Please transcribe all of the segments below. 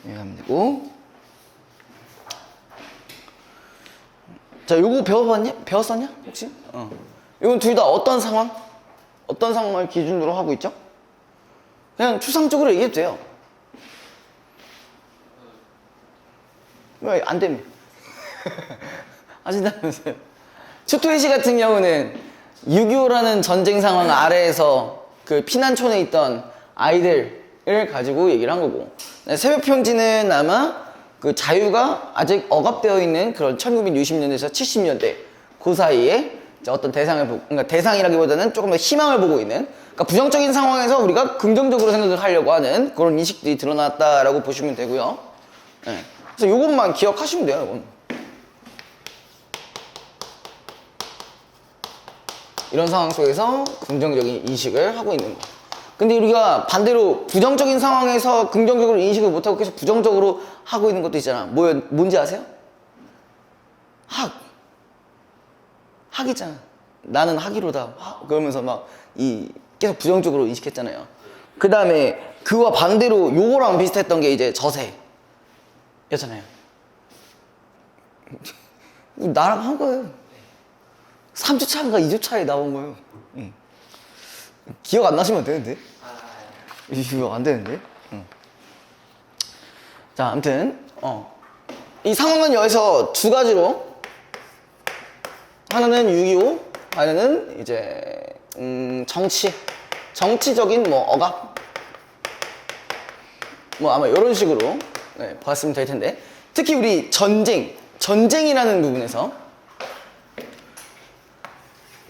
이렇게 하면 되고. 자, 요거 배워봤냐? 배웠었냐? 혹시? 이건 둘 다 어떤 상황? 어떤 상황을 기준으로 하고 있죠? 그냥 추상적으로 얘기해도 돼요. 왜 안 되면? 하신다면서요? 추토이시 같은 경우는 6.25라는 전쟁 상황 아래에서 그 피난촌에 있던 아이들을 가지고 얘기를 한 거고, 새벽편지는 아마 그 자유가 아직 억압되어 있는 그런 1960년대에서 70년대 그 사이에 어떤 대상을 보고, 그러니까 대상이라기보다는 조금 더 희망을 보고 있는, 그러니까 부정적인 상황에서 우리가 긍정적으로 생각을 하려고 하는 그런 인식들이 드러났다라고 보시면 되고요. 네. 그래서 이것만 기억하시면 돼요, 여러분. 이런 상황 속에서 긍정적인 인식을 하고 있는 거. 근데 우리가 반대로 부정적인 상황에서 긍정적으로 인식을 못하고 계속 부정적으로 하고 있는 것도 있잖아. 뭔지 아세요? 학이잖아. 나는 학이로다. 그러면서 막 계속 부정적으로 인식했잖아요. 그 다음에 그와 반대로 요거랑 비슷했던 게 이제 저세였잖아요. 나랑 한 거예요. 3주차인가 2주차에 나온 거예요. 기억 안 나시면 되는데? 이거 안 되는데? 자, 아무튼 이 상황은 여기서 두 가지로, 하나는 6.25, 하나는 이제 정치적인 뭐 억압, 뭐 아마 이런 식으로 봤으면 될 텐데, 특히 우리 전쟁이라는 부분에서,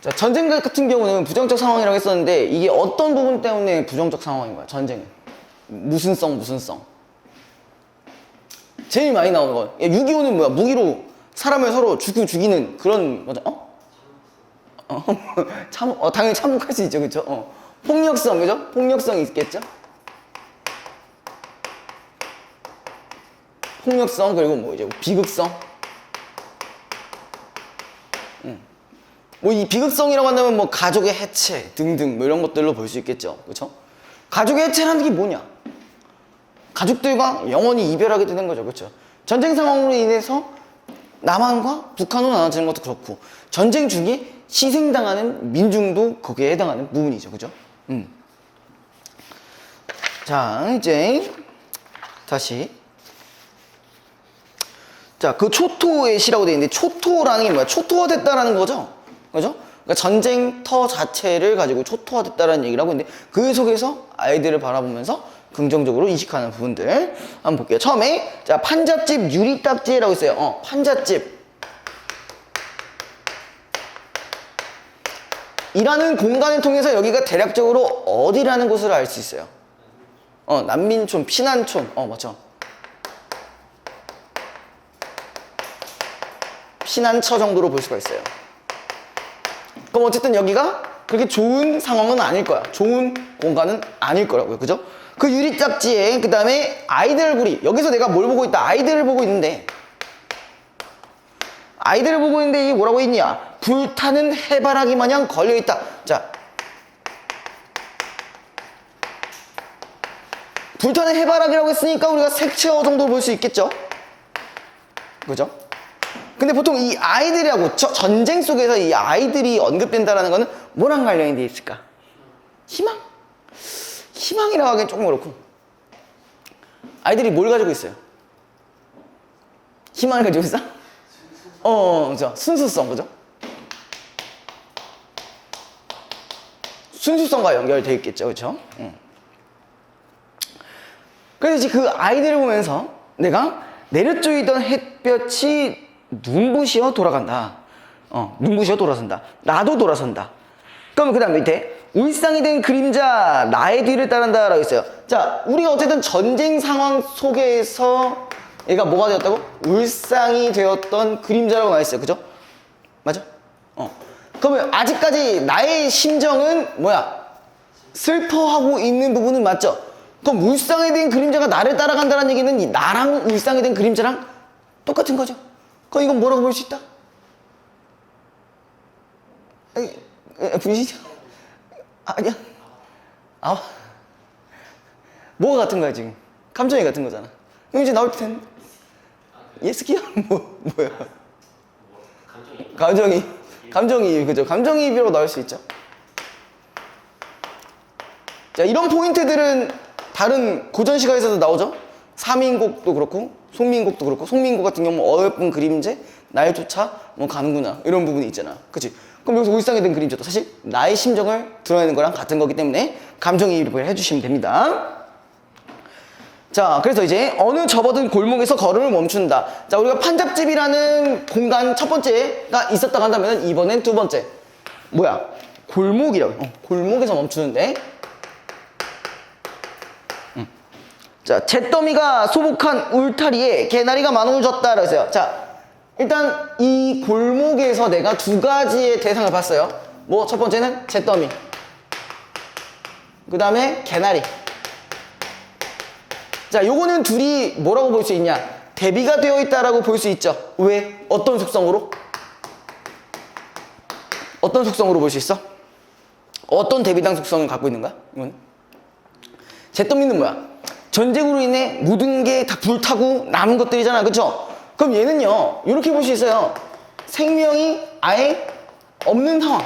자, 전쟁 같은 경우는 부정적 상황이라고 했었는데, 이게 어떤 부분 때문에 부정적 상황인 거야? 전쟁은 무슨성 제일 많이 나오는 거. 6.25는 뭐야? 무기로 사람을 서로 죽이는 그런 거죠. 당연히 참혹할 수 있죠, 그렇죠? 폭력성, 그죠? 폭력성이 있겠죠? 폭력성, 그리고 뭐 이제 비극성. 뭐 이 비극성이라고 한다면 뭐 가족의 해체 등등 뭐 이런 것들로 볼 수 있겠죠, 그렇죠? 가족의 해체라는 게 뭐냐? 가족들과 영원히 이별하게 되는 거죠, 그렇죠? 전쟁 상황으로 인해서 남한과 북한으로 나눠지는 것도 그렇고, 전쟁 중에 희생당하는 민중도 거기에 해당하는 부분이죠, 그죠? 자, 이제 다시, 자, 그 초토의 시라고 되어 있는데, 초토라는 게 뭐야? 초토화됐다라는 거죠, 그죠? 그러니까 전쟁터 자체를 가지고 초토화됐다라는 얘기를 하고 있는데, 그 속에서 아이들을 바라보면서 긍정적으로 인식하는 부분들 한번 볼게요. 처음에, 자, 판잣집 유리딱지라고 있어요. 판잣집 이라는 공간을 통해서 여기가 대략적으로 어디라는 곳을 알 수 있어요. 난민촌, 피난촌, 맞죠? 피난처 정도로 볼 수가 있어요. 그럼 어쨌든 여기가 그렇게 좋은 상황은 아닐 거야. 좋은 공간은 아닐 거라고요, 그죠? 그 유리딱지에, 그 다음에 아이들 부리, 여기서 내가 뭘 보고 있다? 아이들을 보고 있는데, 이게 뭐라고 있냐? 불타는 해바라기 마냥 걸려있다. 자, 불타는 해바라기라고 했으니까 우리가 색채어 정도 볼 수 있겠죠? 그죠? 근데 보통 이 아이들이라고, 전쟁 속에서 이 아이들이 언급된다는 거는 뭐랑 관련이 돼 있을까? 희망이라고 하기엔 조금 그렇고, 아이들이 뭘 가지고 있어요? 희망을 가지고 있어? 그죠? 순수성, 그죠? 순수성과 연결되어 있겠죠, 그죠? 그래서 이제 그 아이들을 보면서 내가 내려쬐이던 햇볕이 눈부시어 돌아간다. 눈부시어 돌아선다. 나도 돌아선다. 그러면 그 다음 밑에 울상이 된 그림자 나의 뒤를 따른다 라고 있어요. 자, 우리가 어쨌든 전쟁 상황 속에서 얘가 뭐가 되었다고? 울상이 되었던 그림자라고 나와 있어요, 그죠? 맞아? 그러면 아직까지 나의 심정은 뭐야? 슬퍼하고 있는 부분은 맞죠? 그럼 울상이 된 그림자가 나를 따라간다는 얘기는 나랑 울상이 된 그림자랑 똑같은 거죠? 그럼 이건 뭐라고 볼 수 있다? 분이시죠? 아니야. 뭐가 같은 거야, 지금? 감정이 같은 거잖아. 그럼 이제 나올 텐데. 예스키야? 뭐야? 감정이입, 그죠? 감정이입이라고 나올 수 있죠. 자, 이런 포인트들은 다른 고전 시가에서도 나오죠. 사민곡도 그렇고, 송민곡도 그렇고, 송민곡 같은 경우는 어여쁜 그림제, 날 쫓아, 뭐 가는구나 이런 부분이 있잖아, 그치? 그럼 여기서 울상에 든 그림자도 사실 나의 심정을 드러내는 거랑 같은 거기 때문에 감정이입을 해주시면 됩니다. 자, 그래서 이제 어느 접어든 골목에서 걸음을 멈춘다. 자, 우리가 판잡집이라는 공간 첫 번째가 있었다고 한다면 이번엔 두 번째 뭐야? 골목이라고. 골목에서 멈추는데. 자, 잿더미가 소복한 울타리에 개나리가 많이 졌다 그랬어요. 자, 일단 이 골목에서 내가 두 가지의 대상을 봤어요. 뭐 첫 번째는 잿더미, 그 다음에 개나리. 자, 요거는 둘이 뭐라고 볼 수 있냐? 대비가 되어 있다라고 볼 수 있죠. 왜? 어떤 속성으로? 어떤 속성으로 볼 수 있어? 어떤 대비당 속성을 갖고 있는 거야? 이건 잿더미는 뭐야? 전쟁으로 인해 모든 게 다 불타고 남은 것들이잖아, 그쵸? 그럼 얘는요, 이렇게 볼 수 있어요. 생명이 아예 없는 상황,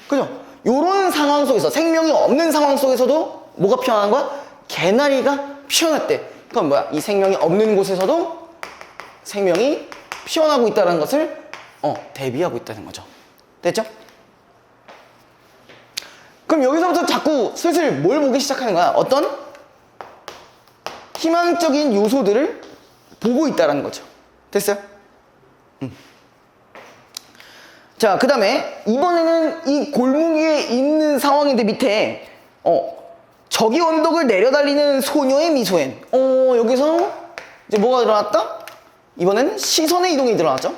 그죠? 요런 상황 속에서, 생명이 없는 상황 속에서도 뭐가 피어나는 거야? 개나리가 피어났대. 그럼 뭐야? 이 생명이 없는 곳에서도 생명이 피어나고 있다는 것을 대비하고 있다는 거죠. 됐죠? 그럼 여기서부터 자꾸 슬슬 뭘 보기 시작하는 거야? 어떤 희망적인 요소들을 보고 있다는 거죠. 됐어요? 자, 그 다음에 이번에는 이 골목에 있는 상황인데 밑에 저기 언덕을 내려달리는 소녀의 미소엔 여기서 이제 뭐가 일어났다? 이번에는 시선의 이동이 일어났죠.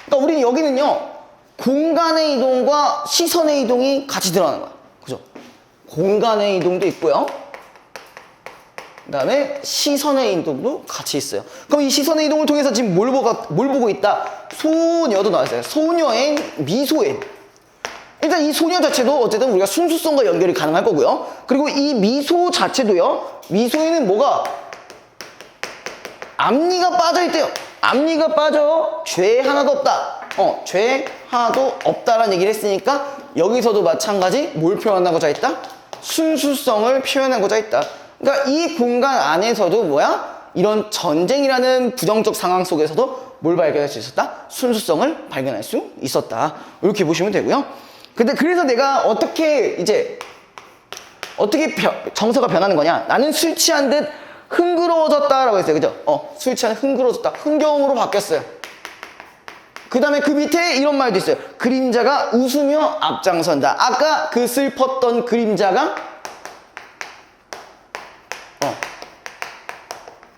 그러니까 우리는 여기는요, 공간의 이동과 시선의 이동이 같이 들어가는 거야, 그죠? 공간의 이동도 있고요, 그 다음에 시선의 이동도 같이 있어요. 그럼 이 시선의 이동을 통해서 지금 뭘 보고 있다? 소녀도 나왔어요. 소녀의 미소엔. 일단 이 소녀 자체도 어쨌든 우리가 순수성과 연결이 가능할 거고요. 그리고 이 미소 자체도요, 미소에는 뭐가? 앞니가 빠져있대요. 앞니가 빠져. 죄 하나도 없다. 죄 하나도 없다라는 얘기를 했으니까 여기서도 마찬가지 뭘 표현하고자 했다? 순수성을 표현하고자 했다. 그러니까 이 공간 안에서도 뭐야? 이런 전쟁이라는 부정적 상황 속에서도 뭘 발견할 수 있었다? 순수성을 발견할 수 있었다. 이렇게 보시면 되고요. 근데 그래서 내가 어떻게 정서가 변하는 거냐? 나는 술 취한 듯 흥그러워졌다라고 했어요. 그죠? 술 취한 듯 흥그러워졌다. 흥겨움으로 바뀌었어요. 그 다음에 그 밑에 이런 말도 있어요. 그림자가 웃으며 앞장선다. 아까 그 슬펐던 그림자가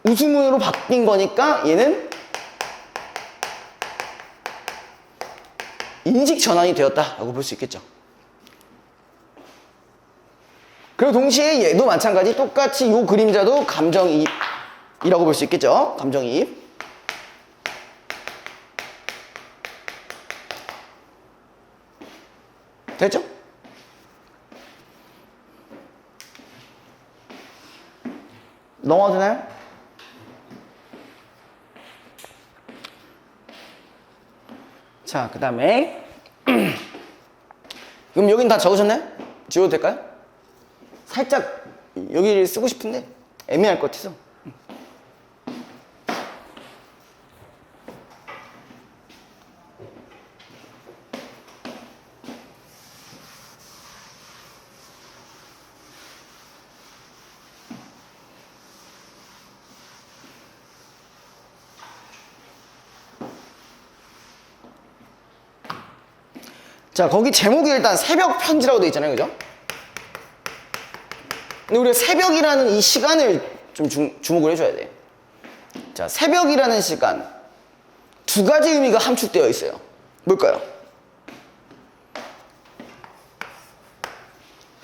웃음으로 바뀐 거니까 얘는 인식 전환이 되었다라고 볼 수 있겠죠. 그리고 동시에 얘도 마찬가지 똑같이 이 그림자도 감정이입이라고 볼 수 있겠죠. 감정이입. 됐죠? 넘어가도 되나요? 자, 그 다음에 그럼 여긴 다 적으셨나요? 지워도 될까요? 살짝 여기를 쓰고 싶은데 애매할 것 같아서. 자, 거기 제목이 일단 새벽 편지라고 되어 있잖아요, 그죠? 근데 우리가 새벽이라는 이 시간을 좀 주목을 해줘야 돼. 자, 새벽이라는 시간 두 가지 의미가 함축되어 있어요. 뭘까요?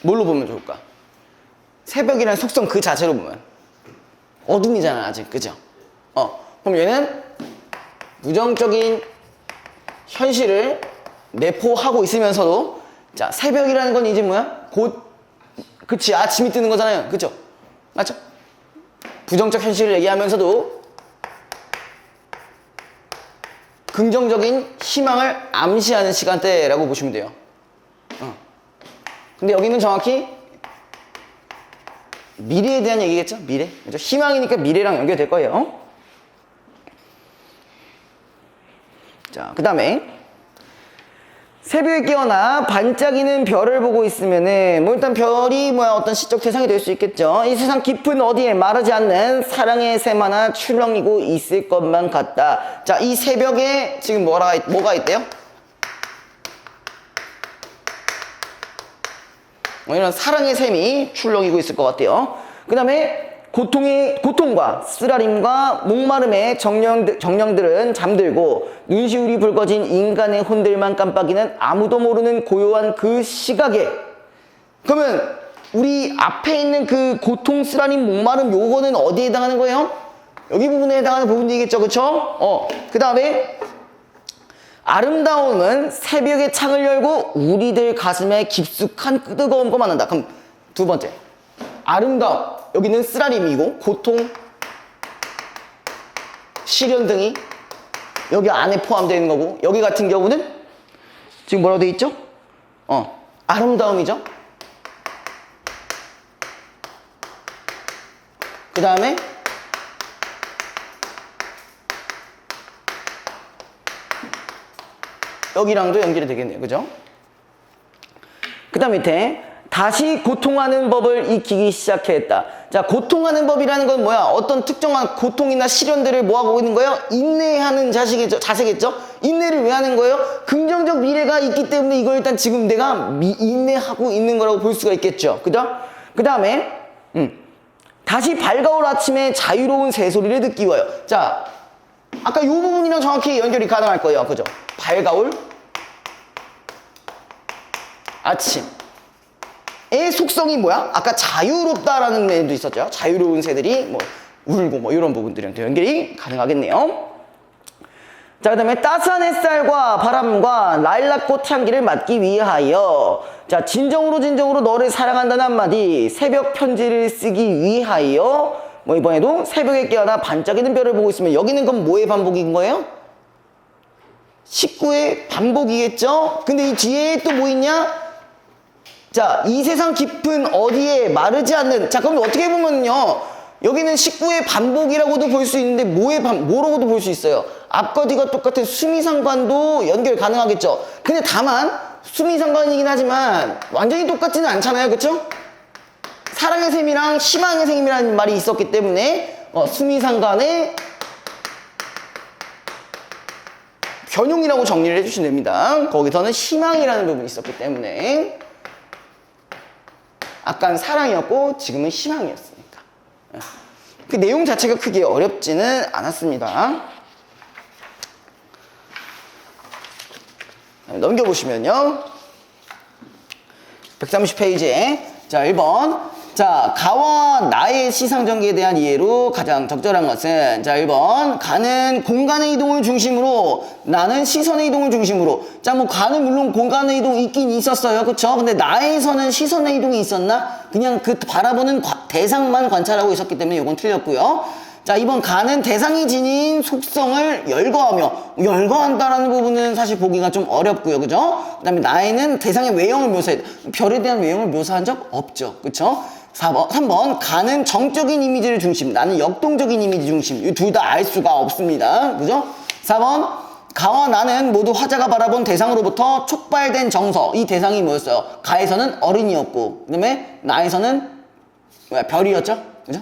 뭘로 보면 좋을까? 새벽이라는 속성 그 자체로 보면 어둠이잖아, 아직, 그죠? 그럼 얘는 부정적인 현실을 내포하고 있으면서도, 자, 새벽이라는 건 이제 뭐야? 곧, 그치, 아침이 뜨는 거잖아요. 그죠? 맞죠? 부정적 현실을 얘기하면서도 긍정적인 희망을 암시하는 시간대라고 보시면 돼요. 근데 여기는 정확히 미래에 대한 얘기겠죠? 미래. 그렇죠? 희망이니까 미래랑 연결될 거예요. 자, 그 다음에 새벽에 깨어나 반짝이는 별을 보고 있으면은 뭐 일단 별이 뭐야 어떤 시적 대상이 될 수 있겠죠. 이 세상 깊은 어디에 마르지 않는 사랑의 샘 하나 출렁이고 있을 것만 같다. 자, 이 새벽에 지금 뭐가 있대요? 이런 사랑의 샘이 출렁이고 있을 것 같아요. 그 다음에 고통과 쓰라림과 목마름의 정령들은 잠들고 눈시울이 붉어진 인간의 혼들만 깜빡이는 아무도 모르는 고요한 그 시각에, 그러면 우리 앞에 있는 그 고통, 쓰라림, 목마름 요거는 어디에 해당하는 거예요? 여기 부분에 해당하는 부분이겠죠, 그쵸? 그 다음에 아름다움은 새벽의 창을 열고 우리들 가슴에 깊숙한 뜨거움과 만난다. 그럼 두 번째, 아름다움, 여기는 쓰라림이고 고통, 시련 등이 여기 안에 포함되어 있는 거고, 여기 같은 경우는 지금 뭐라고 되어 있죠? 아름다움이죠. 그 다음에 여기랑도 연결이 되겠네요. 그죠? 그 다음 밑에 다시 고통하는 법을 익히기 시작했다. 자, 고통하는 법이라는 건 뭐야? 어떤 특정한 고통이나 시련들을 뭐하고 있는 거예요? 인내하는 자세겠죠? 인내를 왜 하는 거예요? 긍정적 미래가 있기 때문에 이걸 일단 지금 내가 인내하고 있는 거라고 볼 수가 있겠죠. 그죠? 그 다음에 다시 밝아올 아침에 자유로운 새소리를 듣기 위하여. 자, 아까 이 부분이랑 정확히 연결이 가능할 거예요. 그죠? 밝아올 아침의 속성이 뭐야? 아까 자유롭다라는 면도 있었죠. 자유로운 새들이 뭐 울고 뭐 이런 부분들이랑 연결이 가능하겠네요. 자, 그 다음에 따스한 햇살과 바람과 라일락꽃 향기를 맡기 위하여. 자, 진정으로 너를 사랑한다는 한마디, 새벽 편지를 쓰기 위하여. 뭐 이번에도 새벽에 깨어나 반짝이는 별을 보고 있으면, 여기는 그럼 뭐의 반복인 거예요? 19의 반복이겠죠? 근데 이 뒤에 또 뭐 있냐? 자, 이 세상 깊은 어디에 마르지 않는. 자, 그럼 어떻게 보면요, 여기는 19의 반복이라고도 볼 수 있는데 뭐라고도 볼 수 있어요. 앞과 뒤가 똑같은 수미상관도 연결 가능하겠죠. 근데 다만 수미상관이긴 하지만 완전히 똑같지는 않잖아요. 그쵸? 사랑의 샘이랑 희망의 샘이라는 말이 있었기 때문에 수미상관의 변용이라고 정리를 해주시면 됩니다. 거기서는 희망이라는 부분이 있었기 때문에. 아까는 사랑이었고 지금은 희망이었으니까. 그 내용 자체가 크게 어렵지는 않았습니다. 넘겨보시면요, 130페이지에 자 1번, 자, 가와 나의 시상전개에 대한 이해로 가장 적절한 것은, 자 1번, 가는 공간의 이동을 중심으로, 나는 시선의 이동을 중심으로. 자, 뭐 가는 물론 공간의 이동이 있긴 있었어요. 그쵸? 근데 나에서는 시선의 이동이 있었나? 그냥 그 바라보는 대상만 관찰하고 있었기 때문에 이건 틀렸고요. 자, 2번, 가는 대상이 지닌 속성을 열거한다라는 부분은 사실 보기가 좀 어렵고요. 그죠? 그 다음에 나에는 대상의 외형을 묘사해. 별에 대한 외형을 묘사한 적 없죠. 그쵸? 3번, 가는 정적인 이미지를 중심, 나는 역동적인 이미지 중심. 이 둘 다 알 수가 없습니다. 그죠? 4번, 가와 나는 모두 화자가 바라본 대상으로부터 촉발된 정서. 이 대상이 뭐였어요? 가에서는 어른이었고, 그 다음에 나에서는 별이었죠? 그죠?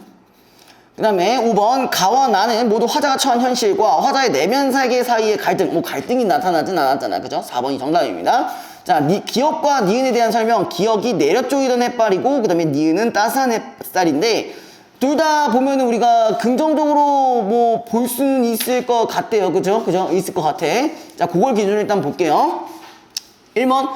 그 다음에 5번, 가와 나는 모두 화자가 처한 현실과 화자의 내면 세계 사이의 갈등. 뭐 갈등이 나타나진 않았잖아. 그죠? 4번이 정답입니다. 자, 기억과 니은에 대한 설명. 기억이 내려쪼이던 햇발이고, 그 다음에 니은은 따스한 햇살인데, 둘 다 보면 우리가 긍정적으로 뭐 볼 수는 있을 것 같대요. 그죠? 그죠? 있을 것 같아. 자, 그걸 기준으로 일단 볼게요. 1번.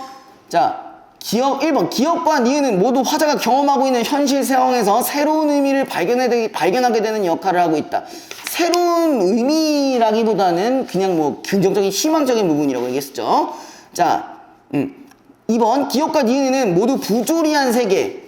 자, 1번. 기억과 니은은 모두 화자가 경험하고 있는 현실 상황에서 새로운 의미를 발견하게 되는 역할을 하고 있다. 새로운 의미라기보다는 그냥 뭐 긍정적인 희망적인 부분이라고 얘기했었죠. 자, 2번. 기억과 니은은 모두 부조리한 세계.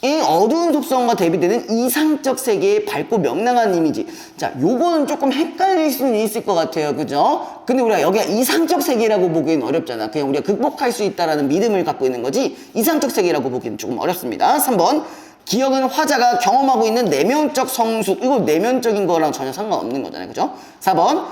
이 어두운 속성과 대비되는 이상적 세계의 밝고 명랑한 이미지. 자, 요거는 조금 헷갈릴 수는 있을 것 같아요. 그죠? 근데 우리가 여기가 이상적 세계라고 보기엔 어렵잖아. 그냥 우리가 극복할 수 있다라는 믿음을 갖고 있는 거지, 이상적 세계라고 보기엔 조금 어렵습니다. 3번. 기억은 화자가 경험하고 있는 내면적 성숙. 이거 내면적인 거랑 전혀 상관없는 거잖아요. 그죠? 4번.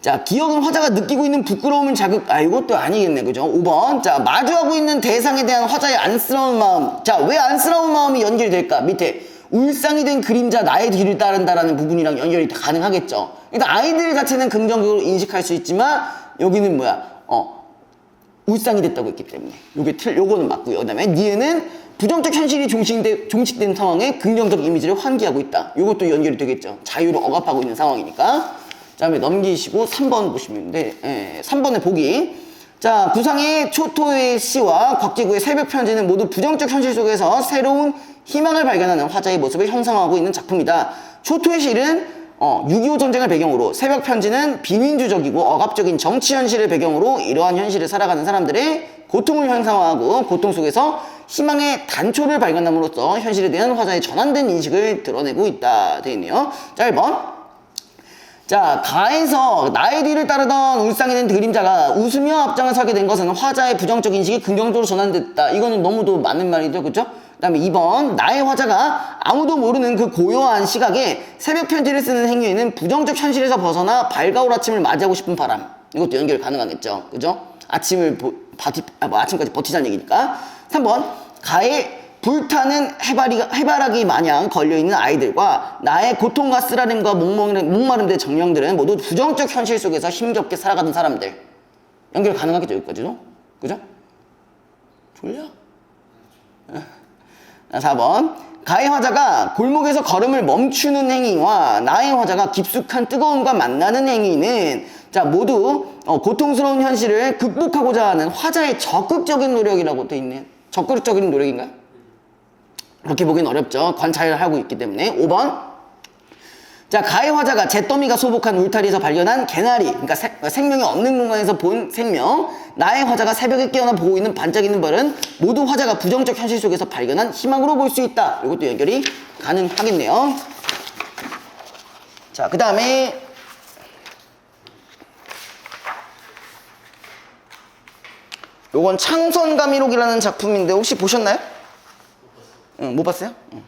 자, 기억은 화자가 느끼고 있는 부끄러움을 자극, 이것도 아니겠네. 그죠? 5번. 자, 마주하고 있는 대상에 대한 화자의 안쓰러운 마음. 자, 왜 안쓰러운 마음이 연결될까? 밑에 울상이 된 그림자 나의 뒤를 따른다라는 부분이랑 연결이 가능하겠죠. 일단 아이들 자체는 긍정적으로 인식할 수 있지만 여기는 뭐야? 울상이 됐다고 했기 때문에 요거는 맞고요. 그 다음에 니에는 부정적 현실이 종식된 상황에 긍정적 이미지를 환기하고 있다. 요것도 연결이 되겠죠. 자유를 억압하고 있는 상황이니까. 그 다음에 넘기시고 3번 보시면 돼. 3번의 보기. 자, 구상의 초토의 시와 곽지구의 새벽 편지는 모두 부정적 현실 속에서 새로운 희망을 발견하는 화자의 모습을 형성하고 있는 작품이다. 초토의 시는 6.25 전쟁을 배경으로, 새벽 편지는 비민주적이고 억압적인 정치 현실을 배경으로 이러한 현실을 살아가는 사람들의 고통을 형상화하고 고통 속에서 희망의 단초를 발견함으로써 현실에 대한 화자의 전환된 인식을 드러내고 있다. 되어 있네요. 자, 1번. 자, 가에서 나의 뒤를 따르던 울상이 된 그림자가 웃으며 앞장을 서게 된 것은 화자의 부정적 인식이 긍정적으로 전환됐다. 이거는 너무도 맞는 말이죠. 그죠? 그 다음에 2번. 나의 화자가 아무도 모르는 그 고요한 시각에 새벽 편지를 쓰는 행위에는 부정적 현실에서 벗어나 밝아올 아침을 맞이하고 싶은 바람. 이것도 연결 가능하겠죠. 그죠? 아침까지 버티자는 얘기니까. 3번. 가에 불타는 해바라기 마냥 걸려있는 아이들과 나의 고통과 쓰라림과 목마름의 정령들은 모두 부정적 현실 속에서 힘겹게 살아가는 사람들. 연결 가능하겠죠, 여기까지도? 그죠? 졸려? 4번. 가의 화자가 골목에서 걸음을 멈추는 행위와 나의 화자가 깊숙한 뜨거움과 만나는 행위는, 자, 모두 고통스러운 현실을 극복하고자 하는 화자의 적극적인 노력이라고 돼 있네. 적극적인 노력인가요? 그렇게 보긴 어렵죠. 관찰을 하고 있기 때문에. 5번. 자, 가의 화자가 잿더미가 소복한 울타리에서 발견한 개나리, 그러니까 생명이 없는 공간에서 본 생명, 나의 화자가 새벽에 깨어나 보고 있는 반짝이는 별은 모두 화자가 부정적 현실 속에서 발견한 희망으로 볼 수 있다. 이것도 연결이 가능하겠네요. 자, 그 다음에 요건 창선가미록이라는 작품인데 혹시 보셨나요? 응, 못 봤어요? 응.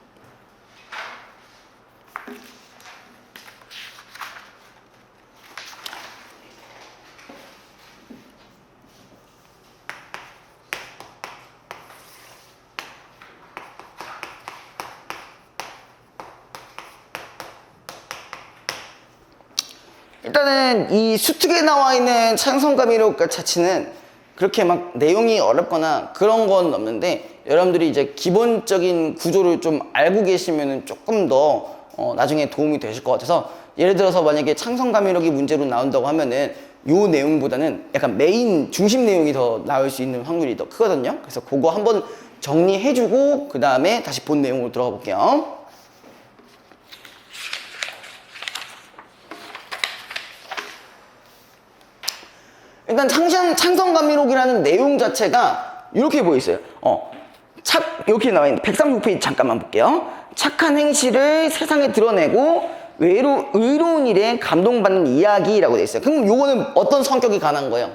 일단은 이 수특에 나와 있는 창선가미록 자체는 그렇게 막 내용이 어렵거나 그런 건 없는데, 여러분들이 이제 기본적인 구조를 좀 알고 계시면은 조금 더 나중에 도움이 되실 것 같아서, 예를 들어서 만약에 창선가미록이 문제로 나온다고 하면은 요 내용보다는 약간 메인 중심 내용이 더 나올 수 있는 확률이 더 크거든요. 그래서 그거 한번 정리해주고 그 다음에 다시 본 내용으로 들어가 볼게요. 일단 창선가미록이라는 내용 자체가 이렇게 보이세요. 이렇게 나와 있는데 136페이지 잠깐만 볼게요. 착한 행실을 세상에 드러내고 의로운 일에 감동받는 이야기라고 돼 있어요. 그럼 요거는 어떤 성격이 가능한 거예요?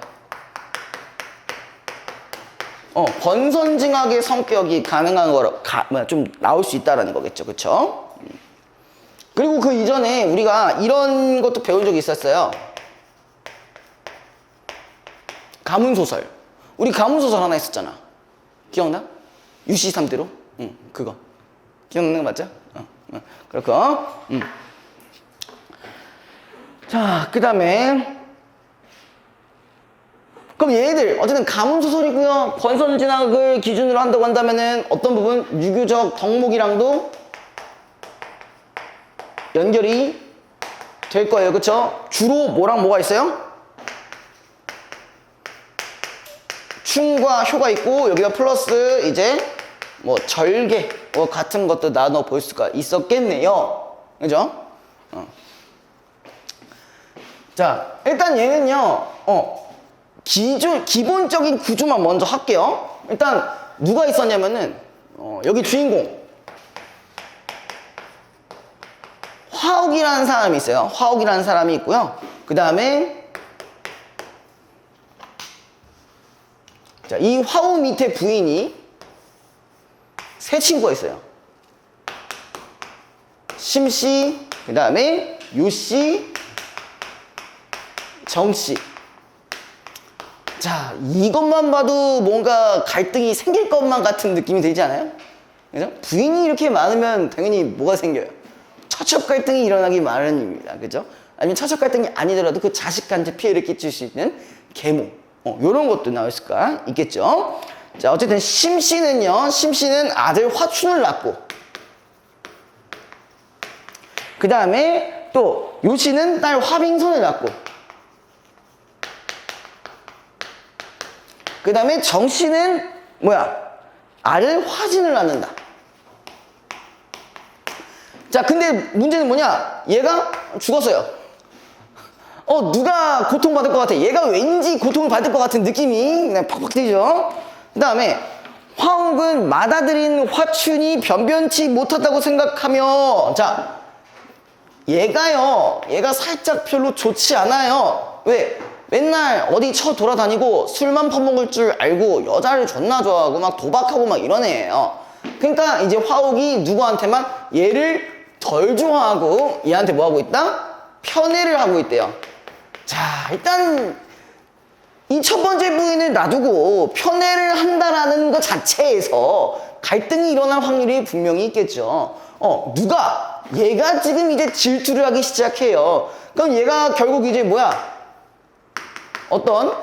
권선징악의 성격이 가능한 거로 좀 나올 수 있다라는 거겠죠. 그쵸? 그리고 그 이전에 우리가 이런 것도 배운 적이 있었어요. 가문소설. 우리 가문소설 하나 있었잖아. 기억나? 유시 3대로? 응, 그거. 기억나는 거 맞죠? 그렇고. 자, 그 다음에. 그럼 얘네들, 어쨌든 가문소설이고요. 권선징악을 기준으로 한다고 한다면은 어떤 부분? 유교적 덕목이랑도 연결이 될 거예요. 그쵸? 주로 뭐랑 뭐가 있어요? 충과 효가 있고, 여기다 플러스 이제 뭐 절개 같은 것도 나눠 볼 수가 있었겠네요. 그죠? 자, 일단 얘는요, 기본적인 구조만 먼저 할게요. 일단 누가 있었냐면은 여기 주인공 화옥이라는 사람이 있어요. 화옥이라는 사람이 있고요. 그 다음에 자, 이 화옥 밑에 부인이 세 친구가 있어요. 심씨, 그 다음에 유씨, 정씨. 자, 이것만 봐도 뭔가 갈등이 생길 것만 같은 느낌이 들지 않아요? 그죠? 부인이 이렇게 많으면 당연히 뭐가 생겨요? 처첩 갈등이 일어나기 마련입니다. 그죠? 아니면 처첩 갈등이 아니더라도 그 자식한테 피해를 끼칠 수 있는 계몽. 요런 것도 나올 수가 있겠죠? 자, 어쨌든 심씨는요, 심씨는 아들 화춘을 낳고, 그 다음에 또 요씨는 딸 화빙선을 낳고, 그 다음에 정씨는 아들 화진을 낳는다. 자, 근데 문제는 뭐냐? 얘가 죽었어요. 누가 고통받을 것 같아? 얘가 왠지 고통을 받을 것 같은 느낌이 그냥 팍팍 들죠? 그 다음에 화옥은 맏아들인 화춘이 변변치 못하다고 생각하며, 자, 얘가 살짝 별로 좋지 않아요. 왜? 맨날 어디 돌아다니고 술만 퍼먹을 줄 알고 여자를 존나 좋아하고 막 도박하고 막 이런 애예요. 그러니까 이제 화옥이 누구한테만 얘를 덜 좋아하고 얘한테 뭐 하고 있다? 편애를 하고 있대요. 자, 일단 이 첫 번째 부인을 놔두고 편애를 한다라는 것 자체에서 갈등이 일어날 확률이 분명히 있겠죠. 얘가 지금 이제 질투를 하기 시작해요. 그럼 얘가 결국 이제 어떤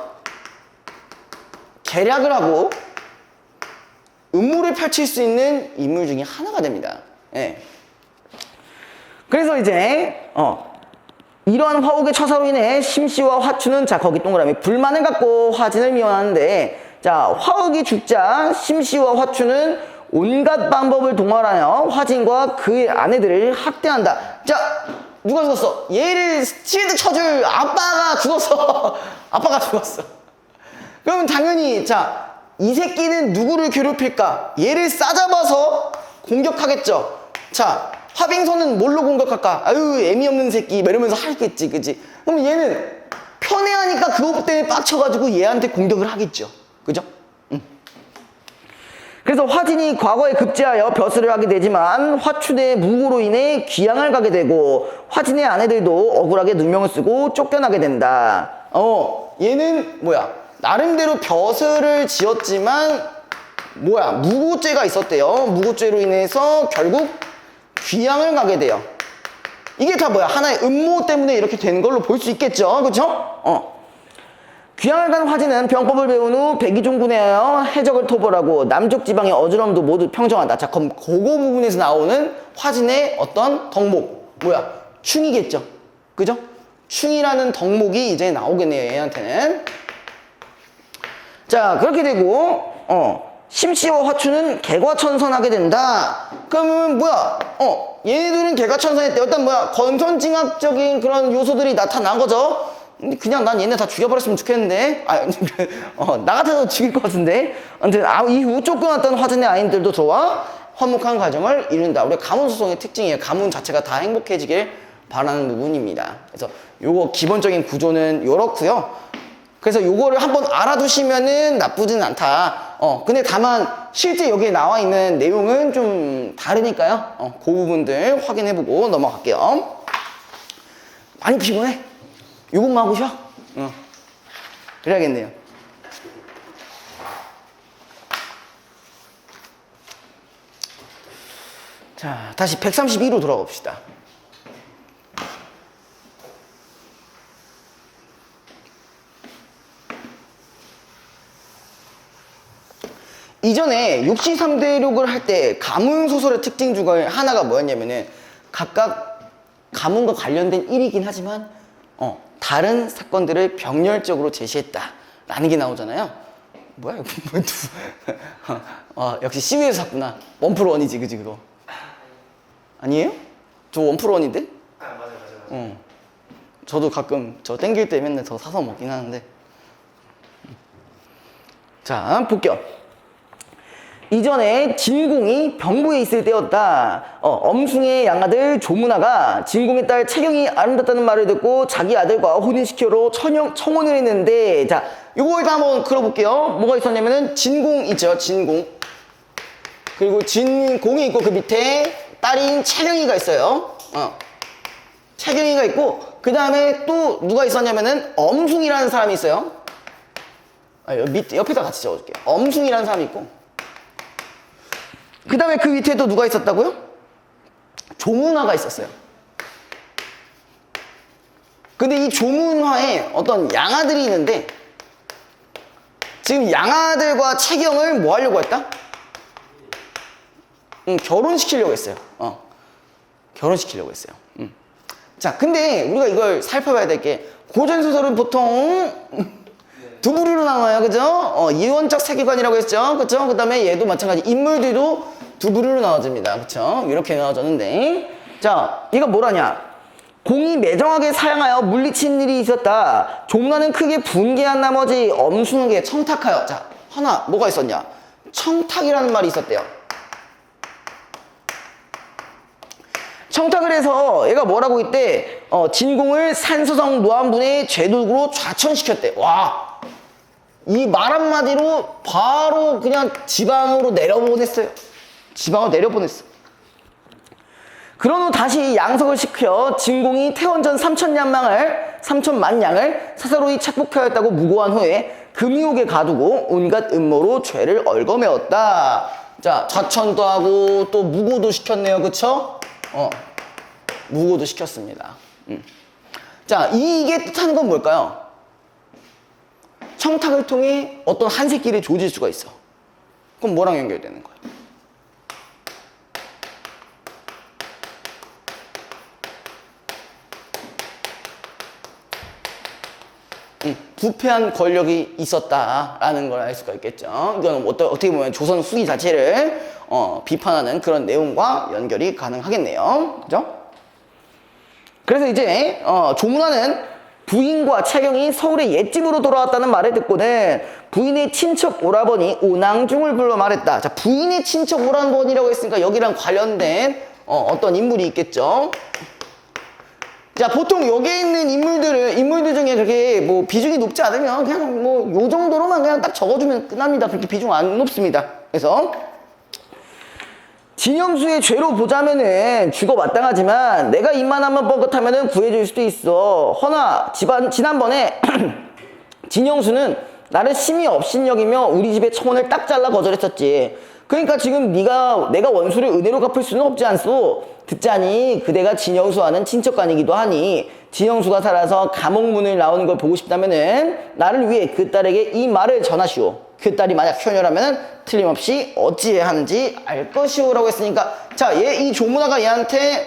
계략을 하고 음모를 펼칠 수 있는 인물 중에 하나가 됩니다. 예. 그래서 이제 이러한 화옥의 처사로 인해 심씨와 화춘은, 자, 거기 동그라미, 불만을 갖고 화진을 미워하는데, 자, 화옥이 죽자 심씨와 화춘은 온갖 방법을 동원하여 화진과 그의 아내들을 학대한다. 자, 누가 죽었어? 얘를 실드 쳐줄 아빠가 죽었어. 아빠가 죽었어. 그러면 당연히, 자, 이 새끼는 누구를 괴롭힐까? 얘를 싸잡아서 공격하겠죠. 자, 화빙선은 뭘로 공격할까? 아유, 애미 없는 새끼 이러면서 하겠지, 그치? 그럼 얘는 편애하니까 그것 때문에 빡쳐가지고 얘한테 공격을 하겠죠. 그죠? 그래서 화진이 과거에 급제하여 벼슬을 하게 되지만 화춘의 무고로 인해 귀양을 가게 되고, 화진의 아내들도 억울하게 누명을 쓰고 쫓겨나게 된다. 얘는 나름대로 벼슬을 지었지만 무고죄가 있었대요. 무고죄로 인해서 결국 귀양을 가게 돼요. 이게 다 하나의 음모 때문에 이렇게 되는 걸로 볼 수 있겠죠. 그렇죠? 귀양을 간 화진은 병법을 배운 후 백의종군에 하여 해적을 토벌하고 남쪽 지방의 어지럼도 모두 평정한다. 자, 그럼 그거 부분에서 나오는 화진의 어떤 덕목 충이겠죠. 그죠? 충이라는 덕목이 이제 나오겠네요, 얘한테는. 자, 그렇게 되고 심씨와 화춘은 개과천선하게 된다. 그러면 얘네들은 개과천선했대. 일단 건선징악적인 그런 요소들이 나타난 거죠. 근데 그냥 난 얘네 다 죽여버렸으면 좋겠는데, 나 같아도 죽일 것 같은데. 아무튼 이후 쫓겨났던 화진의 아인들도 들어와 화목한 가정을 이룬다. 우리 가문소송의 특징이에요. 가문 자체가 다 행복해지길 바라는 부분입니다. 그래서 요거 기본적인 구조는 요렇고요. 그래서 요거를 한번 알아두시면은 나쁘진 않다. 근데 다만 실제 여기에 나와 있는 내용은 좀 다르니까요. 그 부분들 확인해보고 넘어갈게요. 많이 피곤해? 요것만 하고 쉬어? 그래야겠네요. 자, 다시 132로 돌아가 봅시다. 이전에 63대륙을 할 때 가문소설의 특징 중에 하나가 뭐였냐면은 각각 가문과 관련된 일이긴 하지만 다른 사건들을 병렬적으로 제시했다 라는 게 나오잖아요. 뭐야 이거 역시 CV에서 샀구나. 원프로원이지 그지 그거? 아니에요? 저 원프로원인데? 맞아요. 저도 가끔 저 땡길 때 맨날 저 사서 먹긴 하는데. 자, 볼게요. 이전에 진공이 병부에 있을 때였다. 엄숭의 양아들 조문화가 진공의 딸 채경이 아름답다는 말을 듣고 자기 아들과 혼인시키러 청혼을 했는데, 자, 요거 일단 한번 걸어볼게요. 뭐가 있었냐면은 진공 있죠, 진공. 그리고 진공이 있고 그 밑에 딸인 채경이가 있어요. 채경이가 있고, 그 다음에 또 누가 있었냐면은 엄숭이라는 사람이 있어요. 밑에 옆에다 같이 적어줄게요. 엄숭이라는 사람이 있고, 그 다음에 그 밑에 또 누가 있었다고요? 조문화가 있었어요. 근데 이 조문화에 어떤 양아들이 있는데, 지금 양아들과 채경을 뭐 하려고 했다? 결혼시키려고 했어요. 결혼시키려고 했어요. 자, 근데 우리가 이걸 살펴봐야 될 게, 고전소설은 보통 두 부류로 나와요. 그죠? 이원적 세계관이라고 했죠. 그죠? 그 다음에 얘도 마찬가지. 인물들도 두 부류로 나눠집니다. 그쵸? 이렇게 나눠졌는데. 자, 얘가 뭐라냐? 공이 매정하게 사양하여 물리친 일이 있었다. 조문화는 크게 분개한 나머지 엄순하게 청탁하여. 자, 하나, 뭐가 있었냐? 청탁이라는 말이 있었대요. 청탁을 해서 얘가 뭐라고 했대? 진공을 산소성 노안분의 죄독으로 좌천시켰대. 와, 이 말 한마디로 바로 그냥 지방으로 내려보냈어요. 지방으로 내려보냈어. 그런 후 다시 양석을 시켜 진공이 태원전 3천만 양을 사사로이 착복하였다고 무고한 후에 금유옥에 가두고 온갖 음모로 죄를 얽어매었다. 자, 좌천도 하고 또 무고도 시켰네요. 그쵸? 무고도 시켰습니다. 자, 이게 뜻하는 건 뭘까요? 청탁을 통해 어떤 한 새끼를 조질 수가 있어. 그럼 뭐랑 연결되는 거야? 부패한 권력이 있었다라는 걸 알 수가 있겠죠. 이건 어떻게 보면 조선 후기 자체를 비판하는 그런 내용과 연결이 가능하겠네요. 그죠? 그래서 이제 조문화는 부인과 채경이 서울의 옛집으로 돌아왔다는 말을 듣고는 부인의 친척 오라버니 오낭중을 불러 말했다. 자, 부인의 친척 오라버니라고 했으니까 여기랑 관련된 어떤 인물이 있겠죠. 자, 보통 여기에 있는 인물들 중에 그렇게 뭐 비중이 높지 않으면 그냥 뭐 요 정도로만 그냥 딱 적어주면 끝납니다. 그렇게 비중 안 높습니다. 그래서 진영수의 죄로 보자면은 죽어 마땅하지만 내가 입만 한번 뻥긋하면은 구해줄 수도 있어. 허나 지난번에 진영수는 나를 심히 업신여기며 우리 집의 청혼을 딱 잘라 거절했었지. 그러니까 지금 내가 원수를 은혜로 갚을 수는 없지 않소. 듣자니 그대가 진영수와는 친척간이기도 하니 진영수가 살아서 감옥문을 나오는 걸 보고 싶다면은 나를 위해 그 딸에게 이 말을 전하시오. 그 딸이 만약 효녀라면은 틀림없이 어찌해야 하는지 알 것이오라고 했으니까, 자, 이 조문화가 얘한테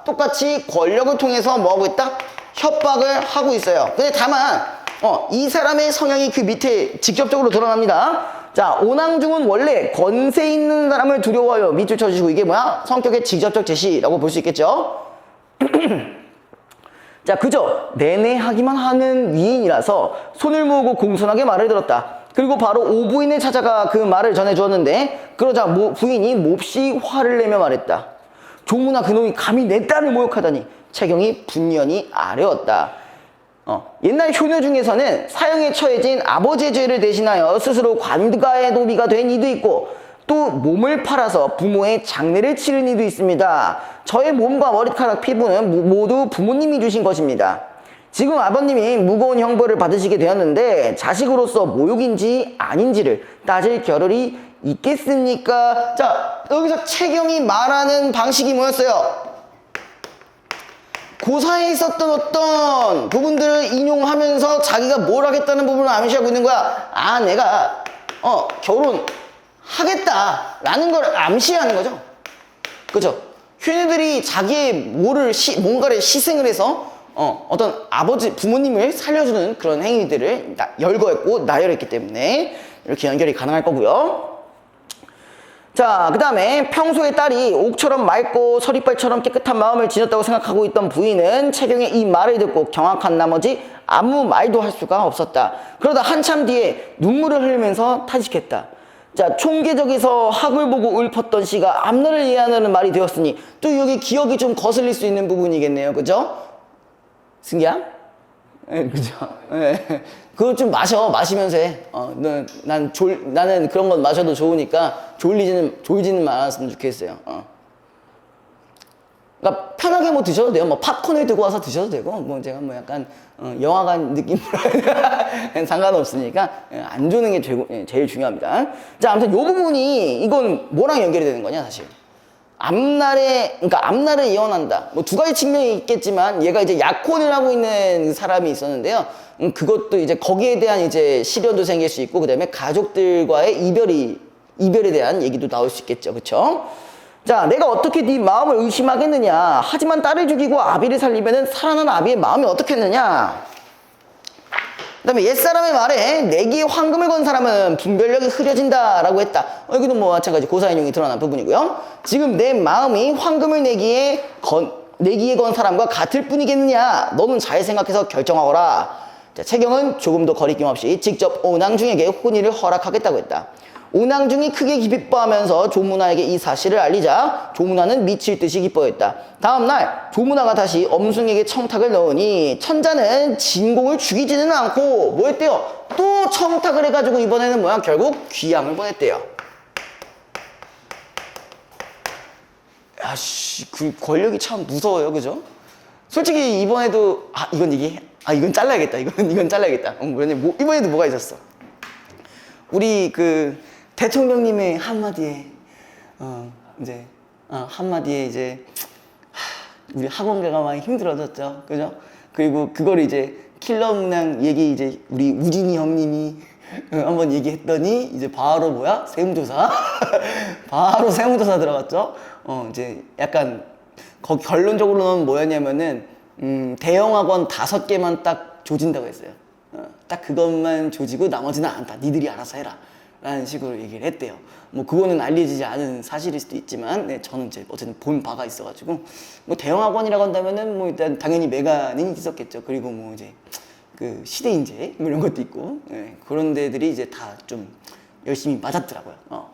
똑같이 권력을 통해서 뭐하고 있다? 협박을 하고 있어요. 근데 다만 이 사람의 성향이 그 밑에 직접적으로 드러납니다. 자, 오낭중은 원래 권세 있는 사람을 두려워하여 밑줄 쳐주시고, 이게 성격의 직접적 제시라고 볼 수 있겠죠. 자, 그저 내내하기만 하는 위인이라서 손을 모으고 공손하게 말을 들었다. 그리고 바로 오부인을 찾아가 그 말을 전해주었는데, 그러자 부인이 몹시 화를 내며 말했다. 조문화 그놈이 감히 내 딸을 모욕하다니. 채경이 분연히 아뢰었다. 옛날 효녀 중에서는 사형에 처해진 아버지의 죄를 대신하여 스스로 관가의 노비가 된 이도 있고, 또 몸을 팔아서 부모의 장례를 치른 이도 있습니다. 저의 몸과 머리카락, 피부는 모두 부모님이 주신 것입니다. 지금 아버님이 무거운 형벌을 받으시게 되었는데 자식으로서 모욕인지 아닌지를 따질 겨를이 있겠습니까? 자, 여기서 채경이 말하는 방식이 뭐였어요? 고사에 있었던 어떤 부분들을 인용하면서 자기가 뭘 하겠다는 부분을 암시하고 있는 거야. 아, 내가 결혼하겠다라는 걸 암시하는 거죠. 그죠? 효녀들이 자기의 뭔가를 희생을 해서 어떤 부모님을 살려주는 그런 행위들을 열거했고 나열했기 때문에 이렇게 연결이 가능할 거고요. 자, 그 다음에 평소에 딸이 옥처럼 맑고 서리빨처럼 깨끗한 마음을 지녔다고 생각하고 있던 부인은 채경의 이 말을 듣고 경악한 나머지 아무 말도 할 수가 없었다. 그러다 한참 뒤에 눈물을 흘리면서 탄식했다. 자, 총계적에서 학을 보고 읊었던 시가 앞날을 예언하는 말이 되었으니 또 여기 기억이 좀 거슬릴 수 있는 부분이겠네요. 그죠? 승기야? 예, 그죠? 예. 그거 좀 마시면서 해. 나는 그런 건 마셔도 좋으니까 졸지는 말았으면 좋겠어요. 그러니까 편하게 뭐 드셔도 돼요. 뭐 팝콘을 들고 와서 드셔도 되고, 뭐 제가 뭐 약간 영화관 느낌으로 상관없으니까 안 주는 게 제일 중요합니다. 자, 아무튼 요 부분이 이건 뭐랑 연결이 되는 거냐 사실. 그러니까 앞날을 예언한다. 뭐 두 가지 측면이 있겠지만 얘가 이제 약혼을 하고 있는 사람이 있었는데요. 그것도 이제 거기에 대한 이제 시련도 생길 수 있고, 그다음에 가족들과의 이별에 대한 얘기도 나올 수 있겠죠, 그렇죠? 자, 내가 어떻게 네 마음을 의심하겠느냐. 하지만 딸을 죽이고 아비를 살리면은 살아난 아비의 마음이 어떻겠느냐. 그 다음에 옛사람의 말에 내기에 황금을 건 사람은 분별력이 흐려진다 라고 했다. 여기도 뭐 마찬가지 고사인용이 드러난 부분이고요. 지금 내 마음이 황금을 내기에 건 사람과 같을 뿐이겠느냐. 너는 잘 생각해서 결정하거라. 자, 채경은 조금도 거리낌 없이 직접 오낭중에게 혼인을 허락하겠다고 했다. 오낭중이 크게 기뻐하면서 조문화에게 이 사실을 알리자 조문화는 미칠 듯이 기뻐했다. 다음날 조문화가 다시 엄숭에게 청탁을 넣으니 천자는 진공을 죽이지는 않고 뭐 했대요? 또 청탁을 해가지고 이번에는 뭐야? 결국 귀양을 보냈대요. 야씨, 그 권력이 참 무서워요, 그죠? 솔직히 이번에도 이건 잘라야겠다. 이건 잘라야겠다. 이번에도 뭐가 있었어? 우리 대통령님의 한마디에 한마디에 이제 우리 학원가가 많이 힘들어졌죠, 그죠? 그리고 그걸 이제 킬러 문항 얘기 이제 우리 우진이 형님이 한번 얘기했더니 이제 바로 뭐야? 세무조사 바로 세무조사 들어갔죠. 이제 약간 거기 결론적으로는 뭐였냐면은 대형학원 5개만 딱 조진다고 했어요. 딱 그것만 조지고 나머지는 않다. 니들이 알아서 해라. 라는 식으로 얘기를 했대요. 뭐 그거는 알려지지 않은 사실일 수도 있지만 저는 이제 어쨌든 본 바가 있어가지고 뭐 대형 학원이라고 한다면은 뭐 일단 당연히 메가는 있었겠죠. 그리고 뭐 이제 그 시대인재 뭐 이런 것도 있고 그런 데들이 이제 다 좀 열심히 맞았더라고요.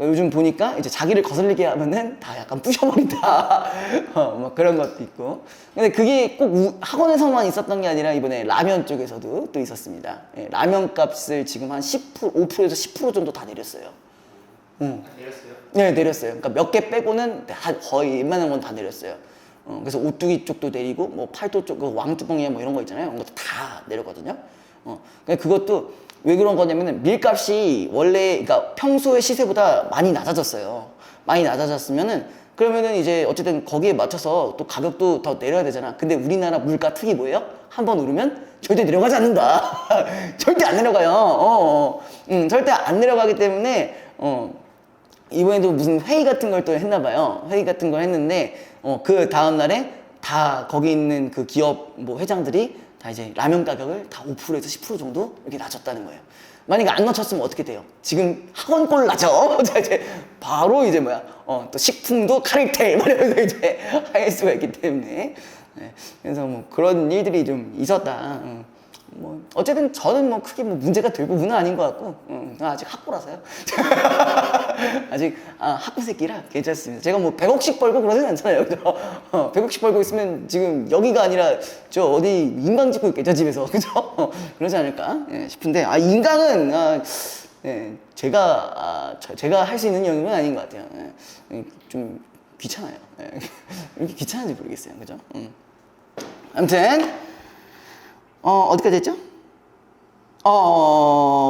요즘 보니까 이제 자기를 거슬리게 하면은 다 약간 부셔버린다. 뭐 그런 것도 있고. 근데 그게 꼭 학원에서만 있었던 게 아니라 이번에 라면 쪽에서도 또 있었습니다. 라면 값을 지금 한 10%, 5%에서 10% 정도 다 내렸어요. 내렸어요? 네, 내렸어요. 그러니까 몇 개 빼고는 거의 웬만한 건 다 내렸어요. 그래서 오뚜기 쪽도 내리고, 뭐 팔도 쪽, 왕뚜껑이야 뭐 이런 거 있잖아요. 이런 것도 다 내렸거든요. 그러니까 그것도 왜 그런 거냐면은 밀값이 원래 그러니까 평소의 시세보다 많이 낮아졌어요. 많이 낮아졌으면은 그러면은 이제 어쨌든 거기에 맞춰서 또 가격도 더 내려야 되잖아. 근데 우리나라 물가 특이 뭐예요? 한번 오르면 절대 내려가지 않는다. 절대 안 내려가요. 절대 안 내려가기 때문에 이번에도 무슨 회의 같은 걸 또 했나 봐요. 회의 같은 걸 했는데 그 다음 날에 다 거기 있는 그 기업 뭐 회장들이 다 이제 라면 가격을 다 5%에서 10% 정도 이렇게 낮췄다는 거예요. 만약에 안 낮췄으면 어떻게 돼요? 지금 학원꼴 나죠? 이제 바로 이제 또 식품도 카르텔 이러면서 이제 할 수가 있기 때문에. 그래서 뭐 그런 일들이 좀 있었다. 뭐 어쨌든 저는 뭐 크게 뭐 문제가 될 부분은 아닌 것 같고 아직 학부라서요. 아직 학부 새끼라 괜찮습니다. 제가 뭐 100억씩 벌고 그러진 않잖아요. 100억씩 벌고 있으면 지금 여기가 아니라 저 어디 인강 짓고 있겠죠, 집에서. 그죠? 그러지 않을까 싶은데 인강은 제가 할 수 있는 영역은 아닌 것 같아요. 좀 귀찮아요. 이렇게 귀찮은지 모르겠어요. 그죠? 아무튼 어디까지 했죠?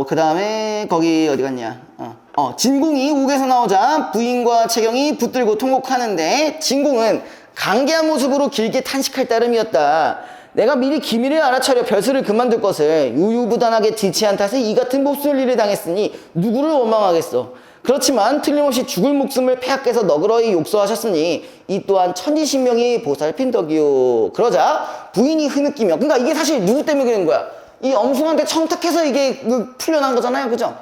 그 다음에 거기 어디 갔냐? 진궁이 옥에서 나오자 부인과 채경이 붙들고 통곡하는데 진궁은 강개한 모습으로 길게 탄식할 따름이었다. 내가 미리 기밀을 알아차려 별수를 그만둘 것을 유유부단하게 지체한 탓에 이 같은 몹쓸 일을 당했으니 누구를 원망하겠어. 그렇지만 틀림없이 죽을 목숨을 폐하께서 너그러이 욕설하셨으니 이 또한 천지신명이 보살핀 덕이요. 그러자 부인이 흐느끼며, 그러니까 이게 사실 누구 때문에 그런 거야? 이 엄숭한테 청탁해서 이게 풀려난 거잖아요, 그죠?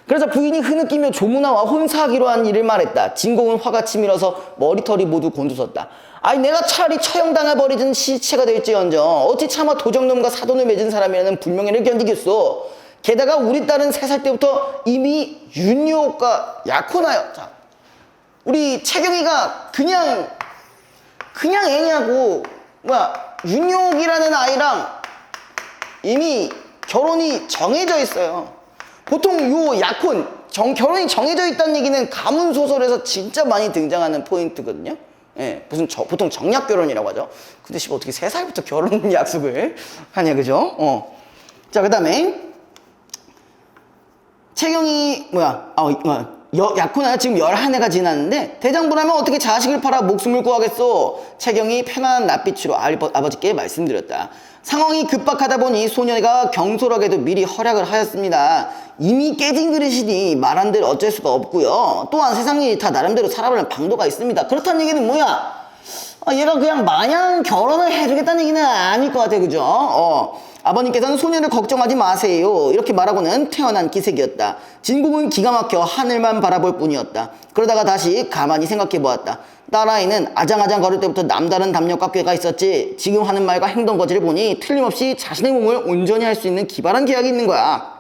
그래서 부인이 흐느끼며 조문화와 혼사하기로 한 일을 말했다. 진공은 화가 치밀어서 머리털이 모두 곤두섰다. 아니 내가 차라리 처형당해버리든 시체가 될지언정 어찌 차마 도적놈과 사돈을 맺은 사람이라는 불명예를 견디겠소. 게다가 우리 딸은 3살 때부터 이미 윤유옥과 약혼하여. 자, 우리 채경이가 그냥 애냐고, 윤유옥이라는 아이랑 이미 결혼이 정해져 있어요. 보통 요 약혼, 결혼이 정해져 있다는 얘기는 가문 소설에서 진짜 많이 등장하는 포인트거든요. 예, 보통 정략 결혼이라고 하죠. 근데 어떻게 3살부터 결혼 약속을 하냐, 그죠? 자, 그 다음에 채경이 약혼하여 지금 11해가 지났는데 대장부라면 어떻게 자식을 팔아 목숨을 구하겠소? 채경이 편안한 낯빛으로 아버지께 말씀드렸다. 상황이 급박하다 보니 소녀가 경솔하게도 미리 허락을 하였습니다. 이미 깨진 그릇이니 말한 대로 어쩔 수가 없고요. 또한 세상일이 다 나름대로 살아가는 방도가 있습니다. 그렇다는 얘기는 뭐야? 얘가 그냥 마냥 결혼을 해주겠다는 얘기는 아닐 것 같아요. 그죠? 아버님께서는 소녀를 걱정하지 마세요. 이렇게 말하고는 태어난 기색이었다. 진공은 기가 막혀 하늘만 바라볼 뿐이었다. 그러다가 다시 가만히 생각해 보았다. 딸아이는 아장아장 걸을 때부터 남다른 담력과 꾀가 있었지. 지금 하는 말과 행동 거지를 보니 틀림없이 자신의 몸을 온전히 할 수 있는 기발한 계약이 있는 거야.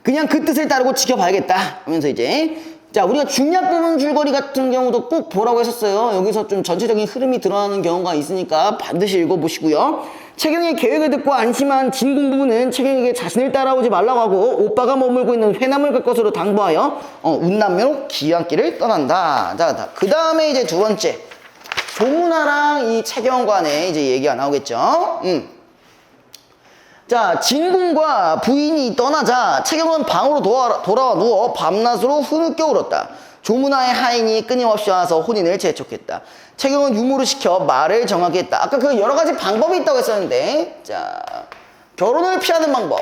그냥 그 뜻을 따르고 지켜봐야겠다 하면서 이제, 자, 우리가 중략 부분 줄거리 같은 경우도 꼭 보라고 했었어요. 여기서 좀 전체적인 흐름이 드러나는 경우가 있으니까 반드시 읽어보시고요. 채경의 계획을 듣고 안심한 진공 부부는 채경에게 자신을 따라오지 말라고 하고 오빠가 머물고 있는 회남을 갈 것으로 당부하여 운남묘로 귀향길을 떠난다. 자, 그 다음에 이제 두 번째, 조문아랑 이 채경 간의 이제 얘기가 나오겠죠. 자, 진궁과 부인이 떠나자 채경은 방으로 돌아와 누워 밤낮으로 흐느껴 울었다. 조문아의 하인이 끊임없이 와서 혼인을 재촉했다. 채경은 유무를 시켜 말을 정하게 했다. 아까 그 여러 가지 방법이 있다고 했었는데, 자, 결혼을 피하는 방법.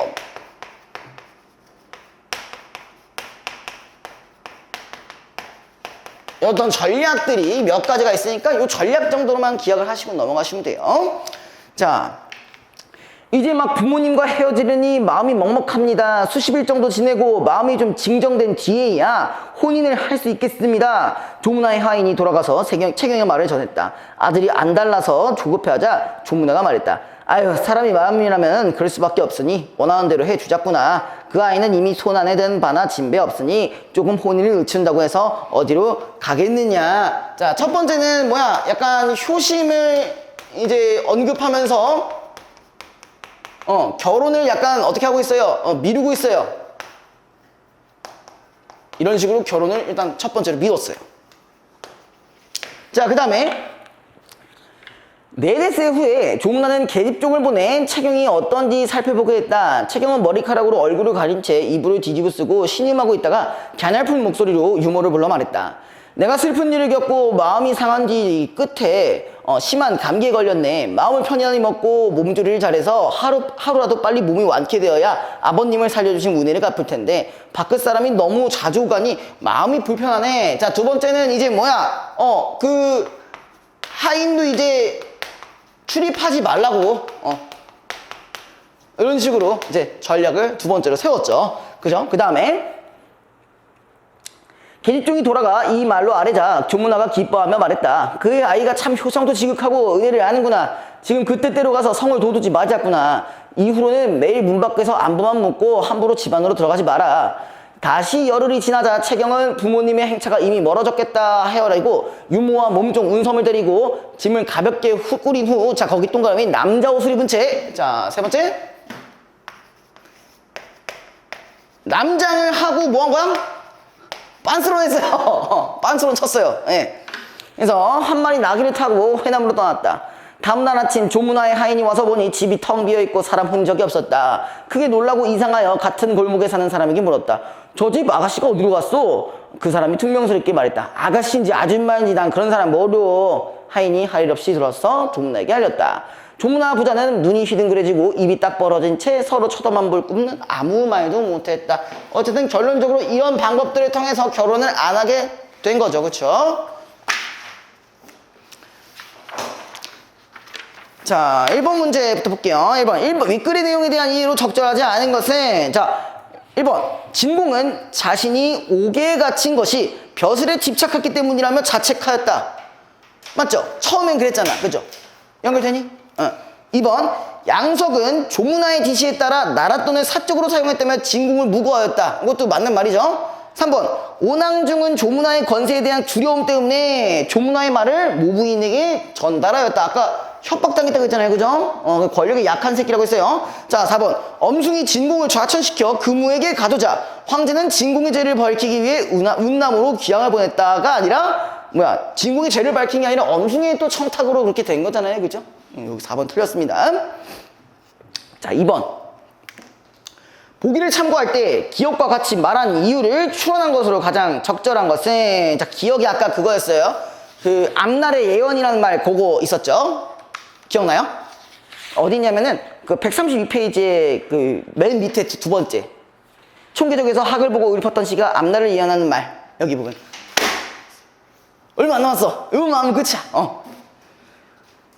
어떤 전략들이 몇 가지가 있으니까 이 전략 정도로만 기억을 하시고 넘어가시면 돼요. 자, 이제 막 부모님과 헤어지려니 마음이 먹먹합니다. 수십일 정도 지내고 마음이 좀 진정된 뒤에야 혼인을 할 수 있겠습니다. 조문아의 하인이 돌아가서 채경의 말을 전했다. 아들이 안 달라서 조급해하자 조문아가 말했다. 아유, 사람이 마음이라면 그럴 수밖에 없으니 원하는 대로 해주자꾸나. 그 아이는 이미 손안에 든 바나 진배 없으니 조금 혼인을 늦춘다고 해서 어디로 가겠느냐. 자, 첫 번째는 약간 효심을 이제 언급하면서 결혼을 약간 어떻게 하고 있어요? 미루고 있어요. 이런 식으로 결혼을 일단 첫 번째로 미뤘어요. 자, 그 다음에 4대세 후에 조문아는 계집종을 보내 채경이 어떤지 살펴보게 했다. 채경은 머리카락으로 얼굴을 가린 채 이불을 뒤집어 쓰고 신음하고 있다가 갸냘픈 목소리로 유머를 불러 말했다. 내가 슬픈 일을 겪고 마음이 상한 뒤 끝에 심한 감기에 걸렸네. 마음을 편안히 먹고 몸조리를 잘해서 하루라도 빨리 몸이 완쾌되어야 아버님을 살려주신 은혜를 갚을 텐데 밖을 사람이 너무 자주 오가니 마음이 불편하네. 자, 두 번째는 이제 그 하인도 이제 출입하지 말라고 이런 식으로 이제 전략을 두 번째로 세웠죠. 그죠? 그 다음에 계집종이 돌아가 이 말로 아뢰자 조문아가 기뻐하며 말했다. 그의 아이가 참 효성도 지극하고 은혜를 아는구나. 지금 그 뜻대로 가서 성을 도두지 맞았구나. 이후로는 매일 문 밖에서 안부만 묻고 함부로 집 안으로 들어가지 마라. 다시 열흘이 지나자 채경은 부모님의 행차가 이미 멀어졌겠다 헤어라고 유모와 몸종 운섬을 데리고 짐을 가볍게 훅 꾸린 후, 자, 거기 동그라미 남자 옷을 입은 채, 자, 세 번째, 남장을 하고 뭐 한 거야? 빤스런 했어요. 빤스런 쳤어요. 예. 그래서 한 마리 나귀를 타고 회남으로 떠났다. 다음날 아침 조문아의 하인이 와서 보니 집이 텅 비어있고 사람 흔적이 없었다. 크게 놀라고 이상하여 같은 골목에 사는 사람에게 물었다. 저 집 아가씨가 어디로 갔어? 그 사람이 퉁명스럽게 말했다. 아가씨인지 아줌마인지 난 그런 사람 모르. 하인이 할 일 없이 들어서 조문아에게 알렸다. 조문아 부자는 눈이 휘둥그레지고 입이 딱 벌어진 채 서로 쳐다만 볼 뿐 아무 말도 못했다. 어쨌든 결론적으로 이런 방법들을 통해서 결혼을 안 하게 된 거죠. 그쵸? 자, 1번 문제부터 볼게요. 1번 윗글의 내용에 대한 이해로 적절하지 않은 것은, 자, 1번 진공은 자신이 옥에 갇힌 것이 벼슬에 집착했기 때문이라며 자책하였다. 맞죠? 처음엔 그랬잖아. 그죠? 연결되니? 2번 양석은 조문화의 지시에 따라 나랏돈을 사적으로 사용했다며 진궁을 무고하였다. 이것도 맞는 말이죠. 3번 오낭중은 조문화의 권세에 대한 두려움 때문에 조문화의 말을 모부인에게 전달하였다. 아까 협박당했다고 했잖아요. 그죠? 권력이 약한 새끼라고 했어요. 자, 4번 엄숭이 진궁을 좌천시켜 금우에게 가두자 황제는 진궁의 죄를 밝히기 위해 운남으로 귀양을 보냈다가 아니라 진궁의 죄를 밝힌 게 아니라 엄숭이의 또 청탁으로 그렇게 된 거잖아요. 그죠? 여기 4번 틀렸습니다. 자, 2번 보기를 참고할 때 기억과 같이 말한 이유를 추론한 것으로 가장 적절한 것은, 자, 기억이 아까 그거였어요. 그 앞날의 예언이라는 말 그거 있었죠? 기억나요? 어디냐면은 그 132페이지의 그 맨 밑에 두 번째 총계적에서 학을 보고 읊었던 시가 앞날을 예언하는 말, 여기 부분. 얼마 안 남았어. 이거만 하면 끝이야.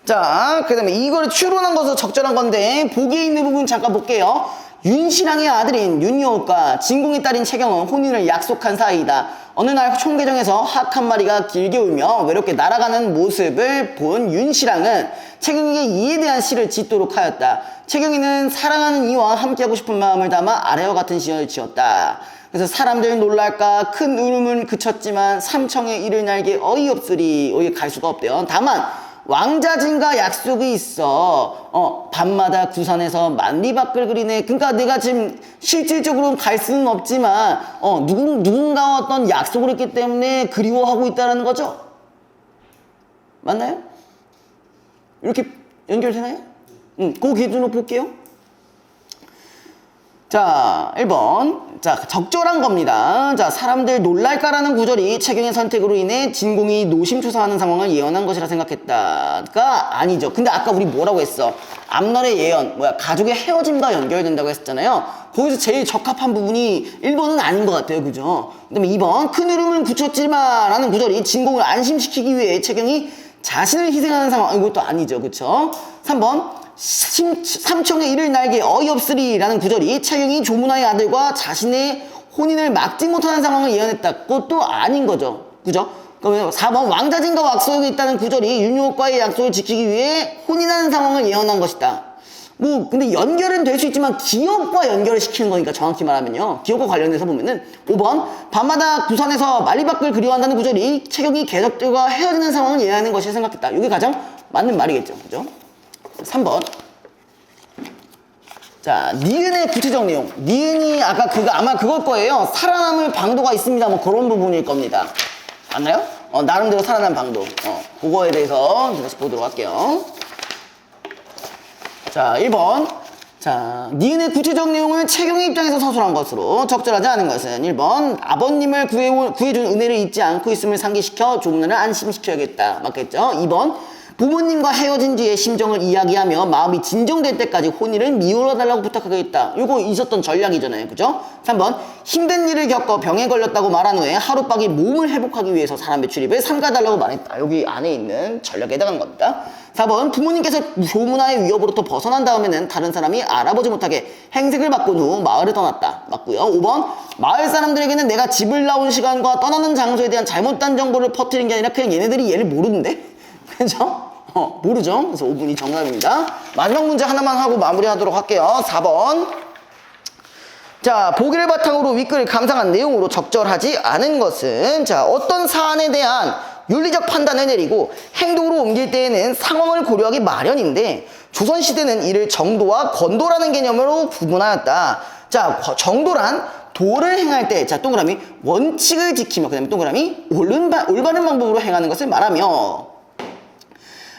자, 그 다음에 이거를 추론한 것으로 적절한 건데 보기에 있는 부분 잠깐 볼게요. 윤신랑의 아들인 윤여옥과 진궁의 딸인 채경은 혼인을 약속한 사이이다. 어느 날 총계정에서 학 한 마리가 길게 울며 외롭게 날아가는 모습을 본 윤신랑은 채경에게 이에 대한 시를 짓도록 하였다. 채경이는 사랑하는 이와 함께하고 싶은 마음을 담아 아래와 같은 시를 지었다. 그래서 사람들 놀랄까 큰 울음은 그쳤지만 삼청의 이를 날개 어이없으리. 여기 갈 수가 없대요. 다만 왕자진과 약속이 있어. 밤마다 구산에서 만리밖을 그리네. 그러니까 내가 지금 실질적으로 갈 수는 없지만 누군가와 어떤 약속을 했기 때문에 그리워하고 있다는 거죠. 맞나요? 이렇게 연결되나요? 그 기준으로 볼게요. 자, 1번. 자, 적절한 겁니다. 자, 사람들 놀랄까라는 구절이 채경의 선택으로 인해 진공이 노심초사하는 상황을 예언한 것이라 생각했다가 아니죠. 근데 아까 우리 뭐라고 했어? 앞날의 예언, 가족의 헤어짐과 연결된다고 했었잖아요. 거기서 제일 적합한 부분이 1번은 아닌 것 같아요. 그죠? 그 다음에 2번, 큰 울음을 굳혔지만 라는 구절이 진공을 안심시키기 위해 채경이 자신을 희생하는 상황, 이것도 아니죠. 그쵸? 3번, 삼청의 이를 날개 어이없으리 라는 구절이 채경이 조문화의 아들과 자신의 혼인을 막지 못하는 상황을 예언했다. 그것도 아닌 거죠. 그죠? 그러면 4번 왕자진과 약속이 있다는 구절이 윤유옥과의 약속을 지키기 위해 혼인하는 상황을 예언한 것이다. 근데 연결은 될 수 있지만 기억과 연결을 시키는 거니까 정확히 말하면요. 기억과 관련해서 보면은 5번 밤마다 부산에서 만리밖을 그리워한다는 구절이 채경이 계속들과 헤어지는 상황을 예언하는 것이 생각했다. 이게 가장 맞는 말이겠죠. 그죠? 3번. 자, 니은의 구체적 내용. 니은이 아까 아마 그걸 거예요. 살아남을 방도가 있습니다. 그런 부분일 겁니다. 맞나요? 나름대로 살아남 방도. 그거에 대해서 다시 보도록 할게요. 자, 1번. 자, 니은의 구체적 내용을 채경의 입장에서 서술한 것으로 적절하지 않은 것은 1번 아버님을 구해준 은혜를 잊지 않고 있음을 상기시켜 조문을 안심시켜야겠다. 맞겠죠? 2번 부모님과 헤어진 뒤에 심정을 이야기하며 마음이 진정될 때까지 혼인을 미뤄달라고 부탁하겠다. 이거 있었던 전략이잖아요. 그죠? 3번 힘든 일을 겪어 병에 걸렸다고 말한 후에 하루빨리 몸을 회복하기 위해서 사람의 출입을 삼가달라고 말했다. 여기 안에 있는 전략에 해당하는 겁니다. 4번 부모님께서 조문화의 위협으로부터 벗어난 다음에는 다른 사람이 알아보지 못하게 행색을 바꾼 후 마을을 떠났다. 맞고요. 5번 마을 사람들에게는 내가 집을 나온 시간과 떠나는 장소에 대한 잘못된 정보를 퍼뜨린 게 아니라 그냥 얘네들이 얘를 모르는데? 그죠? 모르죠? 그래서 5분이 정답입니다. 마지막 문제 하나만 하고 마무리하도록 할게요. 4번. 자, 보기를 바탕으로 윗글을 감상한 내용으로 적절하지 않은 것은, 자, 어떤 사안에 대한 윤리적 판단을 내리고 행동으로 옮길 때에는 상황을 고려하기 마련인데 조선시대는 이를 정도와 건도라는 개념으로 구분하였다. 자, 정도란 도를 행할 때, 자, 동그라미 원칙을 지키며, 그 다음에 동그라미 올바른 방법으로 행하는 것을 말하며,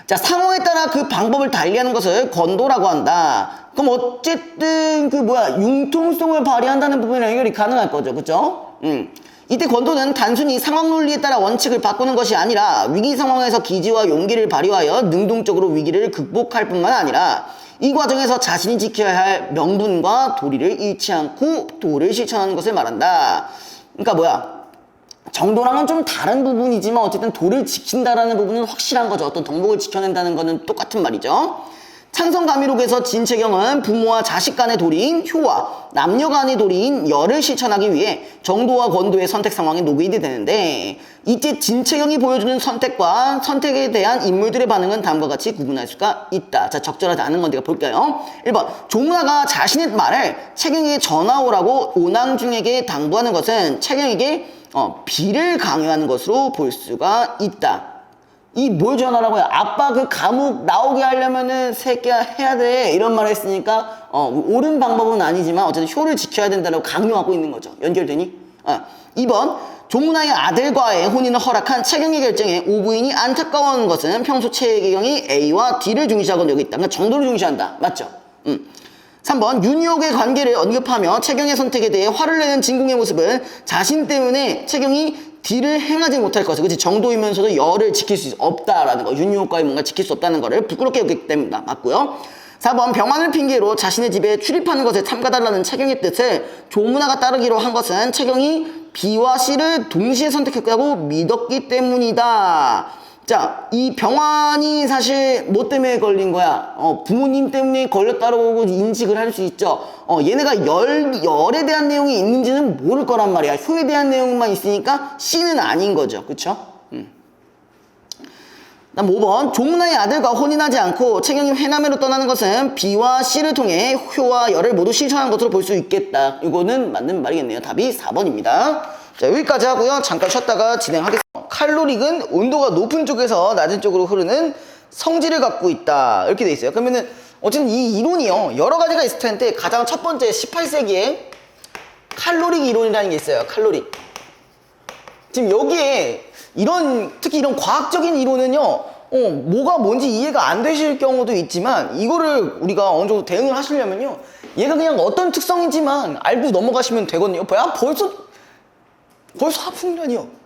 자, 상황에 따라 그 방법을 달리하는 것을 건도라고 한다. 그럼 어쨌든 융통성을 발휘한다는 부분이 연결이 가능할 거죠. 그죠? 이때 건도는 단순히 상황 논리에 따라 원칙을 바꾸는 것이 아니라 위기 상황에서 기지와 용기를 발휘하여 능동적으로 위기를 극복할 뿐만 아니라 이 과정에서 자신이 지켜야 할 명분과 도리를 잃지 않고 도를 실천하는 것을 말한다. 그러니까 정도랑은 좀 다른 부분이지만 어쨌든 도를 지킨다라는 부분은 확실한 거죠. 어떤 덕목을 지켜낸다는 거는 똑같은 말이죠. 찬성 가미록에서 진체경은 부모와 자식 간의 도리인 효와 남녀 간의 도리인 열을 실천하기 위해 정도와 권도의 선택 상황에 노게이드 되는데, 이때 진체경이 보여주는 선택과 선택에 대한 인물들의 반응은 다음과 같이 구분할 수가 있다. 자, 적절하지 않은 건 내가 볼까요? 1번, 조문화가 자신의 말을 채경에게 전하오라고 오낭중에게 당부하는 것은 채경에게 비를 강요하는 것으로 볼 수가 있다. 이 뭘 전하라고요? 아빠 그 감옥 나오게 하려면은 새끼야 해야 돼, 이런 말을 했으니까 옳은 방법은 아니지만 어쨌든 효를 지켜야 된다고 강요하고 있는 거죠. 연결되니? 2번, 조문화의 아들과의 혼인을 허락한 채경의 결정에 오부인이 안타까워하는 것은 평소 채경이 A와 D를 중시하고 여기 있다. 그러니까 정도를 중시한다. 맞죠? 3번, 윤희옥의 관계를 언급하며 채경의 선택에 대해 화를 내는 진궁의 모습은 자신 때문에 채경이 D를 행하지 못할 것을, 그치? 정도이면서도 열을 지킬 수 없다라는 거, 윤희옥과의 뭔가 지킬 수 없다는 거를 부끄럽게 여기기 때문이다. 맞고요. 4번, 병환을 핑계로 자신의 집에 출입하는 것에 참가달라는 채경의 뜻을 조문화가 따르기로 한 것은 채경이 B와 C를 동시에 선택했다고 믿었기 때문이다. 자, 이 병환이 사실 뭐 때문에 걸린 거야? 부모님 때문에 걸렸다고 인식을 할 수 있죠. 얘네가 열에 대한 내용이 있는지는 모를 거란 말이야. 효에 대한 내용만 있으니까 C는 아닌 거죠. 그쵸? 다음 5번, 조문화의 아들과 혼인하지 않고 채경이 회남으로 떠나는 것은 B와 C를 통해 효와 열을 모두 실천한 것으로 볼 수 있겠다. 이거는 맞는 말이겠네요. 답이 4번입니다. 자, 여기까지 하고요. 잠깐 쉬었다가 진행하겠습니다. 칼로릭은 온도가 높은 쪽에서 낮은 쪽으로 흐르는 성질을 갖고 있다. 이렇게 돼 있어요. 그러면은 어쨌든 이 이론이요, 여러 가지가 있을 텐데 가장 첫 번째 18세기에 칼로릭 이론이라는 게 있어요. 칼로릭. 지금 여기에 특히 이런 과학적인 이론은요, 뭐가 뭔지 이해가 안 되실 경우도 있지만 이거를 우리가 어느 정도 대응을 하시려면요, 얘가 그냥 어떤 특성이지만 알고 넘어가시면 되거든요. 뭐야? 벌써 하품이라니요.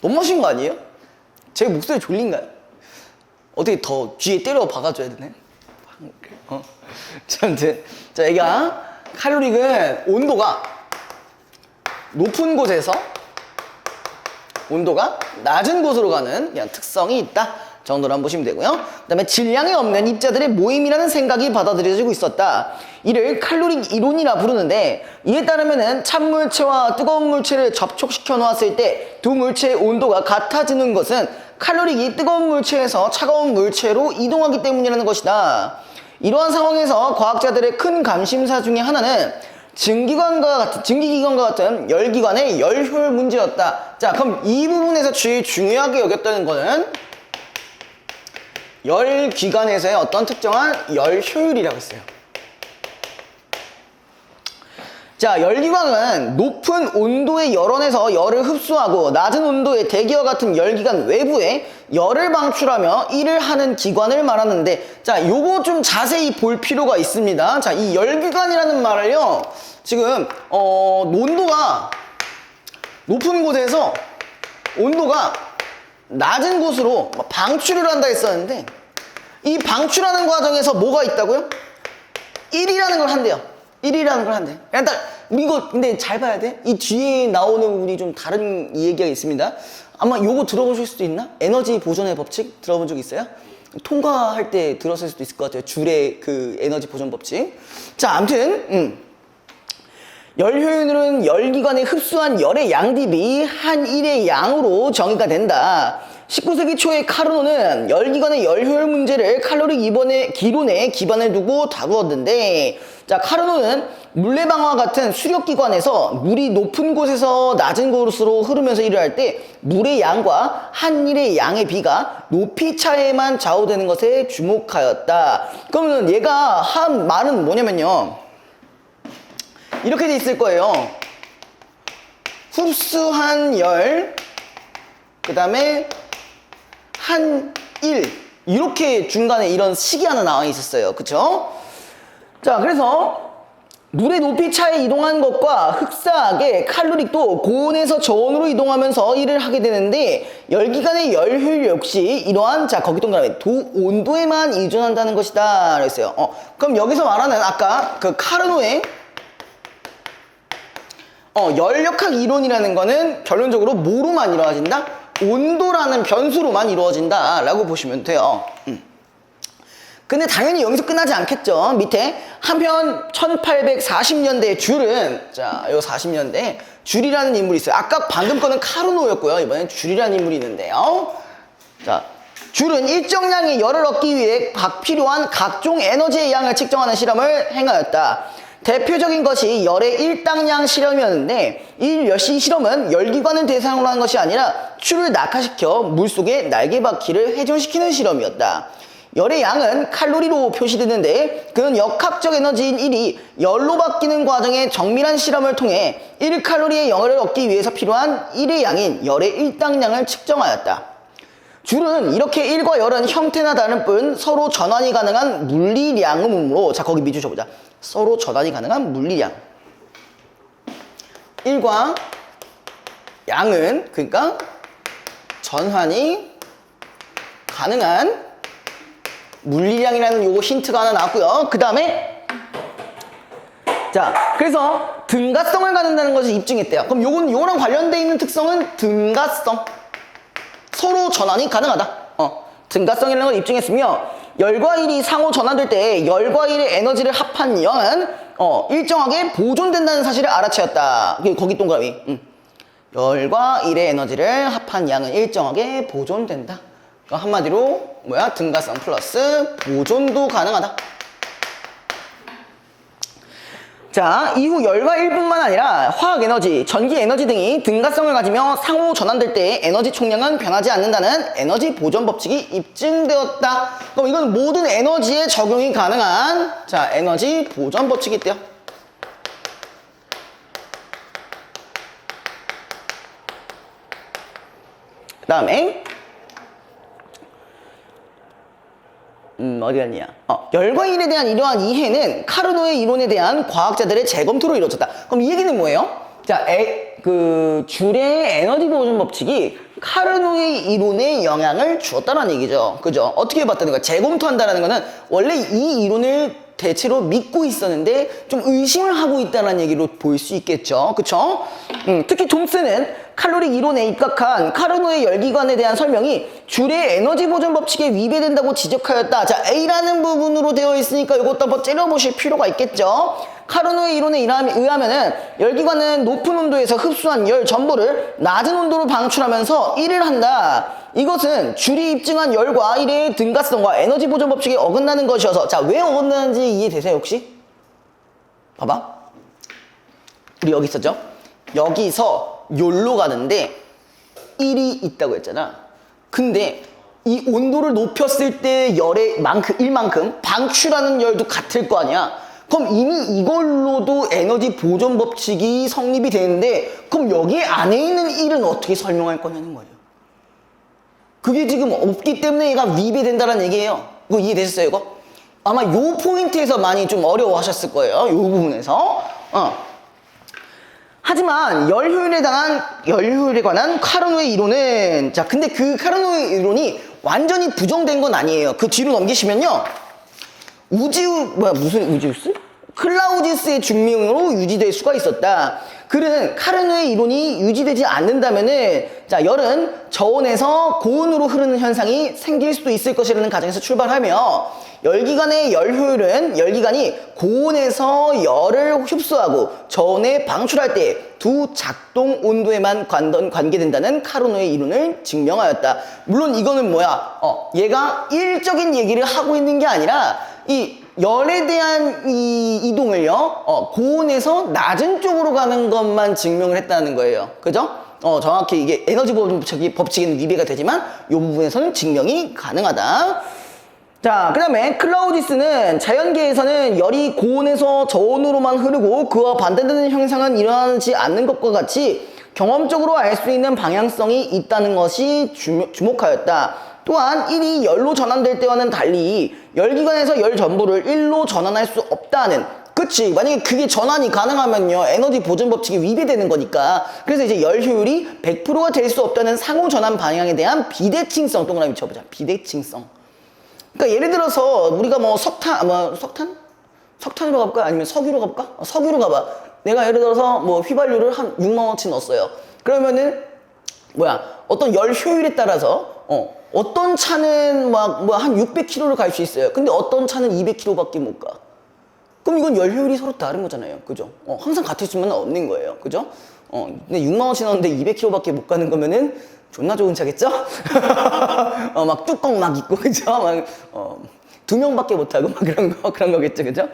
너무하신 거 아니에요? 제 목소리 졸린가요? 어떻게 더 귀에 때려 박아줘야 되네? 자, 아무튼, 자, 얘가 칼로릭은 온도가 높은 곳에서 온도가 낮은 곳으로 가는 그냥 특성이 있다 정도로 한번 보시면 되고요. 그 다음에 질량이 없는 입자들의 모임이라는 생각이 받아들여지고 있었다. 이를 칼로릭 이론이라 부르는데, 이에 따르면은 찬물체와 뜨거운 물체를 접촉시켜 놓았을 때 두 물체의 온도가 같아지는 것은 칼로릭이 뜨거운 물체에서 차가운 물체로 이동하기 때문이라는 것이다. 이러한 상황에서 과학자들의 큰 관심사 중에 하나는 증기기관과 같은 열기관의 열효율 문제였다. 자, 그럼 이 부분에서 제일 중요하게 여겼다는 거는 열기관에서의 어떤 특정한 열효율이라고 했어요. 자, 열기관은 높은 온도의 열원에서 열을 흡수하고 낮은 온도의 대기와 같은 열기관 외부에 열을 방출하며 일을 하는 기관을 말하는데, 자, 요거 좀 자세히 볼 필요가 있습니다. 자, 이 열기관이라는 말을요, 지금 온도가 높은 곳에서 온도가 낮은 곳으로 방출을 한다 했었는데, 이 방출하는 과정에서 뭐가 있다고요? 1이라는 걸 한대요. 1이라는 걸 한대. 일단 이거 근데 잘 봐야 돼. 이 뒤에 나오는 부분이 좀 다른 얘기가 있습니다. 아마 요거 들어보실 수도 있나? 에너지 보존의 법칙 들어본 적 있어요? 통과할 때 들었을 수도 있을 것 같아요. 줄의 그 에너지 보존 법칙. 자, 아무튼 열효율은 열기관에 흡수한 열의 양 대비 한 1의 양으로 정의가 된다. 19세기 초에 카르노는 열기관의 열효율 문제를 칼로릭 기론에 기반을 두고 다루었는데, 자, 카르노는 물레방아와 같은 수력기관에서 물이 높은 곳에서 낮은 곳으로 흐르면서 일을 할 때 물의 양과 한 일의 양의 비가 높이 차이에만 좌우되는 것에 주목하였다. 그러면 얘가 한 말은 뭐냐면요, 이렇게 돼 있을 거예요. 흡수한 열, 그 다음에 한 1, 이렇게 중간에 이런 식이 하나 나와 있었어요. 그쵸? 자, 그래서 물의 높이 차에 이동한 것과 흡사하게 칼로릭도 고온에서 저온으로 이동하면서 일을 하게 되는데, 열기관의 열효율 역시 이러한, 자, 거기 동그라미 온도에만 의존한다는 것이다 그랬어요. 그럼 여기서 말하는 아까 그 카르노의 열역학 이론이라는 거는 결론적으로 뭐로만 이루어진다? 온도라는 변수로만 이루어진다 라고 보시면 돼요. 근데 당연히 여기서 끝나지 않겠죠. 밑에 한편 1840년대 줄은, 자, 요 40년대 줄이라는 인물이 있어요. 아까 방금 거는 카르노였고요. 이번엔 줄이라는 인물이 있는데요. 자, 줄은 일정량의 열을 얻기 위해 각 필요한 각종 에너지의 양을 측정하는 실험을 행하였다. 대표적인 것이 열의 일당량 실험이었는데 이 실험은 열기관을 대상으로 하는 것이 아니라 추를 낙하시켜 물속에 날개바퀴를 회전시키는 실험이었다. 열의 양은 칼로리로 표시되는데 그는 역학적 에너지인 1이 열로 바뀌는 과정의 정밀한 실험을 통해 1칼로리의 열을 얻기 위해서 필요한 1의 양인 열의 일당량을 측정하였다. 줄은 이렇게 1과 열은 형태나 다른 뿐 서로 전환이 가능한 물리량이므로, 자, 거기 밑줄 쳐보자. 서로 전환이 가능한 물리량. 1과 양은, 그러니까 전환이 가능한 물리량이라는 요거 힌트가 하나 나왔고요. 그 다음에, 자, 그래서 등가성을 갖는다는 것을 입증했대요. 그럼 요거랑 관련되어 있는 특성은 등가성. 서로 전환이 가능하다. 등가성이라는 걸 입증했으며, 열과 일이 상호 전환될 때 열과 일의 에너지를 합한 양은 일정하게 보존된다는 사실을 알아채었다. 거기 동그라미. 열과 일의 에너지를 합한 양은 일정하게 보존된다. 그러니까 한마디로 뭐야? 등가성 플러스 보존도 가능하다. 자, 이후 열과 일뿐만 아니라 화학 에너지, 전기 에너지 등이 등가성을 가지며 상호 전환될 때 에너지 총량은 변하지 않는다는 에너지 보존 법칙이 입증되었다. 그럼 이건 모든 에너지에 적용이 가능한, 자, 에너지 보존 법칙이 있대요. 그 다음에 어디 갔냐? 열과 일에 대한 이러한 이해는 카르노의 이론에 대한 과학자들의 재검토로 이루어졌다. 그럼 이 얘기는 뭐예요? 자, 줄의 에너지 보존 법칙이 카르노의 이론에 영향을 주었다는 얘기죠. 그죠? 어떻게 봤다는 거야? 재검토한다는 거는 원래 이 이론을 대체로 믿고 있었는데 좀 의심을 하고 있다는 얘기로 볼 수 있겠죠. 그쵸? 특히 톰슨은 칼로리 이론에 입각한 카르노의 열기관에 대한 설명이 줄의 에너지 보존 법칙에 위배된다고 지적하였다. 자, A라는 부분으로 되어 있으니까 이것도 한번 째려보실 필요가 있겠죠. 카르노의 이론에 의하면은 열기관은 높은 온도에서 흡수한 열 전부를 낮은 온도로 방출하면서 일을 한다. 이것은 줄이 입증한 열과 일의 등가성과 에너지 보존 법칙에 어긋나는 것이어서, 자, 왜 어긋나는지 이해되세요 혹시? 봐봐, 우리 여기 있었죠? 여기서 열로 가는데 1이 있다고 했잖아. 근데 이 온도를 높였을 때 열의 일만큼 방출하는 열도 같을 거 아니야. 그럼 이미 이걸로도 에너지 보존 법칙이 성립이 되는데, 그럼 여기 안에 있는 1은 어떻게 설명할 거냐는 거예요. 그게 지금 없기 때문에 얘가 위배된다는 얘기예요. 이거 이해되셨어요, 이거? 아마 요 포인트에서 많이 좀 어려워하셨을 거예요. 요 부분에서. 하지만 열 효율에 관한 카르노의 이론은, 자, 근데 그 카르노의 이론이 완전히 부정된 건 아니에요. 그 뒤로 넘기시면요. 무슨 우지우스? 클라우디우스의 증명으로 유지될 수가 있었다. 그는 카르노의 이론이 유지되지 않는다면은, 자, 열은 저온에서 고온으로 흐르는 현상이 생길 수도 있을 것이라는 가정에서 출발하며, 열기관의 열 효율은 열기관이 고온에서 열을 흡수하고 저온에 방출할 때 두 작동 온도에만 관계된다는 카르노의 이론을 증명하였다. 물론 이거는 뭐야? 얘가 일적인 얘기를 하고 있는 게 아니라 이 열에 대한 이 이동을요, 고온에서 낮은 쪽으로 가는 것만 증명을 했다는 거예요. 그죠? 정확히 이게 에너지 보존 법칙에는 위배가 되지만 이 부분에서는 증명이 가능하다. 자, 그 다음에 클라우디스는 자연계에서는 열이 고온에서 저온으로만 흐르고 그와 반대되는 현상은 일어나지 않는 것과 같이 경험적으로 알 수 있는 방향성이 있다는 것이 주목하였다. 또한 1이 열로 전환될 때와는 달리 열기관에서 열 전부를 1로 전환할 수 없다는, 그치, 만약에 그게 전환이 가능하면요 에너지 보존 법칙이 위배되는 거니까. 그래서 이제 열 효율이 100%가 될 수 없다는 상호 전환 방향에 대한 비대칭성, 동그라미 쳐보자. 비대칭성. 그러니까 예를 들어서 우리가 뭐 석탄으로 가볼까? 아니면 석유로 가볼까? 석유로 가봐. 내가 예를 들어서 뭐 휘발유를 한 6만 원치 넣었어요. 그러면은 어떤 열 효율에 따라서 어떤 차는 막 뭐 한 600km를 갈 수 있어요. 근데 어떤 차는 200km밖에 못 가. 그럼 이건 열 효율이 서로 다른 거잖아요. 그죠? 항상 같을 수는 없는 거예요. 그죠? 근데 6만 원씩 나오는데 200km밖에 못 가는 거면은 존나 좋은 차겠죠? 막 뚜껑 막 있고, 그죠? 막, 2명밖에 못 타고 막 그런 거겠죠. 그죠?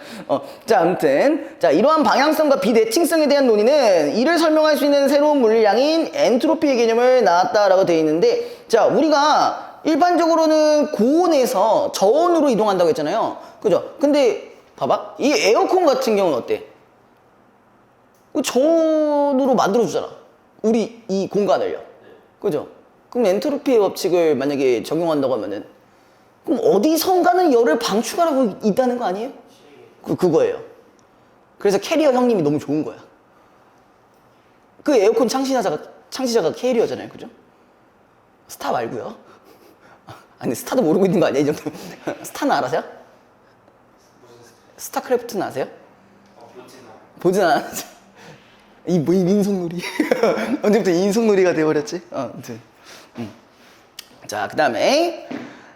자, 아무튼. 자, 이러한 방향성과 비대칭성에 대한 논의는 이를 설명할 수 있는 새로운 물리량인 엔트로피의 개념을 나왔다라고 되어 있는데, 자, 우리가 일반적으로는 고온에서 저온으로 이동한다고 했잖아요. 그죠? 근데 봐봐. 이 에어컨 같은 경우는 어때? 저온으로 만들어주잖아. 우리 이 공간을요. 그죠? 그럼 엔트로피의 법칙을 만약에 적용한다고 하면은, 그럼 어디선가는 열을 방출하고 있다는 거 아니에요? 그거예요. 그래서 캐리어 형님이 너무 좋은 거야. 그 에어컨 창시자가 캐리어잖아요. 그죠? 스타 말고요. 아니, 스타도 모르고 있는 거 아니에요? 이 정도. 스타는 알아세요? 스타크래프트는 아세요? 보진 않았죠. 이 인성놀이. 언제부터 인성놀이가 되어버렸지? 아무튼. 자, 그 다음에.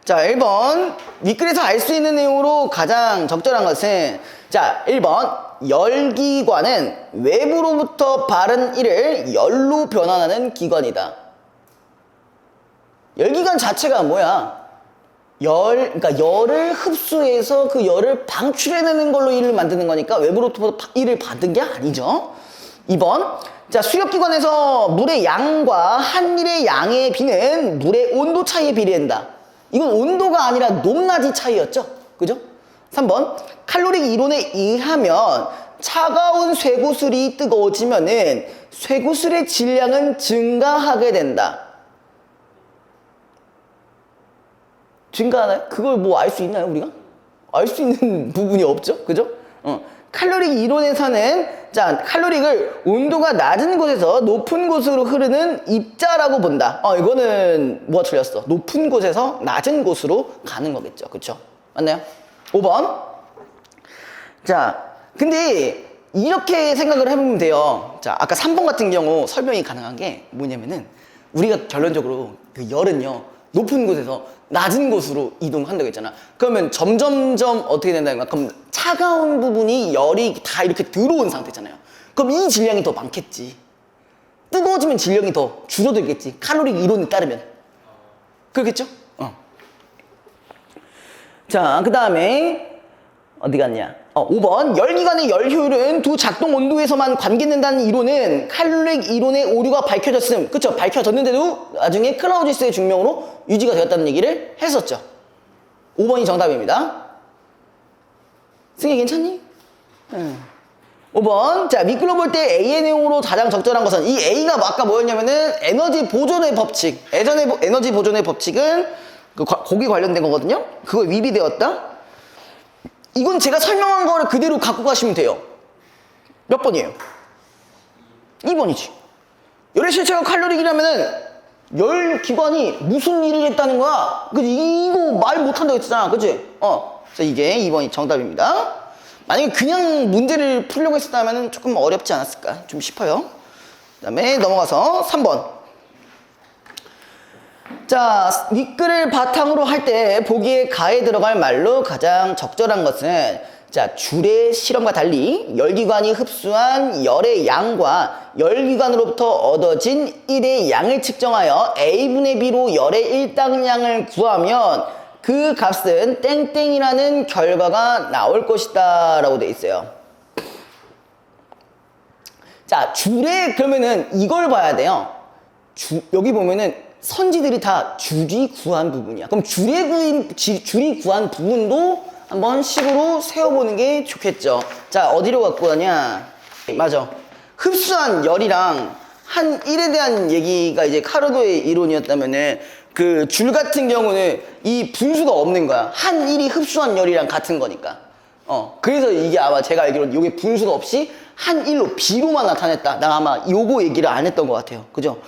자, 1번. 윗글에서 알 수 있는 내용으로 가장 적절한 것은, 자, 1번. 열기관은 외부로부터 발은 일을 열로 변환하는 기관이다. 열기관 자체가 뭐야? 그러니까 열을 흡수해서 그 열을 방출해내는 걸로 일을 만드는 거니까 외부로부터 일을 받은 게 아니죠. 2번. 자, 수력기관에서 물의 양과 한 일의 양의 비는 물의 온도 차이에 비례한다. 이건 온도가 아니라 높낮이 차이였죠. 그죠? 3번. 칼로릭 이론에 의하면 차가운 쇠구슬이 뜨거워지면은 쇠구슬의 질량은 증가하게 된다. 증가하나요? 그걸 뭐 알 수 있나요, 우리가? 알 수 있는 부분이 없죠? 그죠? 칼로릭 이론에서는, 자, 칼로릭을 온도가 낮은 곳에서 높은 곳으로 흐르는 입자라고 본다. 이거는 뭐가 틀렸어? 높은 곳에서 낮은 곳으로 가는 거겠죠. 그쵸? 맞나요? 5번. 자, 근데 이렇게 생각을 해보면 돼요. 자, 아까 3번 같은 경우 설명이 가능한 게 뭐냐면은, 우리가 결론적으로 그 열은요, 높은 곳에서 낮은 곳으로 이동한다고 했잖아. 그러면 점점점 어떻게 된다는 거야? 그럼 차가운 부분이 열이 다 이렇게 들어온 상태잖아요. 그럼 이 질량이 더 많겠지. 뜨거워지면 질량이 더 줄어들겠지. 칼로릭 이론에 따르면. 그렇겠죠? 자, 그 다음에 어디 갔냐? 5번. 열기관의 열 효율은 두 작동 온도에서만 관계된다는 이론은 칼로릭 이론의 오류가 밝혀졌음. 그쵸? 밝혀졌는데도 나중에 클라우지스의 증명으로 유지가 되었다는 얘기를 했었죠. 5번이 정답입니다. 승희 괜찮니? 5번. 자, 미끌어 볼 때 A의 내용으로 가장 적절한 것은, 이 A가 아까 뭐였냐면은 에너지 보존의 법칙. 예전에 에너지 보존의 법칙은 거기 관련된 거거든요. 그거 위비되었다. 이건 제가 설명한 거를 그대로 갖고 가시면 돼요. 몇 번이에요? 2번이지. 열의 실체가 칼로릭이라면은 열 기관이 무슨 일을 했다는 거야? 그치? 이거 말 못한다고 했잖아. 그치? 그래서 이게 2번이 정답입니다. 만약에 그냥 문제를 풀려고 했었다면 조금 어렵지 않았을까? 좀 싶어요. 그 다음에 넘어가서 3번. 자, 윗글을 바탕으로 할 때 보기에 가에 들어갈 말로 가장 적절한 것은, 자, 줄의 실험과 달리 열기관이 흡수한 열의 양과 열기관으로부터 얻어진 1의 양을 측정하여 A분의 B로 열의 일당량을 구하면 그 값은 땡땡이라는 결과가 나올 것이다 라고 돼 있어요. 자, 그러면은 이걸 봐야 돼요. 여기 보면은 선지들이 다 줄이 구한 부분이야. 그럼 줄이 구한 부분도 한번 식으로 세워보는 게 좋겠죠. 자, 어디로 갖고 가냐? 맞아. 흡수한 열이랑 한 1에 대한 얘기가 이제 카르노의 이론이었다면은 그 줄 같은 경우는 이 분수가 없는 거야. 한 1이 흡수한 열이랑 같은 거니까. 그래서 이게 아마 제가 알기로는 이게 분수가 없이 한 1로 B로만 나타냈다. 나 아마 요거 얘기를 안 했던 것 같아요. 그죠?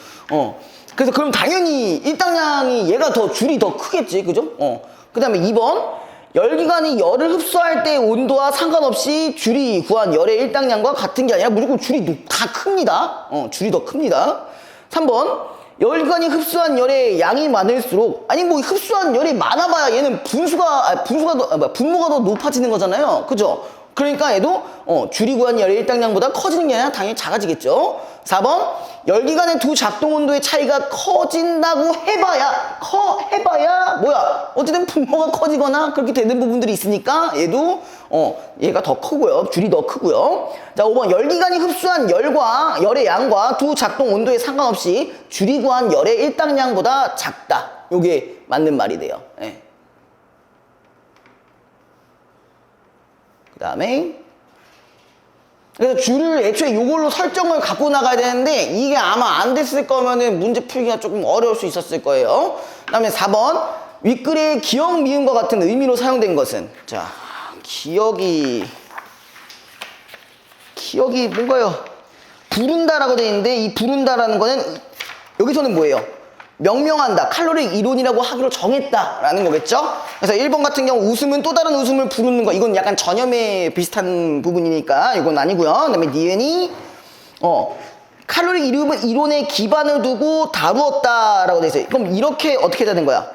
그래서 그럼 당연히 일당량이 얘가 줄이 더 크겠지. 그죠? 그 다음에 2번. 열기관이 열을 흡수할 때 온도와 상관없이 줄이 구한 열의 일당량과 같은 게 아니라 무조건 줄이 다 큽니다. 줄이 더 큽니다. 3번. 열기관이 흡수한 열의 양이 많을수록, 아니 뭐 흡수한 열이 많아봐야 얘는 분모가 더 높아지는 거잖아요. 그죠? 그러니까 얘도 줄이 구한 열의 일당량보다 커지는 게 아니라 당연히 작아지겠죠. 4번 열기관의 두 작동 온도의 차이가 커진다고 해봐야 뭐야 어쨌든 분모가 커지거나 그렇게 되는 부분들이 있으니까 얘도 얘가 더 크고요. 줄이 더 크고요. 자 5번 열기관이 흡수한 열의 양과 두 작동 온도에 상관없이 줄이 구한 열의 일당량보다 작다. 요게 맞는 말이 돼요. 예. 그 다음에 그래서 줄을 애초에 요걸로 설정을 갖고 나가야 되는데 이게 아마 안 됐을 거면은 문제 풀기가 조금 어려울 수 있었을 거예요. 그 다음에 4번 윗글의 기역 미음과 같은 의미로 사용된 것은 자 기역이 뭔가요? 부른다라고 되어 있는데 이 부른다라는 거는 여기서는 뭐예요? 명명한다, 칼로릭 이론이라고 하기로 정했다라는 거겠죠? 그래서 1번 같은 경우 웃음은 또 다른 웃음을 부르는 거, 이건 약간 전염에 비슷한 부분이니까 이건 아니고요. 그 다음에 니은이 칼로릭 이론에 기반을 두고 다루었다라고 돼 있어요. 그럼 이렇게 어떻게 되는 거야?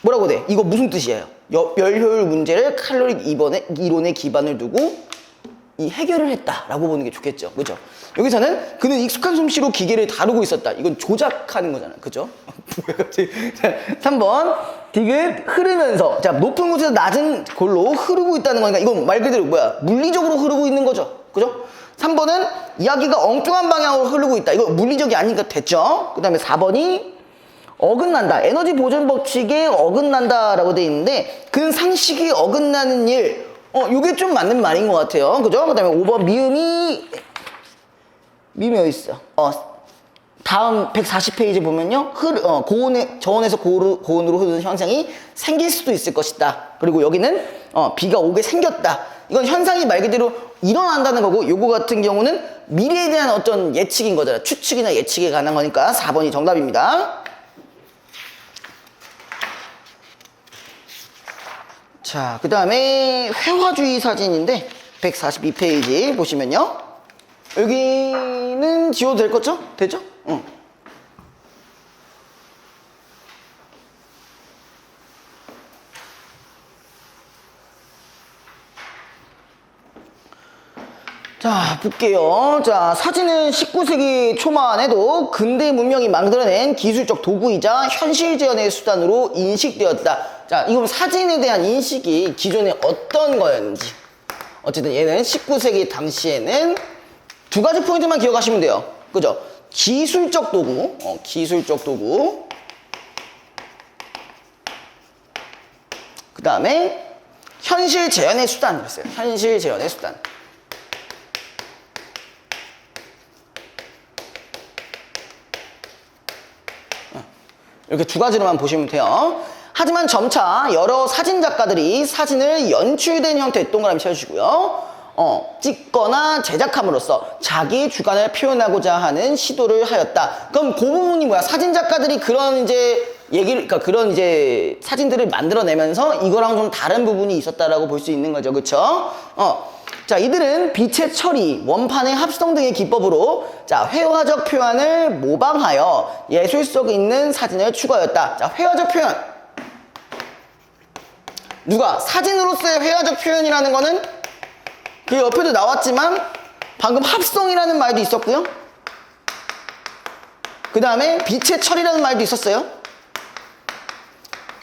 뭐라고 돼? 이거 무슨 뜻이에요? 열효율 문제를 칼로릭 이론에 기반을 두고 이 해결을 했다라고 보는 게 좋겠죠. 그죠? 여기서는 그는 익숙한 솜씨로 기계를 다루고 있었다. 이건 조작하는 거잖아. 그죠? 뭐야, 갑자기. 자, 3번. 디귿 흐르면서. 자, 높은 곳에서 낮은 곳로 흐르고 있다는 거니까 이건 말 그대로 뭐야? 물리적으로 흐르고 있는 거죠. 그죠? 3번은 이야기가 엉뚱한 방향으로 흐르고 있다. 이거 물리적이 아니니까 됐죠? 그 다음에 4번이 어긋난다. 에너지 보존 법칙에 어긋난다라고 돼 있는데 그는 상식이 어긋나는 일. 요게 좀 맞는 말인 것 같아요. 그죠? 그 다음에 5번 미음이 어디 있어? 다음 140페이지 보면요. 저온에서 고온으로 흐르는 현상이 생길 수도 있을 것이다. 그리고 여기는 비가 오게 생겼다. 이건 현상이 말 그대로 일어난다는 거고 요거 같은 경우는 미래에 대한 어떤 예측인 거잖아. 추측이나 예측에 관한 거니까 4번이 정답입니다. 자, 그 다음에 회화주의 사진인데 142페이지 보시면요. 여기는 지워도 될 거죠? 되죠? 응. 자, 볼게요. 자, 사진은 19세기 초만 해도 근대 문명이 만들어낸 기술적 도구이자 현실 재현의 수단으로 인식되었다. 자, 이건 사진에 대한 인식이 기존에 어떤 거였는지. 어쨌든 얘는 19세기 당시에는 두 가지 포인트만 기억하시면 돼요. 그죠? 기술적 도구, 기술적 도구. 그 다음에 현실 재현의 수단. 그랬어요. 현실 재현의 수단. 이렇게 두 가지로만 보시면 돼요. 하지만 점차 여러 사진 작가들이 사진을 연출된 형태의 동그라미 채워주시고요. 찍거나 제작함으로써 자기 주관을 표현하고자 하는 시도를 하였다. 그럼 그 부분이 뭐야? 사진 작가들이 그런 그런 사진들을 만들어내면서 이거랑 좀 다른 부분이 있었다라고 볼 수 있는 거죠. 그쵸? 자, 이들은 빛의 처리, 원판의 합성 등의 기법으로 자, 회화적 표현을 모방하여 예술 속에 있는 사진을 추구하였다. 자, 회화적 표현. 누가? 사진으로서의 회화적 표현이라는 거는 그 옆에도 나왔지만 방금 합성이라는 말도 있었고요. 그 다음에 빛의 처리라는 말도 있었어요.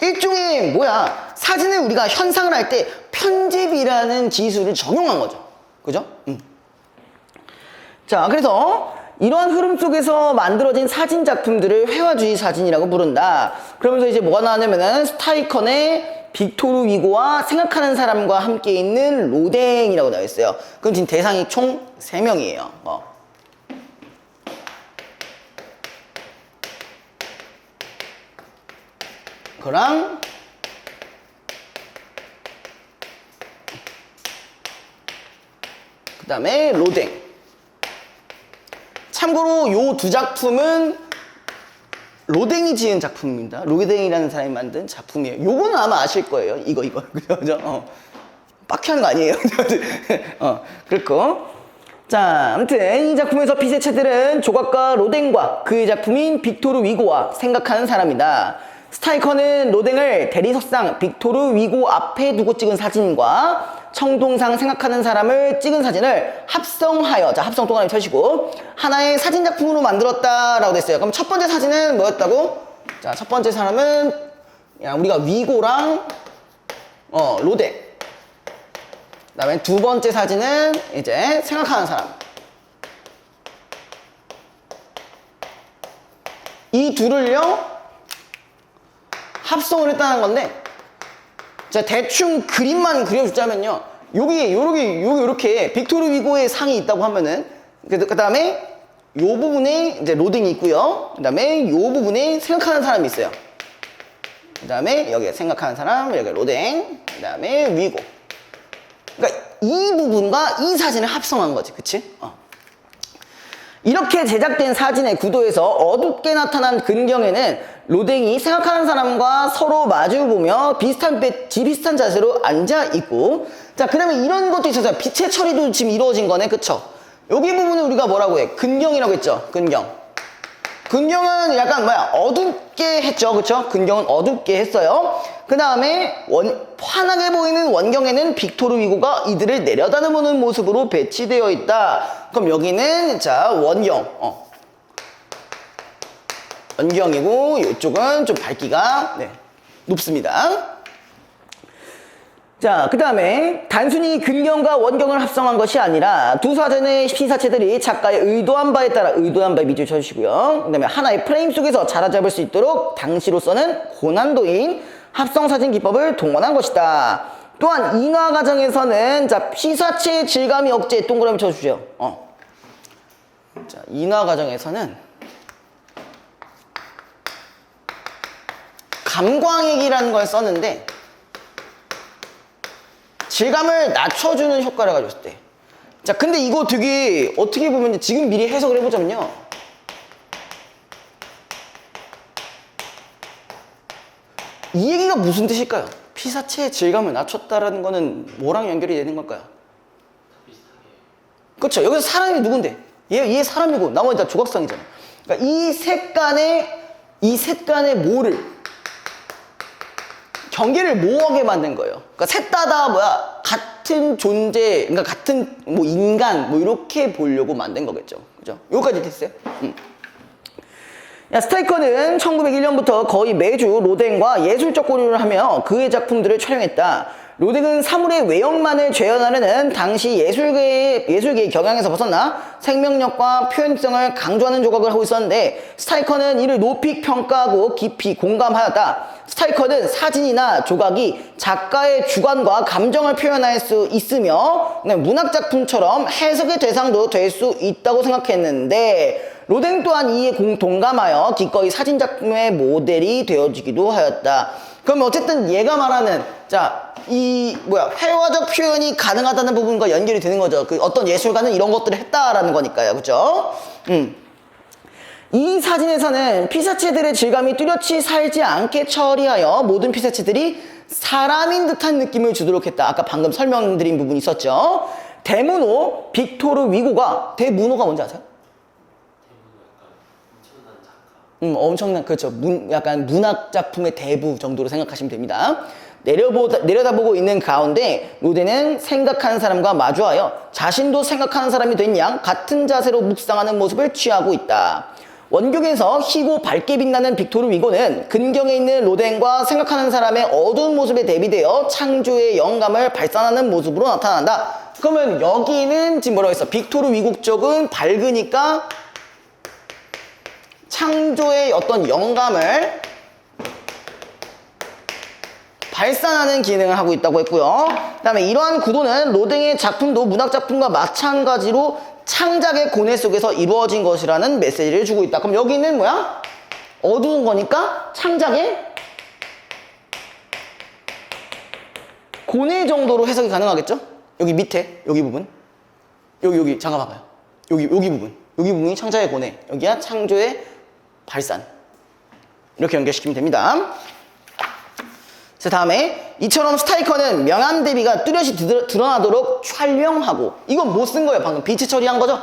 일종의 뭐야? 사진을 우리가 현상을 할 때 편집이라는 기술을 적용한 거죠. 그죠? 자, 그래서 이러한 흐름 속에서 만들어진 사진 작품들을 회화주의 사진이라고 부른다. 그러면서 이제 뭐가 나왔냐면은 스타이컨의 빅토르 위고와 생각하는 사람과 함께 있는 로댕이라고 나와 있어요. 그럼 지금 대상이 총 3명이에요. 그랑 그 다음에 로댕. 참고로 요 두 작품은 로댕이 지은 작품입니다. 로댕이라는 사람이 만든 작품이에요. 요거는 아마 아실 거예요. 이거. 그죠? 빡하는 거 아니에요. 그렇고. 자, 아무튼 이 작품에서 피사체들은 조각가 로댕과 그의 작품인 빅토르 위고와 생각하는 사람이다. 스타이커는 로댕을 대리석상 빅토르 위고 앞에 두고 찍은 사진과 청동상 생각하는 사람을 찍은 사진을 합성하여, 자, 합성 동그라미 펴시고 하나의 사진 작품으로 만들었다라고 됐어요. 그럼 첫 번째 사진은 뭐였다고? 자, 첫 번째 사람은 우리가 위고랑 로댕. 그 다음에 두 번째 사진은 이제 생각하는 사람. 이 둘을요 합성을 했다는 건데, 자, 대충 그림만 그려주자면요, 여기 요렇게 빅토르 위고의 상이 있다고 하면은, 그 다음에 요 부분에 이제 로딩이 있고요, 그 다음에 요 부분에 생각하는 사람이 있어요. 그 다음에 여기에 생각하는 사람, 여기 로댕, 그 다음에 위고. 그러니까 이 부분과 이 사진을 합성한 거지, 그치? 이렇게 제작된 사진의 구도에서 어둡게 나타난 근경에는 로댕이 생각하는 사람과 서로 마주보며 비슷한 자세로 앉아있고, 자, 그 다음에 이런 것도 있어서 빛의 처리도 지금 이루어진 거네, 그쵸? 여기 부분을 우리가 뭐라고 해? 근경이라고 했죠, 근경. 근경은 약간 어둡게 했죠, 그쵸? 근경은 어둡게 했어요. 그 다음에 환하게 보이는 원경에는 빅토르 위고가 이들을 내려다보는 모습으로 배치되어 있다. 그럼 여기는 자, 원경, 원경이고 이쪽은 좀 밝기가 높습니다. 자, 그 다음에 단순히 근경과 원경을 합성한 것이 아니라 두 사진의 피사체들이 작가의 의도한 바에 따라, 의도한 바에 밑줄 쳐주시고요, 그 다음에 하나의 프레임 속에서 자라잡을 수 있도록 당시로서는 고난도인 합성사진 기법을 동원한 것이다. 또한 인화 과정에서는 자, 피사체의 질감이 억제, 동그라미 쳐주죠. 자, 인화 과정에서는 감광액이라는 걸 썼는데 질감을 낮춰주는 효과를 가졌을 때. 자, 근데 이거 되게 어떻게 보면 지금 미리 해석을 해보자면요, 이 얘기가 무슨 뜻일까요? 피사체의 질감을 낮췄다라는 거는 뭐랑 연결이 되는 걸까요? 그렇죠. 여기서 사람이 누군데? 얘 사람이고 나머지 다 조각상이잖아. 그러니까 이 색간의 모를, 경계를 모호하게 만든 거예요. 그러니까 셋 다 같은 존재, 그러니까 같은 인간 이렇게 보려고 만든 거겠죠. 그죠? 여기까지 됐어요? 스타이커는 1901년부터 거의 매주 로댕과 예술적 고려를 하며 그의 작품들을 촬영했다. 로댕은 사물의 외형만을 재현하려는 당시 예술계의 경향에서 벗어나 생명력과 표현성을 강조하는 조각을 하고 있었는데, 스타이커는 이를 높이 평가하고 깊이 공감하였다. 스타이커는 사진이나 조각이 작가의 주관과 감정을 표현할 수 있으며 문학작품처럼 해석의 대상도 될 수 있다고 생각했는데, 로댕 또한 이에 동감하여 기꺼이 사진작품의 모델이 되어주기도 하였다. 그럼 어쨌든 얘가 말하는, 자, 회화적 표현이 가능하다는 부분과 연결이 되는 거죠. 그 어떤 예술가는 이런 것들을 했다라는 거니까요. 그죠? 이 사진에서는 피사체들의 질감이 뚜렷이 살지 않게 처리하여 모든 피사체들이 사람인 듯한 느낌을 주도록 했다. 아까 방금 설명드린 부분이 있었죠. 대문호 빅토르 위고가, 대문호가 뭔지 아세요? 엄청난, 그렇죠. 약간 문학작품의 대부 정도로 생각하시면 됩니다. 내려다보고 있는 가운데 로댕은 생각하는 사람과 마주하여 자신도 생각하는 사람이 된 양 같은 자세로 묵상하는 모습을 취하고 있다. 원경에서 희고 밝게 빛나는 빅토르 위고는 근경에 있는 로댕과 생각하는 사람의 어두운 모습에 대비되어 창조의 영감을 발산하는 모습으로 나타난다. 그러면 여기는 지금 뭐라고 했어? 빅토르 위고 쪽은 밝으니까 창조의 어떤 영감을 발산하는 기능을 하고 있다고 했고요. 그 다음에 이러한 구도는 로댕의 작품도 문학작품과 마찬가지로 창작의 고뇌 속에서 이루어진 것이라는 메시지를 주고 있다. 그럼 여기는 뭐야? 어두운 거니까 창작의 고뇌 정도로 해석이 가능하겠죠? 여기 밑에, 여기 부분. 여기, 잠깐 봐봐요. 여기 부분. 여기 부분이 창작의 고뇌. 여기가 창조의 발산. 이렇게 연결시키면 됩니다. 자, 다음에 이처럼 스타이커는 명암 대비가 뚜렷이 드러나도록 촬영하고, 이건 못 쓴 거예요. 방금 빛의 처리한 거죠.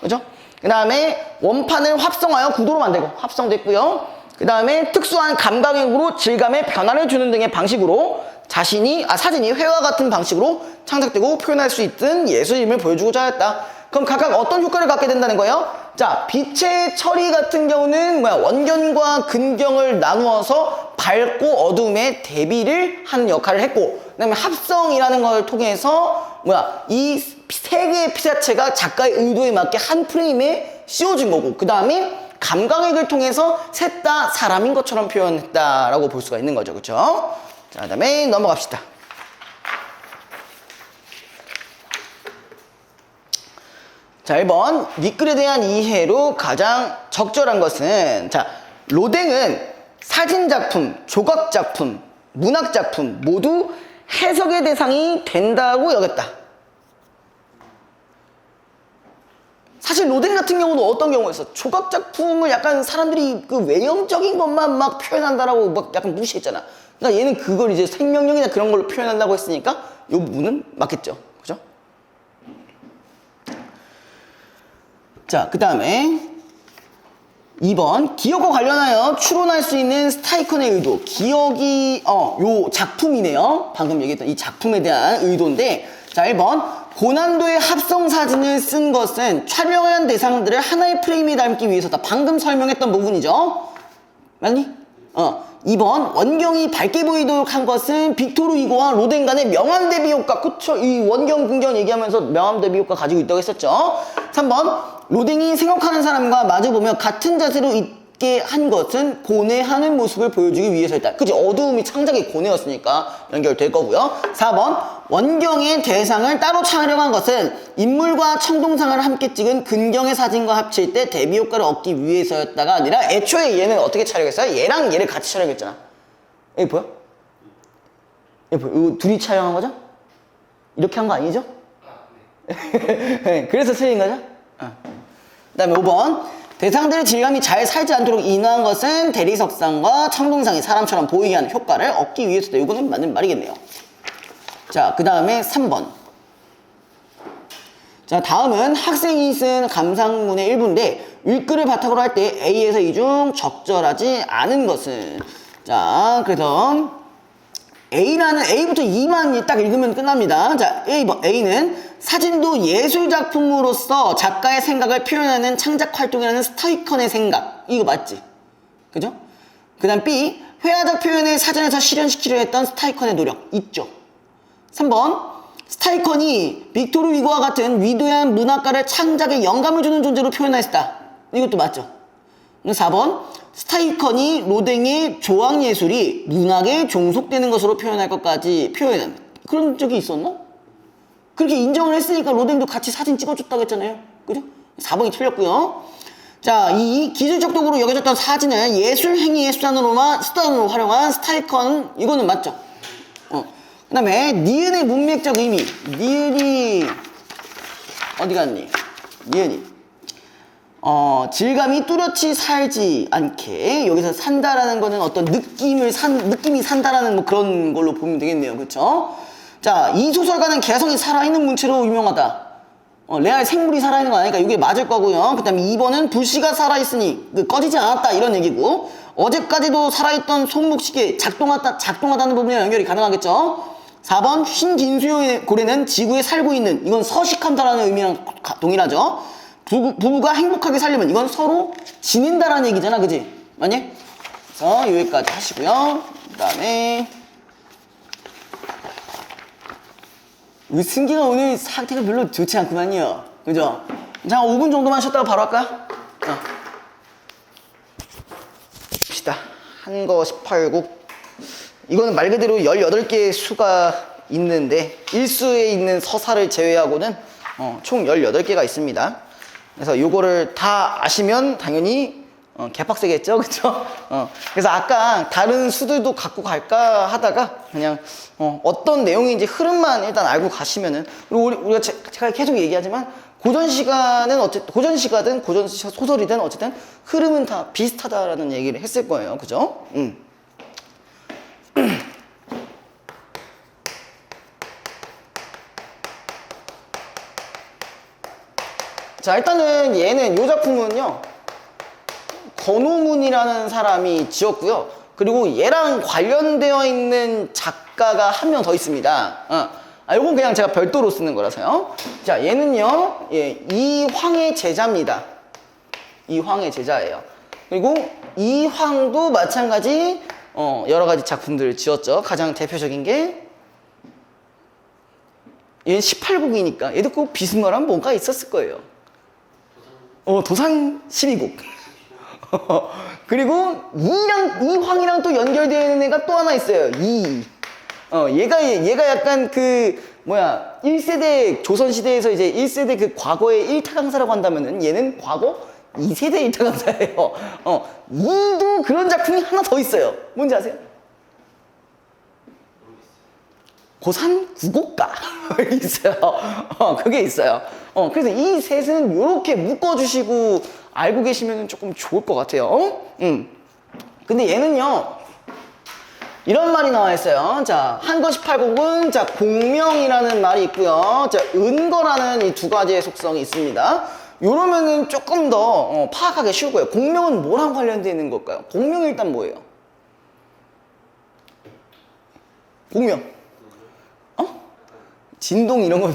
그죠? 그 다음에 원판을 합성하여 구도로 만들고, 합성됐고요. 그 다음에 특수한 감각으로 질감에 변화를 주는 등의 방식으로 사진이 회화 같은 방식으로 창작되고 표현할 수 있는 예술임을 보여주고자 하였다. 그럼 각각 어떤 효과를 갖게 된다는 거예요? 자, 빛의 처리 같은 경우는 원견과 근경을 나누어서 밝고 어둠의 대비를 하는 역할을 했고, 그 다음에 합성이라는 걸 통해서 이 세 개의 피사체가 작가의 의도에 맞게 한 프레임에 씌워진 거고, 그 다음에 감각을 통해서 셋 다 사람인 것처럼 표현했다라고 볼 수가 있는 거죠. 그쵸? 자, 그 다음에 넘어갑시다. 자, 1번 미끌에 대한 이해로 가장 적절한 것은, 자, 로댕은 사진작품, 조각작품, 문학작품 모두 해석의 대상이 된다고 여겼다. 사실 로댕 같은 경우도 어떤 경우였어? 조각작품을 약간 사람들이 그 외형적인 것만 막 표현한다라고 막 약간 무시했잖아. 그러니까 얘는 그걸 이제 생명력이나 그런 걸로 표현한다고 했으니까 이 부분은 맞겠죠. 그죠? 자, 그 다음에 2번 기억과 관련하여 추론할 수 있는 스타이컨의 의도. 기억이 요 작품이네요. 방금 얘기했던 이 작품에 대한 의도인데, 자, 1번 고난도의 합성 사진을 쓴 것은 촬영한 대상들을 하나의 프레임에 담기 위해서다. 방금 설명했던 부분이죠. 맞니? 2번 원경이 밝게 보이도록 한 것은 빅토르 이고와 로댕 간의 명암 대비 효과. 그쵸? 이 원경 긍정 얘기하면서 명암 대비 효과 가지고 있다고 했었죠. 3번 로댕이 생각하는 사람과 마주보며 같은 자세로 있게 한 것은 고뇌하는 모습을 보여주기 위해서였다. 그치? 어두움이 창작의 고뇌였으니까 연결될 거고요. 4번 원경의 대상을 따로 촬영한 것은 인물과 청동상을 함께 찍은 근경의 사진과 합칠 때 대비 효과를 얻기 위해서였다가 아니라, 애초에 얘는 어떻게 촬영했어요? 얘랑 얘를 같이 촬영했잖아. 여기 보여? 여기 보여? 이거 둘이 촬영한 거죠? 이렇게 한 거 아니죠? 그래서 틀린 거죠? 그 다음에 5번 대상들의 질감이 잘 살지 않도록 인화한 것은 대리석상과 청동상이 사람처럼 보이게 하는 효과를 얻기 위해서다. 이거는 맞는 말이겠네요. 자, 그 다음에 3번. 자, 다음은 학생이 쓴 감상문의 일부인데, 윌글을 바탕으로 할 때 A에서 E 중 적절하지 않은 것은, 자, 그래서 A부터 E만 딱 읽으면 끝납니다. 자, A는 사진도 예술작품으로서 작가의 생각을 표현하는 창작 활동이라는 스타이컨의 생각. 이거 맞지? 그죠? 그 다음 B, 회화적 표현을 사전에서 실현시키려 했던 스타이컨의 노력. 있죠? 3번 스타이컨이 빅토르 위고와 같은 위대한 문학가를 창작에 영감을 주는 존재로 표현했다. 이것도 맞죠? 4번 스타이컨이 로댕의 조각예술이 문학에 종속되는 것으로 표현할 것까지 표현한 그런 적이 있었나? 그렇게 인정을 했으니까 로댕도 같이 사진 찍어줬다고 했잖아요. 그죠? 4번이 틀렸고요. 자, 이 기술적 도구로 여겨졌던 사진을 예술 행위의 수단으로 활용한 스타이컨, 이거는 맞죠? 그 다음에 니은의 문맥적 의미. 니은이 어디 갔니? 니은이 질감이 뚜렷이 살지 않게, 여기서 산다라는 거는 어떤 느낌이 산다라는 뭐 그런 걸로 보면 되겠네요. 그쵸? 자, 이 소설가는 개성이 살아있는 문체로 유명하다. 레알 생물이 살아있는 거 아니니까 이게 맞을 거고요. 그 다음에 2번은 불씨가 살아있으니 꺼지지 않았다, 이런 얘기고, 어제까지도 살아있던 손목시계 작동하다는 부분에 연결이 가능하겠죠. 4번 흰긴수의 고래는 지구에 살고 있는, 이건 서식한다라는 의미랑 동일하죠. 부부가 행복하게 살려면, 이건 서로 지낸다라는 얘기잖아. 그지? 맞니? 그래서 여기까지 하시고요. 그 다음에 우리 승기가 오늘 상태가 별로 좋지 않구만요. 그죠? 자, 5분 정도만 쉬었다가 바로 할까요? 봅시다. 한거 18국. 이거는 말 그대로 18개의 수가 있는데, 일수에 있는 서사를 제외하고는 총 18개가 있습니다. 그래서 요거를 다 아시면 당연히 개빡세겠죠, 그쵸? 그래서 아까 다른 수들도 갖고 갈까 하다가 그냥 어떤 내용인지 흐름만 일단 알고 가시면은, 그리고 우리가 제가 계속 얘기하지만 고전 시간은 고전 시가든 고전 소설이든 어쨌든 흐름은 다 비슷하다라는 얘기를 했을 거예요, 그죠? 자, 일단은 얘는 이 작품은요, 권오문이라는 사람이 지었고요. 그리고 얘랑 관련되어 있는 작가가 한 명 더 있습니다. 요건 그냥 제가 별도로 쓰는 거라서요. 자, 얘는요, 예, 이황의 제자입니다. 이황의 제자예요. 그리고 이황도 마찬가지 여러 가지 작품들을 지었죠. 가장 대표적인 게 얘는 18국이니까 얘도 꼭 비스무리한 뭔가 있었을 거예요. 도산 12국. 그리고 이황이랑 또 연결되어 있는 애가 또 하나 있어요. 얘가 약간 1세대 조선시대에서 이제 1세대 그 과거의 1타 강사라고 한다면은 얘는 과거 2세대 1타 강사예요. 이도 그런 작품이 하나 더 있어요. 뭔지 아세요? 고산 구곡가 있어요. 그게 있어요. 그래서 이 셋은 이렇게 묶어주시고 알고 계시면 조금 좋을 것 같아요. 근데 얘는요, 이런 말이 나와 있어요. 자, 한거 18국은 자, 공명이라는 말이 있고요. 자, 은거라는 이 두 가지의 속성이 있습니다. 요러면은 조금 더 파악하기 쉬울 거예요. 공명은 뭐랑 관련되어 있는 걸까요? 공명이 일단 뭐예요? 공명. 진동 이런 거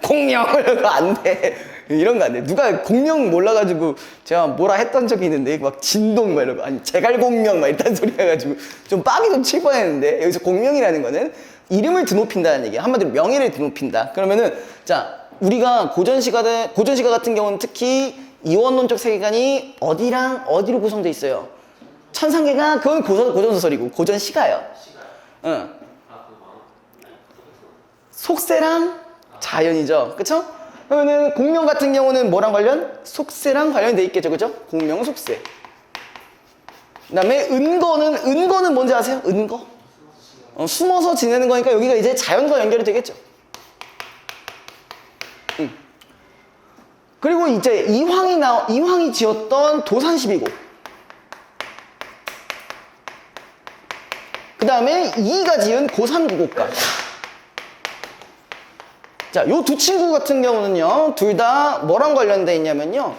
공명 이런 거 안 돼. 이런 거 안 돼. 누가 공명 몰라가지고 제가 뭐라 했던 적이 있는데 막 진동 막 이런 거, 아니 제갈공명 막 이딴 소리 해가지고 좀 빡이 좀 칠 뻔했는데, 여기서 공명이라는 거는 이름을 드높인다는 얘기야. 한마디로 명예를 드높인다. 그러면은 자, 우리가 고전시가 같은 경우는 특히 이원론적 세계관이 어디랑 어디로 구성되어 있어요? 천상계가 그건 고전소설이고 고전시가요. 응. 속세랑 자연이죠. 그쵸? 그러면은 공명 같은 경우는 뭐랑 관련? 속세랑 관련돼 있겠죠. 그죠? 공명, 속세. 그 다음에 은거는 뭔지 아세요? 은거? 숨어서 지내는 거니까 여기가 이제 자연과 연결이 되겠죠. 그리고 이제 이황이 지었던 도산 12국. 그 다음에 이가 지은 고산 9국가. 자, 요 두 친구 같은 경우는요, 둘 다 뭐랑 관련돼 있냐면요,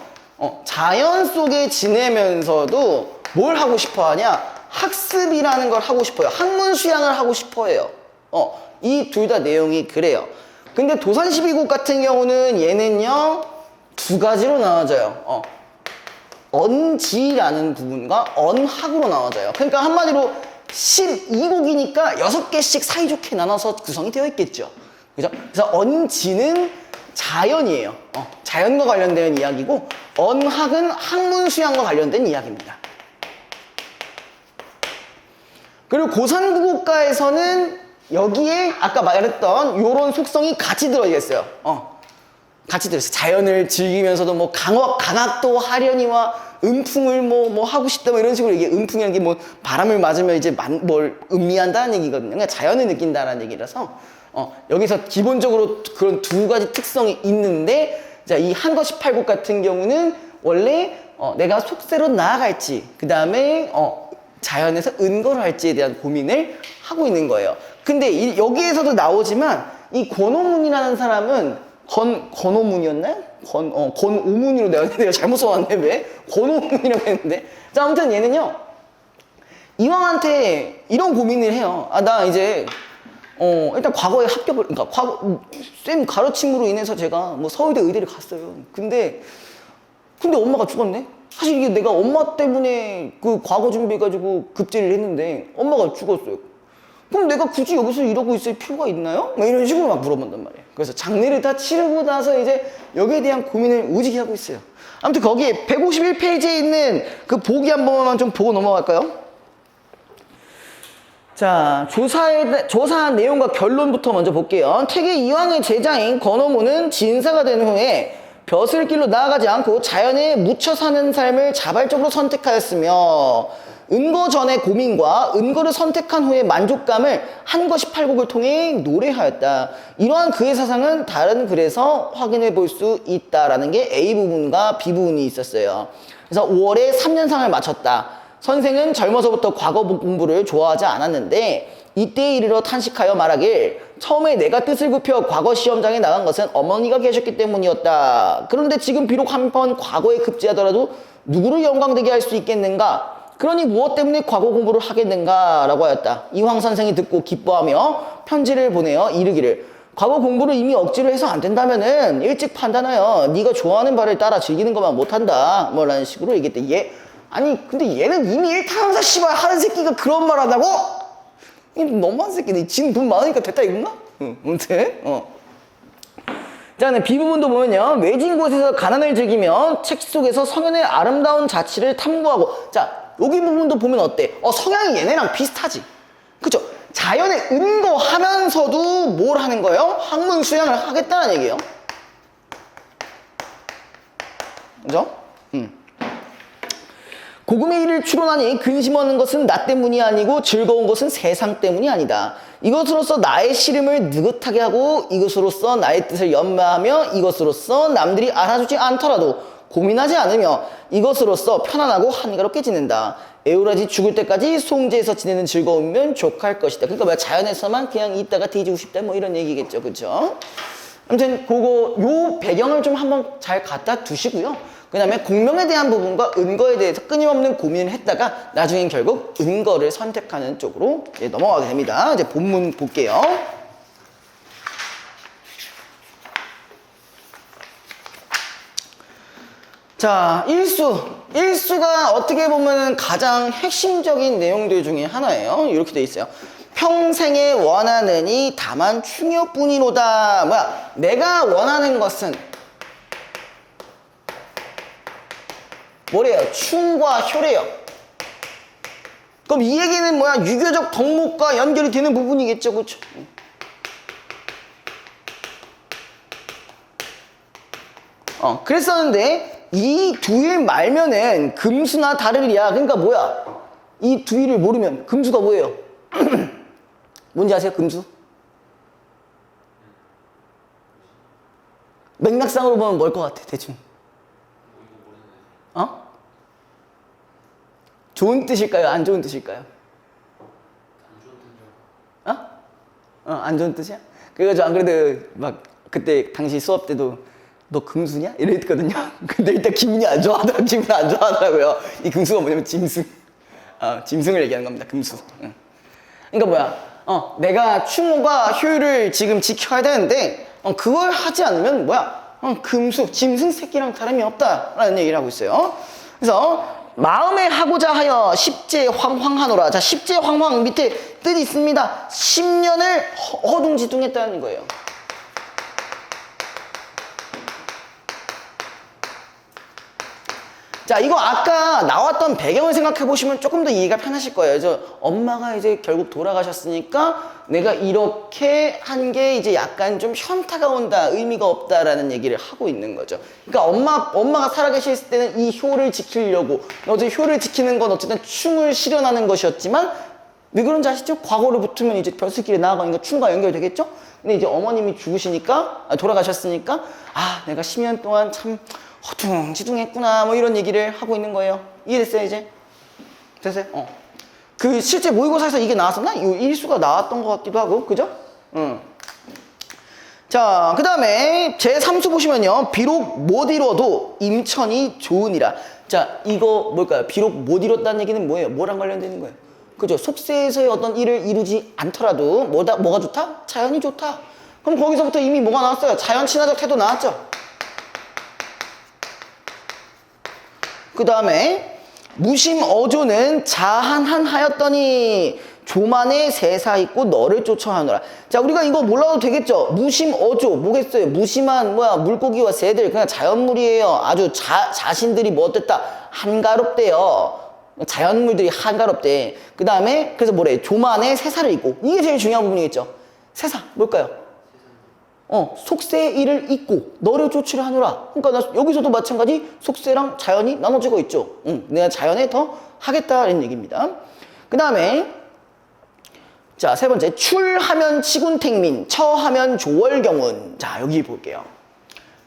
자연 속에 지내면서도 뭘 하고 싶어 하냐? 학습이라는 걸 하고 싶어요. 학문 수양을 하고 싶어 해요. 이 둘 다 내용이 그래요. 근데 도산 12국 같은 경우는 얘는요, 두 가지로 나눠져요. 언지라는 부분과 언학으로 나눠져요. 그러니까 한마디로 12곡이니까 6개씩 사이좋게 나눠서 구성이 되어 있겠죠. 그죠? 그래서 언지는 자연이에요. 자연과 관련된 이야기고, 언학은 학문 수양과 관련된 이야기입니다. 그리고 고산구국가에서는 여기에 아까 말했던 요런 속성이 같이 들어있어요. 같이 들어있어요. 자연을 즐기면서도 뭐 강학도 하려니와 음풍을 뭐 하고 싶다 뭐 이런 식으로 이게 음풍이라는 게 뭐 바람을 맞으면 이제 뭘 음미한다는 얘기거든요. 그러니까 자연을 느낀다는 얘기라서 여기서 기본적으로 그런 두 가지 특성이 있는데, 자, 이 한거 18국 같은 경우는 원래 내가 속세로 나아갈지, 그 다음에 자연에서 은거를 할지에 대한 고민을 하고 있는 거예요. 근데 여기에서도 나오지만 이 권오문이라는 사람은 권오문이었나요? 권오문으로 내가 잘못 써왔네. 왜? 권오문이라고 했는데, 자, 아무튼 얘는요, 이왕한테 이런 고민을 해요. 나 이제 일단 과거에 합격을, 그러니까 쌤 가르침으로 인해서 제가 뭐 서울대 의대를 갔어요. 근데 엄마가 죽었네? 사실 이게 내가 엄마 때문에 그 과거 준비해가지고 급제를 했는데 엄마가 죽었어요. 그럼 내가 굳이 여기서 이러고 있을 필요가 있나요? 막 이런 식으로 막 물어본단 말이에요. 그래서 장례를 다 치르고 나서 이제 여기에 대한 고민을 오지게 하고 있어요. 아무튼 거기에 151페이지에 있는 그 보기 한 번만 좀 보고 넘어갈까요? 자, 조사한 내용과 결론부터 먼저 볼게요. 태계 이황의 제자인 권오문은 진사가 된 후에 벼슬길로 나아가지 않고 자연에 묻혀 사는 삶을 자발적으로 선택하였으며, 은거 전의 고민과 은거를 선택한 후의 만족감을 한거 18곡을 통해 노래하였다. 이러한 그의 사상은 다른 글에서 확인해 볼 수 있다라는 게 A 부분과 B 부분이 있었어요. 그래서 5월에 3년상을 마쳤다. 선생은 젊어서부터 과거 공부를 좋아하지 않았는데 이때에 이르러 탄식하여 말하길 처음에 내가 뜻을 굽혀 과거 시험장에 나간 것은 어머니가 계셨기 때문이었다. 그런데 지금 비록 한번 과거에 급제하더라도 누구를 영광되게 할 수 있겠는가? 그러니 무엇 때문에 과거 공부를 하겠는가? 라고 하였다. 이황 선생이 듣고 기뻐하며 편지를 보내어 이르기를 과거 공부를 이미 억지로 해서 안 된다면은 일찍 판단하여 네가 좋아하는 바를 따라 즐기는 것만 못한다. 뭐 라는 식으로 얘기했대. 아니 근데 얘는 이미 일타강사 씨발 하는 새끼가 그런 말 한다고? 이 너무한 새끼네. 지금 돈 많으니까 됐다 이건가? 응, 아무튼 자, B 부분도 보면요. 외진 곳에서 가난을 즐기며 책 속에서 성현의 아름다운 자취를 탐구하고. 자, 여기 부분도 보면 어때? 성향이 얘네랑 비슷하지. 그쵸? 자연에 은거하면서도 뭘 하는 거예요? 학문 수양을 하겠다는 얘기예요. 그죠? 고금의 일을 추론하니 근심하는 것은 나 때문이 아니고 즐거운 것은 세상 때문이 아니다. 이것으로써 나의 시름을 느긋하게 하고 이것으로써 나의 뜻을 연마하며 이것으로써 남들이 알아주지 않더라도 고민하지 않으며 이것으로써 편안하고 한가롭게 지낸다. 애우라지 죽을 때까지 송제에서 지내는 즐거움이면 족할 것이다. 그러니까 뭐 자연에서만 그냥 있다가 뒤지고 싶다 뭐 이런 얘기겠죠. 그죠? 아무튼 요 배경을 좀 한번 잘 갖다 두시고요. 그 다음에 공명에 대한 부분과 은거에 대해서 끊임없는 고민을 했다가 나중엔 결국 은거를 선택하는 쪽으로 이제 넘어가게 됩니다. 이제 본문 볼게요. 자, 일수가 어떻게 보면 가장 핵심적인 내용들 중에 하나예요. 이렇게 돼 있어요. 평생에 원하느니 다만 충여뿐이로다. 뭐야? 내가 원하는 것은 뭐래요? 충과 효래요. 그럼 이 얘기는 뭐야? 유교적 덕목과 연결이 되는 부분이겠죠, 그렇죠? 그랬었는데 이 두 일 말면은 금수나 다르리야. 그러니까 뭐야? 이 두 일을 모르면 금수가 뭐예요? 뭔지 아세요? 금수? 맥락상으로 보면 뭘 것 같아? 대충. 좋은 뜻일까요? 안 좋은 뜻일까요? 안 좋은 뜻이야? 그래가지고 안 그래도 막 그때 당시 수업 때도 너 금수냐? 이랬거든요. 근데 일단 기분이 안 좋아하더라고요. 이 금수가 뭐냐면 짐승. 짐승을 얘기하는 겁니다. 금수. 그러니까 뭐야? 내가 충과 효율을 지금 지켜야 되는데 그걸 하지 않으면 뭐야? 금수, 짐승 새끼랑 다름이 없다라는 얘기를 하고 있어요. 그래서 마음에 하고자 하여 십제황황하노라. 자, 십제황황 밑에 뜻이 있습니다. 10년을 허둥지둥했다는 거예요. 자, 이거 아까 나왔던 배경을 생각해 보시면 조금 더 이해가 편하실 거예요. 엄마가 이제 결국 돌아가셨으니까 내가 이렇게 한 게 이제 약간 좀 현타가 온다, 의미가 없다라는 얘기를 하고 있는 거죠. 그러니까 엄마가 살아계실 때는 이 효를 지키려고, 어제 효를 지키는 건 어쨌든 충을 실현하는 것이었지만, 왜 그런지 아시죠? 과거로 붙으면 이제 별수길에 나아가니까 충과 연결되겠죠? 근데 이제 어머님이 죽으시니까, 돌아가셨으니까, 내가 10년 동안 참 허둥지둥했구나, 뭐 이런 얘기를 하고 있는 거예요. 이해됐어요, 이제? 됐어요? 그 실제 모의고사에서 이게 나왔었나? 이 일수가 나왔던 것 같기도 하고, 그죠? 자, 그 다음에 제3수 보시면요. 비록 못 이뤄도 임천이 좋으니라. 자, 이거 뭘까요? 비록 못 이뤘다는 얘기는 뭐예요? 뭐랑 관련되는 거예요? 그죠? 속세에서의 어떤 일을 이루지 않더라도 뭐가 좋다? 자연이 좋다. 그럼 거기서부터 이미 뭐가 나왔어요? 자연 친화적 태도 나왔죠? 그 다음에 무심어조는 자한하였더니 조만에 세사 있고 너를 쫓아하노라. 자, 우리가 이거 몰라도 되겠죠? 무심어조 뭐겠어요? 무심한 물고기와 새들, 그냥 자연물이에요. 아주 자신들이 뭐 어땠다? 한가롭대요. 자연물들이 한가롭대. 그 다음에 그래서 뭐래? 조만에 세사를 있고. 이게 제일 중요한 부분이겠죠? 세사 뭘까요? 속세의 일을 잊고 너를 쫓으려 하노라. 그러니까 여기서도 마찬가지 속세랑 자연이 나눠지고 있죠. 내가 자연에 더 하겠다는 얘기입니다. 그 다음에 자, 세 번째, 출하면 치군택민, 처하면 조월경운. 자, 여기 볼게요.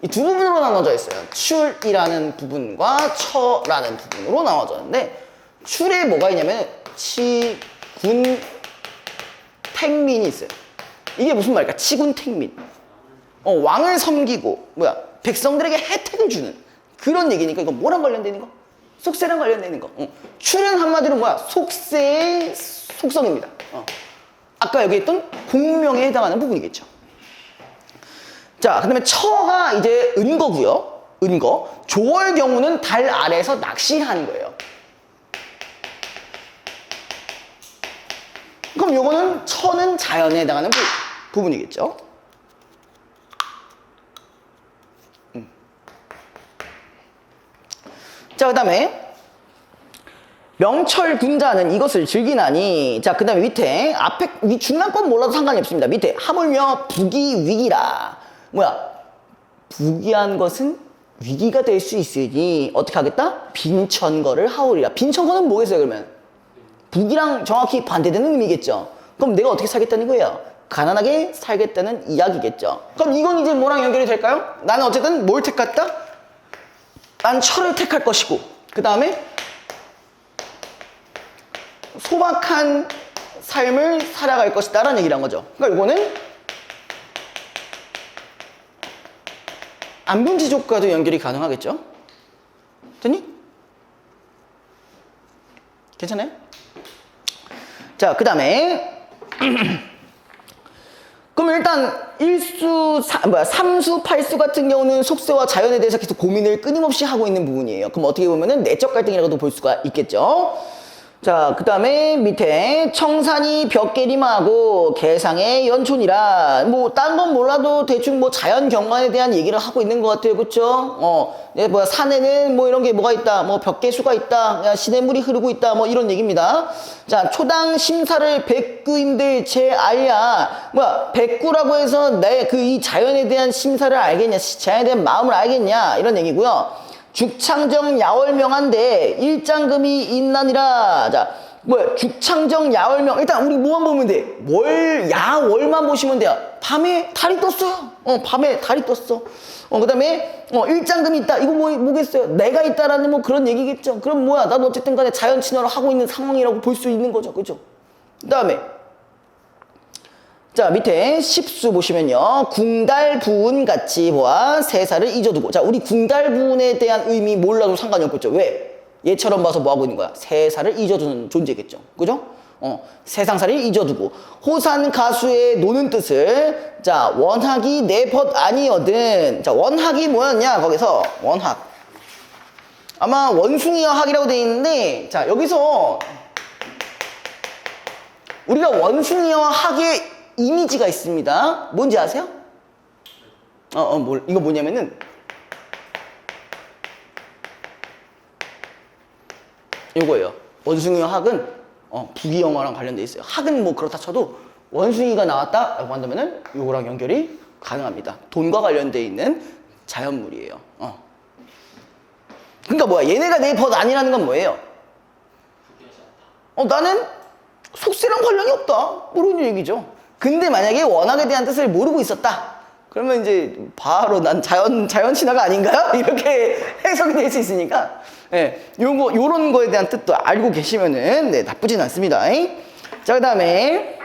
이 두 부분으로 나눠져 있어요. 출이라는 부분과 처라는 부분으로 나눠졌는데, 출에 뭐가 있냐면 치군 택민이 있어요. 이게 무슨 말일까? 치군택민. 왕을 섬기고 백성들에게 혜택을 주는 그런 얘기니까 이거 뭐랑 관련되는 거? 속세랑 관련되는 거. 출은 한마디로 속세의 속성입니다. 아까 여기 했던 공명에 해당하는 부분이겠죠. 자, 그 다음에 처가 이제 은거고요. 은거. 조월 경우는 달 아래에서 낚시하는 거예요. 그럼 요거는 처는 자연에 해당하는 부분이겠죠. 자, 그 다음에 명철 군자는 이것을 즐기나니. 자, 그 다음에 밑에 앞에 중간 건 몰라도 상관이 없습니다. 밑에 하물며 부기 위기라. 부기한 것은 위기가 될 수 있으니 어떻게 하겠다? 빈천거를 하오리라. 빈천거는 뭐겠어요 그러면? 부기랑 정확히 반대되는 의미겠죠. 그럼 내가 어떻게 살겠다는 거예요? 가난하게 살겠다는 이야기겠죠. 그럼 이건 이제 뭐랑 연결이 될까요? 나는 어쨌든 뭘 택했다? 난 철을 택할 것이고 그 다음에 소박한 삶을 살아갈 것이다 라는 얘기란 거죠. 그러니까 이거는 안분지족과도 연결이 가능하겠죠. 됐니? 괜찮아요? 자, 그 다음에 그럼 일단 삼수, 팔수 같은 경우는 속세와 자연에 대해서 계속 고민을 끊임없이 하고 있는 부분이에요. 그럼 어떻게 보면은 내적 갈등이라고도 볼 수가 있겠죠. 자, 그 다음에 밑에 청산이 벽계림하고 개상의 연촌이라 딴 건 몰라도 대충 자연 경관에 대한 얘기를 하고 있는 것 같아요. 그쵸? 산에는 이런 게 뭐가 있다. 벽계수가 있다. 시냇물이 흐르고 있다. 이런 얘기입니다. 자, 초당 심사를 백구임들 제알야. 백구라고 해서 이 자연에 대한 심사를 알겠냐. 자연에 대한 마음을 알겠냐. 이런 얘기고요. 죽창정 야월명한데 일장금이 있나니라. 자, 죽창정 야월명. 일단 우리 뭐만 보면 돼? 야월만 보시면 돼요. 밤에 달이 떴어요. 밤에 달이 떴어. 그 다음에 일장금이 있다. 이거 뭐겠어요? 내가 있다라는 그런 얘기겠죠. 그럼 나도 어쨌든 간에 자연 친화를 하고 있는 상황이라고 볼 수 있는 거죠. 그죠? 그 다음에 자, 밑에 십수 보시면요. 궁달부운 같이 보아 세사를 잊어두고. 자, 우리 궁달부운에 대한 의미 몰라도 상관이 없겠죠. 왜? 얘처럼 봐서 뭐 하고 있는 거야? 세사를 잊어두는 존재겠죠. 그죠? 세상사를 잊어두고. 호산 가수의 노는 뜻을 자, 원학이 내 벗 아니거든. 자, 원학이 뭐였냐? 거기서 원학. 아마 원숭이와 학이라고 되어 있는데 자, 여기서 우리가 원숭이와 학의 이미지가 있습니다. 뭔지 아세요? 이거 뭐냐면은 이거예요. 원숭이와 학은 부귀영화랑 관련돼 있어요. 학은 그렇다 쳐도 원숭이가 나왔다라고 한다면은 이거랑 연결이 가능합니다. 돈과 관련돼 있는 자연물이에요. 그러니까 얘네가 내 벗 아니라는 건 뭐예요? 나는 속세랑 관련이 없다. 이런 얘기죠. 근데 만약에 원학에 대한 뜻을 모르고 있었다. 그러면 이제 바로 난 자연 친화가 아닌가요? 이렇게 해석이 될 수 있으니까 요런 거에 대한 뜻도 알고 계시면은 나쁘진 않습니다. 자, 그 다음에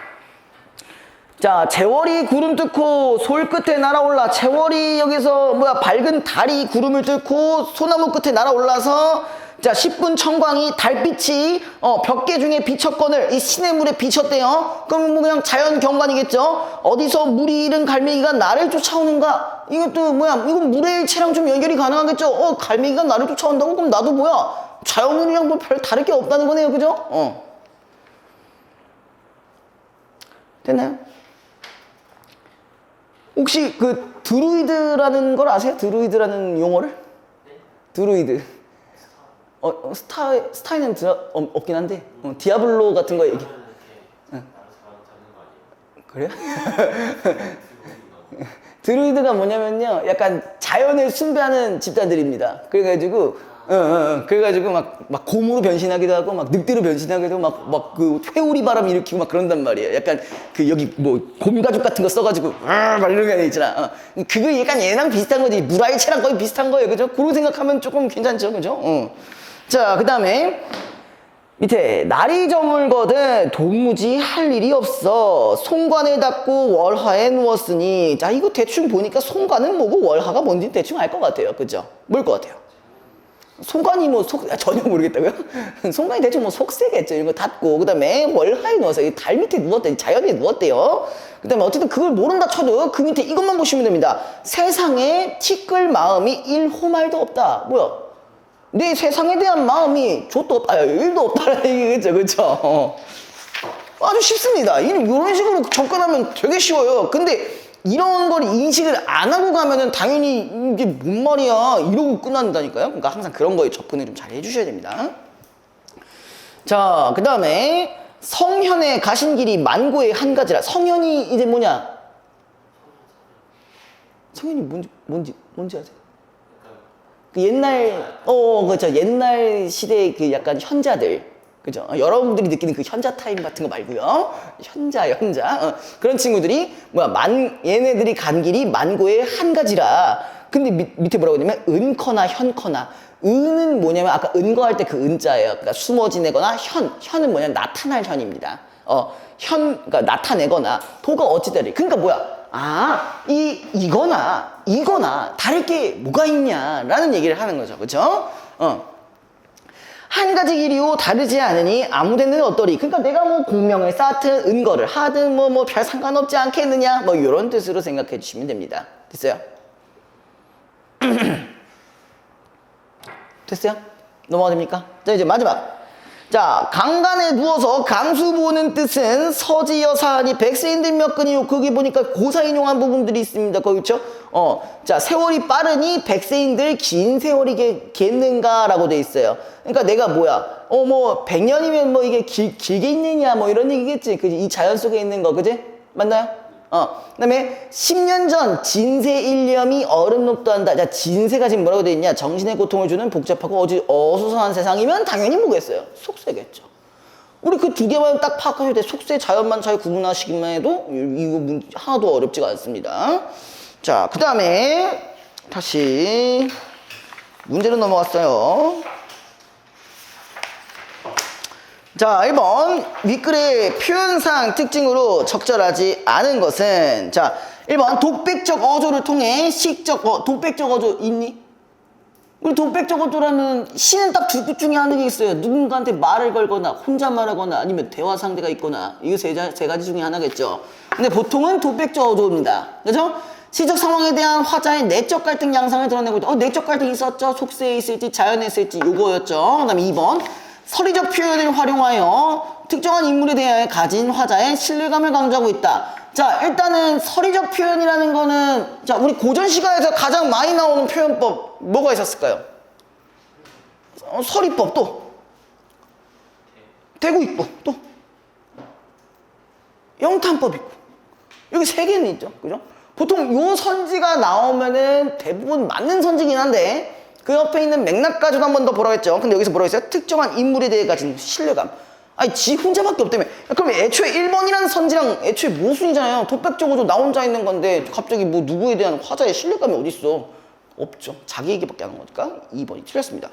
자, 재월이 구름 뚫고 솔 끝에 날아올라. 재월이 여기서 밝은 달이 구름을 뚫고 소나무 끝에 날아올라서 자, 10분 청광이 달빛이 벽계 중에 비쳤거늘 이 시냇물에 비쳤대요. 그럼 그냥 자연 경관이겠죠. 어디서 물이 잃은 갈매기가 나를 쫓아오는가? 이것도 이건 물의 일체랑 좀 연결이 가능하겠죠. 갈매기가 나를 쫓아온다고? 그럼 나도 자연물이랑 별 다를 게 없다는 거네요. 그죠? 됐나요? 혹시 드루이드라는 걸 아세요? 드루이드라는 용어를? 드루이드. 스타에는 없긴 한데 디아블로 같은 거 얘기. 그래요? 드루이드가 뭐냐면요, 약간 자연을 숭배하는 집단들입니다. 그래가지고 막 곰으로 변신하기도 하고 막 늑대로 변신하기도 막 회오리 바람 일으키고 막 그런단 말이에요. 약간 여기 곰 가죽 같은 거 써가지고 막 이런 게 있잖아. 그거 약간 얘랑 비슷한 거지. 물화일체랑 거의 비슷한 거예요. 그죠? 그런 생각하면 조금 괜찮죠. 그죠? 자, 그 다음에 밑에 날이 저물거든 도무지 할 일이 없어 송관을 닫고 월화에 누웠으니. 자, 이거 대충 보니까 송관은 뭐고 월화가 뭔지 대충 알 것 같아요. 그죠? 뭘 것 같아요? 송관이 뭐 전혀 모르겠다고요? 송관이 대충 뭐 속세겠죠. 이런 거 닫고 그다음에 월화에 누워서 달 밑에 누웠대, 자연에 누웠대요. 그다음에 어쨌든 그걸 모른다 쳐도 그 밑에 이것만 보시면 됩니다. 세상에 티끌 마음이 일호말도 없다. 뭐야? 내 세상에 대한 마음이 좆도 없다, 일도 없다라는 얘기겠죠, 그쵸? 아주 쉽습니다. 이런 식으로 접근하면 되게 쉬워요. 근데 이런 걸 인식을 안 하고 가면은 당연히 이게 뭔 말이야 이러고 끝난다니까요. 그러니까 항상 그런 거에 접근을 좀 잘 해주셔야 됩니다. 자, 그 다음에 성현에 가신 길이 만고의 한 가지라. 성현이 이제 뭐냐? 성현이 뭔지 아세요? 그 옛날, 그죠. 옛날 시대의 그 약간 현자들. 그죠. 여러분들이 느끼는 그 현자 타임 같은 거 말고요. 현자. 그런 친구들이, 얘네들이 간 길이 만고의 한 가지라. 근데 밑에 뭐라고 하냐면, 은커나 현커나. 은은 뭐냐면, 아까 은거할 때 그 은자예요. 그러니까 숨어 지내거나, 현은 뭐냐면, 나타날 현입니다. 그러니까 나타내거나, 도가 어찌되리. 그러니까 뭐야? 이거나 다를 게 뭐가 있냐라는 얘기를 하는 거죠. 그죠? 한 가지 길이요 다르지 않으니 아무데는 어떠리. 그러니까 내가 뭐 공명을 쌓든 은거를 하든 뭐 별 상관없지 않겠느냐, 뭐 이런 뜻으로 생각해 주시면 됩니다. 됐어요? 됐어요? 넘어가도 됩니까? 자, 이제 마지막. 자, 강간에 누워서 강수 보는 뜻은 서지여사하니 백세인들 몇 근이요. 거기 보니까 고사 인용한 부분들이 있습니다. 거기 있죠? 자, 세월이 빠르니 백세인들 긴 세월이 겠는가라고 돼 있어요. 그러니까 내가 뭐야? 뭐 100년이면 뭐 이게 길게 있느냐 뭐 이런 얘기겠지. 그지? 이 자연 속에 있는 거, 그지? 맞나요? 그다음에 10년 전 진세 일념이 어른 녹도한다. 자, 진세가 지금 뭐라고 돼 있냐? 정신의 고통을 주는 복잡하고 어수선한 세상이면 당연히 뭐겠어요? 속세겠죠. 우리 그 두 개만 딱 파악하셔야 돼. 속세, 자연만 잘 구분하시기만 해도 이거 하나도 어렵지가 않습니다. 자, 그 다음에 다시 문제로 넘어갔어요. 자, 1번 윗글의 표현상 특징으로 적절하지 않은 것은. 자, 1번 독백적 어조를 통해 독백적 어조 있니? 우리 독백적 어조라면 시는 딱 두 중에 하는 게 있어요. 누군가한테 말을 걸거나 혼자 말하거나 아니면 대화 상대가 있거나. 이거 세 가지 중에 하나겠죠. 근데 보통은 독백적 어조입니다. 그죠? 시적 상황에 대한 화자의 내적 갈등 양상을 드러내고 있다. 내적 갈등이 있었죠? 속세에 있을지 자연에 있을지 요거였죠. 그 다음에 2번 서리적 표현을 활용하여 특정한 인물에 대해 가진 화자의 신뢰감을 강조하고 있다. 자, 일단은 서리적 표현이라는 거는, 자, 우리 고전 시가에서 가장 많이 나오는 표현법 뭐가 있었을까요? 서리법, 또 대구 있고, 또 영탄법 있고, 여기 세 개는 있죠. 그죠? 보통 요 선지가 나오면은 대부분 맞는 선지긴 한데 그 옆에 있는 맥락 가지고 한 번 더 보라고 했죠. 근데 여기서 뭐라고 했어요? 특정한 인물에 대해 가진 신뢰감. 아니, 지 혼자밖에 없다며. 그럼 애초에 1번이라는 선지랑 애초에 모순이잖아요. 독백적으로 나 혼자 있는 건데 갑자기 뭐 누구에 대한 화자의 신뢰감이 어딨어? 없죠. 자기 얘기밖에 안 하는 거니까 2번이 틀렸습니다.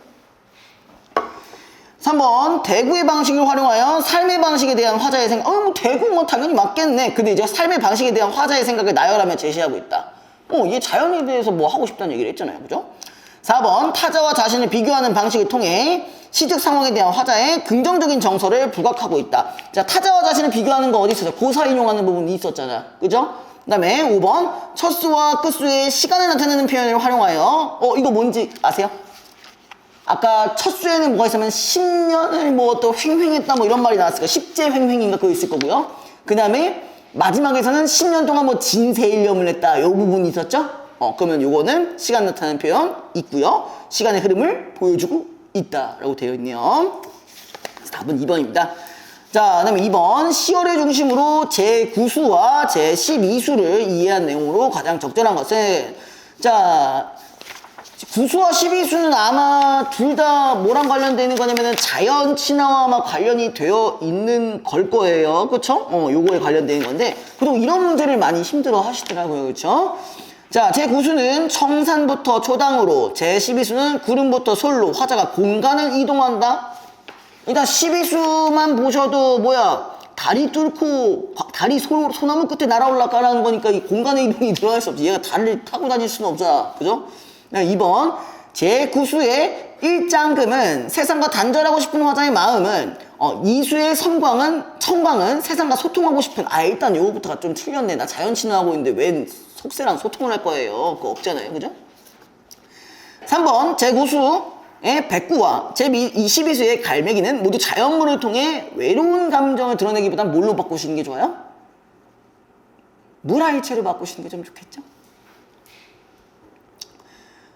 3번 대구의 방식을 활용하여 삶의 방식에 대한 화자의 생각. 뭐 대구 뭐 당연히 맞겠네. 근데 이제 삶의 방식에 대한 화자의 생각을 나열하며 제시하고 있다. 얘 자연에 대해서 뭐 하고 싶다는 얘기를 했잖아요. 그죠? 4번 타자와 자신을 비교하는 방식을 통해 시적 상황에 대한 화자의 긍정적인 정서를 부각하고 있다. 자, 타자와 자신을 비교하는 거 어디 있었어? 고사 인용하는 부분이 있었잖아. 그죠? 그 다음에 5번 첫수와 끝수의 시간을 나타내는 표현을 활용하여 이거 뭔지 아세요? 아까 첫수에는 뭐가 있으면 10년을 뭐 또 횡횡했다 뭐 이런 말이 나왔을 거예요. 십제횡횡인가 그거 있을 거고요. 그 다음에 마지막에서는 10년 동안 뭐 진세일념을 했다. 요 부분이 있었죠? 그러면 요거는 시간 나타내는 표현 있고요. 시간의 흐름을 보여주고 있다라고 되어 있네요. 답은 2번입니다. 자, 그다음에 2번 시어를 중심으로 제9수와 제12수를 이해한 내용으로 가장 적절한 것은, 자, 9수와 12수는 아마 둘 다 뭐랑 관련되는 거냐면은 자연 친화와 아마 관련이 되어 있는 걸 거예요. 그쵸? 요거에 관련되는 건데 보통 이런 문제를 많이 힘들어 하시더라고요. 그쵸? 자, 제9수는 청산부터 초당으로, 제12수는 구름부터 솔로 화자가 공간을 이동한다. 일단 12수만 보셔도 뭐야 다리 뚫고 다리 소나무 끝에 날아올라가라는 거니까 이 공간의 이동이 들어갈 수 없지. 얘가 다리를 타고 다닐 수는 없잖아. 그죠? 2번 제9수의 일장금은 세상과 단절하고 싶은 화자의 마음은 이수의 청광은 세상과 소통하고 싶은 일단 요거부터가 좀 틀렸네. 나 자연 친화하고 있는데 웬 속세랑 소통을 할 거예요. 그거 없잖아요. 그죠? 3번 제9수의 백구와 제22수의 갈매기는 모두 자연물을 통해 외로운 감정을 드러내기보단 뭘로 바꾸시는 게 좋아요? 물화일체로 바꾸시는 게 좀 좋겠죠?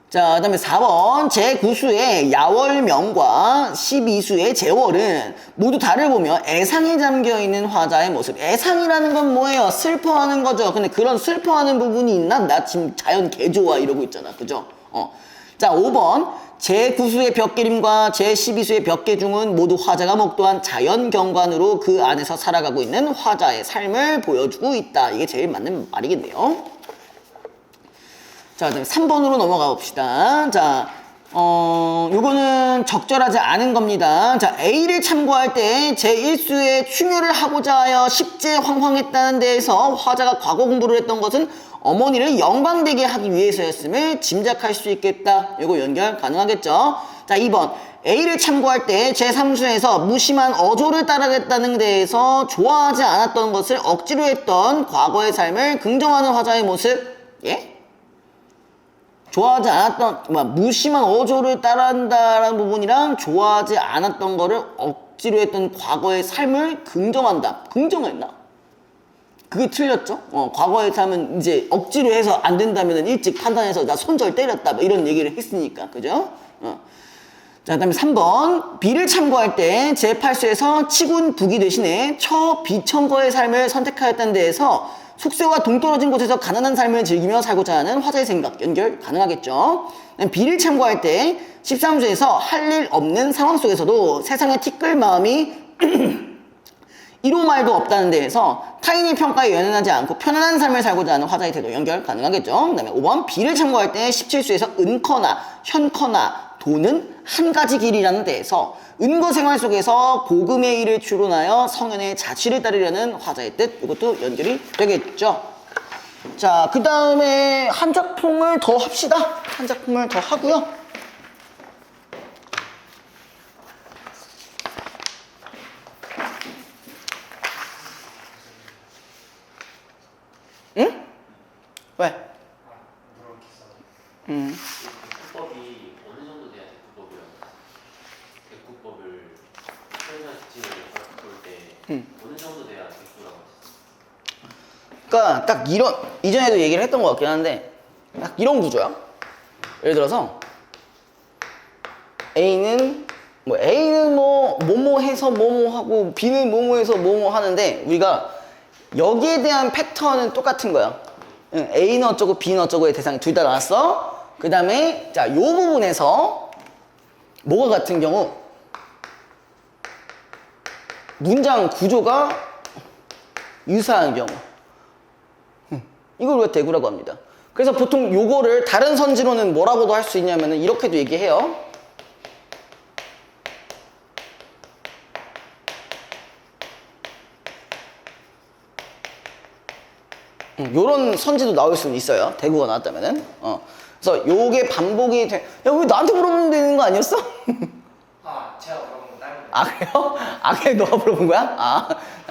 자, 그 다음에 4번 제9수의 야월명과 12수의 제월은 모두 달을 보며 애상에 잠겨있는 화자의 모습. 애상이라는 건 뭐예요? 슬퍼하는 거죠. 근데 그런 슬퍼하는 부분이 있나? 나 지금 자연 개 좋아 이러고 있잖아. 그죠? 자, 5번 제9수의 벽계림과 제12수의 벽계중은 모두 화자가 목도한 자연경관으로 그 안에서 살아가고 있는 화자의 삶을 보여주고 있다. 이게 제일 맞는 말이겠네요. 자, 그다음에 3번으로 넘어가 봅시다. 자, 요거는 적절하지 않은 겁니다. 자, A를 참고할 때 제1수의 충효를 하고자 하여 십제황황했다는 데에서 화자가 과거 공부를 했던 것은 어머니를 영광되게 하기 위해서였음을 짐작할 수 있겠다. 요거 연결 가능하겠죠? 자, 2번 A를 참고할 때 제3수에서 무심한 어조를 따르겠다는 데에서 좋아하지 않았던 것을 억지로 했던 과거의 삶을 긍정하는 화자의 모습. 예? 좋아하지 않았던 무심한 어조를 따라한다라는 부분이랑 좋아하지 않았던 거를 억지로 했던 과거의 삶을 긍정한다. 긍정했나? 그게 틀렸죠? 과거의 삶은 이제 억지로 해서 안 된다면 일찍 판단해서 나 손절 때렸다. 뭐 이런 얘기를 했으니까. 그죠? 자, 그 다음에 3번 B를 참고할 때 제8수에서 치군 부기 대신에 비천거의 삶을 선택하였다는 데에서 속세와 동떨어진 곳에서 가난한 삶을 즐기며 살고자 하는 화자의 생각 연결 가능하겠죠. B를 참고할 때 13수에서 할 일 없는 상황 속에서도 세상에 티끌 마음이 1호 말도 없다는 데에서 타인의 평가에 연연하지 않고 편안한 삶을 살고자 하는 화자의 태도 연결 가능하겠죠. 그 다음에 5번 B를 참고할 때 17수에서 은커나 현커나 도는 한 가지 길이라는 데에서 은거 생활 속에서 복음의 일을 추론하여 성현의 자취를 따르려는 화자의 뜻. 이것도 연결이 되겠죠. 자, 그 다음에 한 작품을 더 합시다. 한 작품을 더 하고요. 응? 왜? 대구법이 어느 정도 돼야 대구법을 회사 지침을 볼때 어느 정도 돼야 대구라고 하시죠? 그러니까 딱 이런 이전에도 얘기를 했던 것 같긴 한데 딱 이런 구조야. 예를 들어서 A는 뭐뭐 해서 뭐뭐 하고 B는 뭐뭐 해서 뭐뭐 하는데 우리가 여기에 대한 패턴은 똑같은 거야. A는 어쩌고 B는 어쩌고의 대상이 둘 다 나왔어. 그 다음에 자, 요 부분에서 뭐가 같은 경우 문장 구조가 유사한 경우 이걸 우리가 대구라고 합니다. 그래서 보통 요거를 다른 선지로는 뭐라고도 할 수 있냐면은 이렇게도 얘기해요. 요런 선지도 나올 수는 있어요. 대구가 나왔다면은. 그래서 요게 반복이 돼. 야, 왜 나한테 물어보면 되는 거 아니었어? 제가 물어본 건 다른 아, 그래요? 아, 그래, 너가 물어본 거야?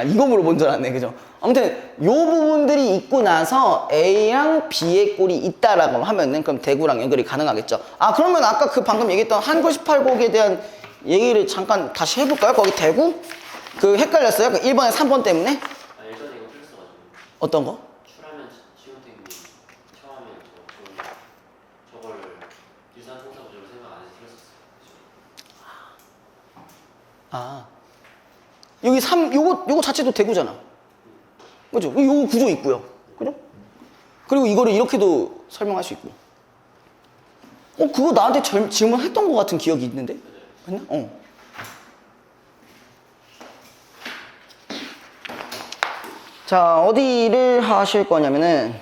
이거 물어본 줄 알았네. 그죠? 아무튼, 요 부분들이 있고 나서 A랑 B의 꼴이 있다라고 하면은, 그럼 대구랑 연결이 가능하겠죠. 그러면 아까 그 방금 얘기했던 한글 18곡에 대한 얘기를 잠깐 다시 해볼까요? 거기 대구? 그 헷갈렸어요? 그 1번에 3번 때문에? 예전에 이거 틀렸어가지고 어떤 거? 출하면 시온택님 처음에 저걸 유산 성사 구조로 생각 안 해서 틀렸었어요. 여기 요거 자체도 대구잖아. 그죠? 요거 구조 있고요. 그죠? 그리고 이거를 이렇게도 설명할 수 있고. 그거 나한테 질문했던 것 같은 기억이 있는데? 맞나? 자, 어디를 하실 거냐면은,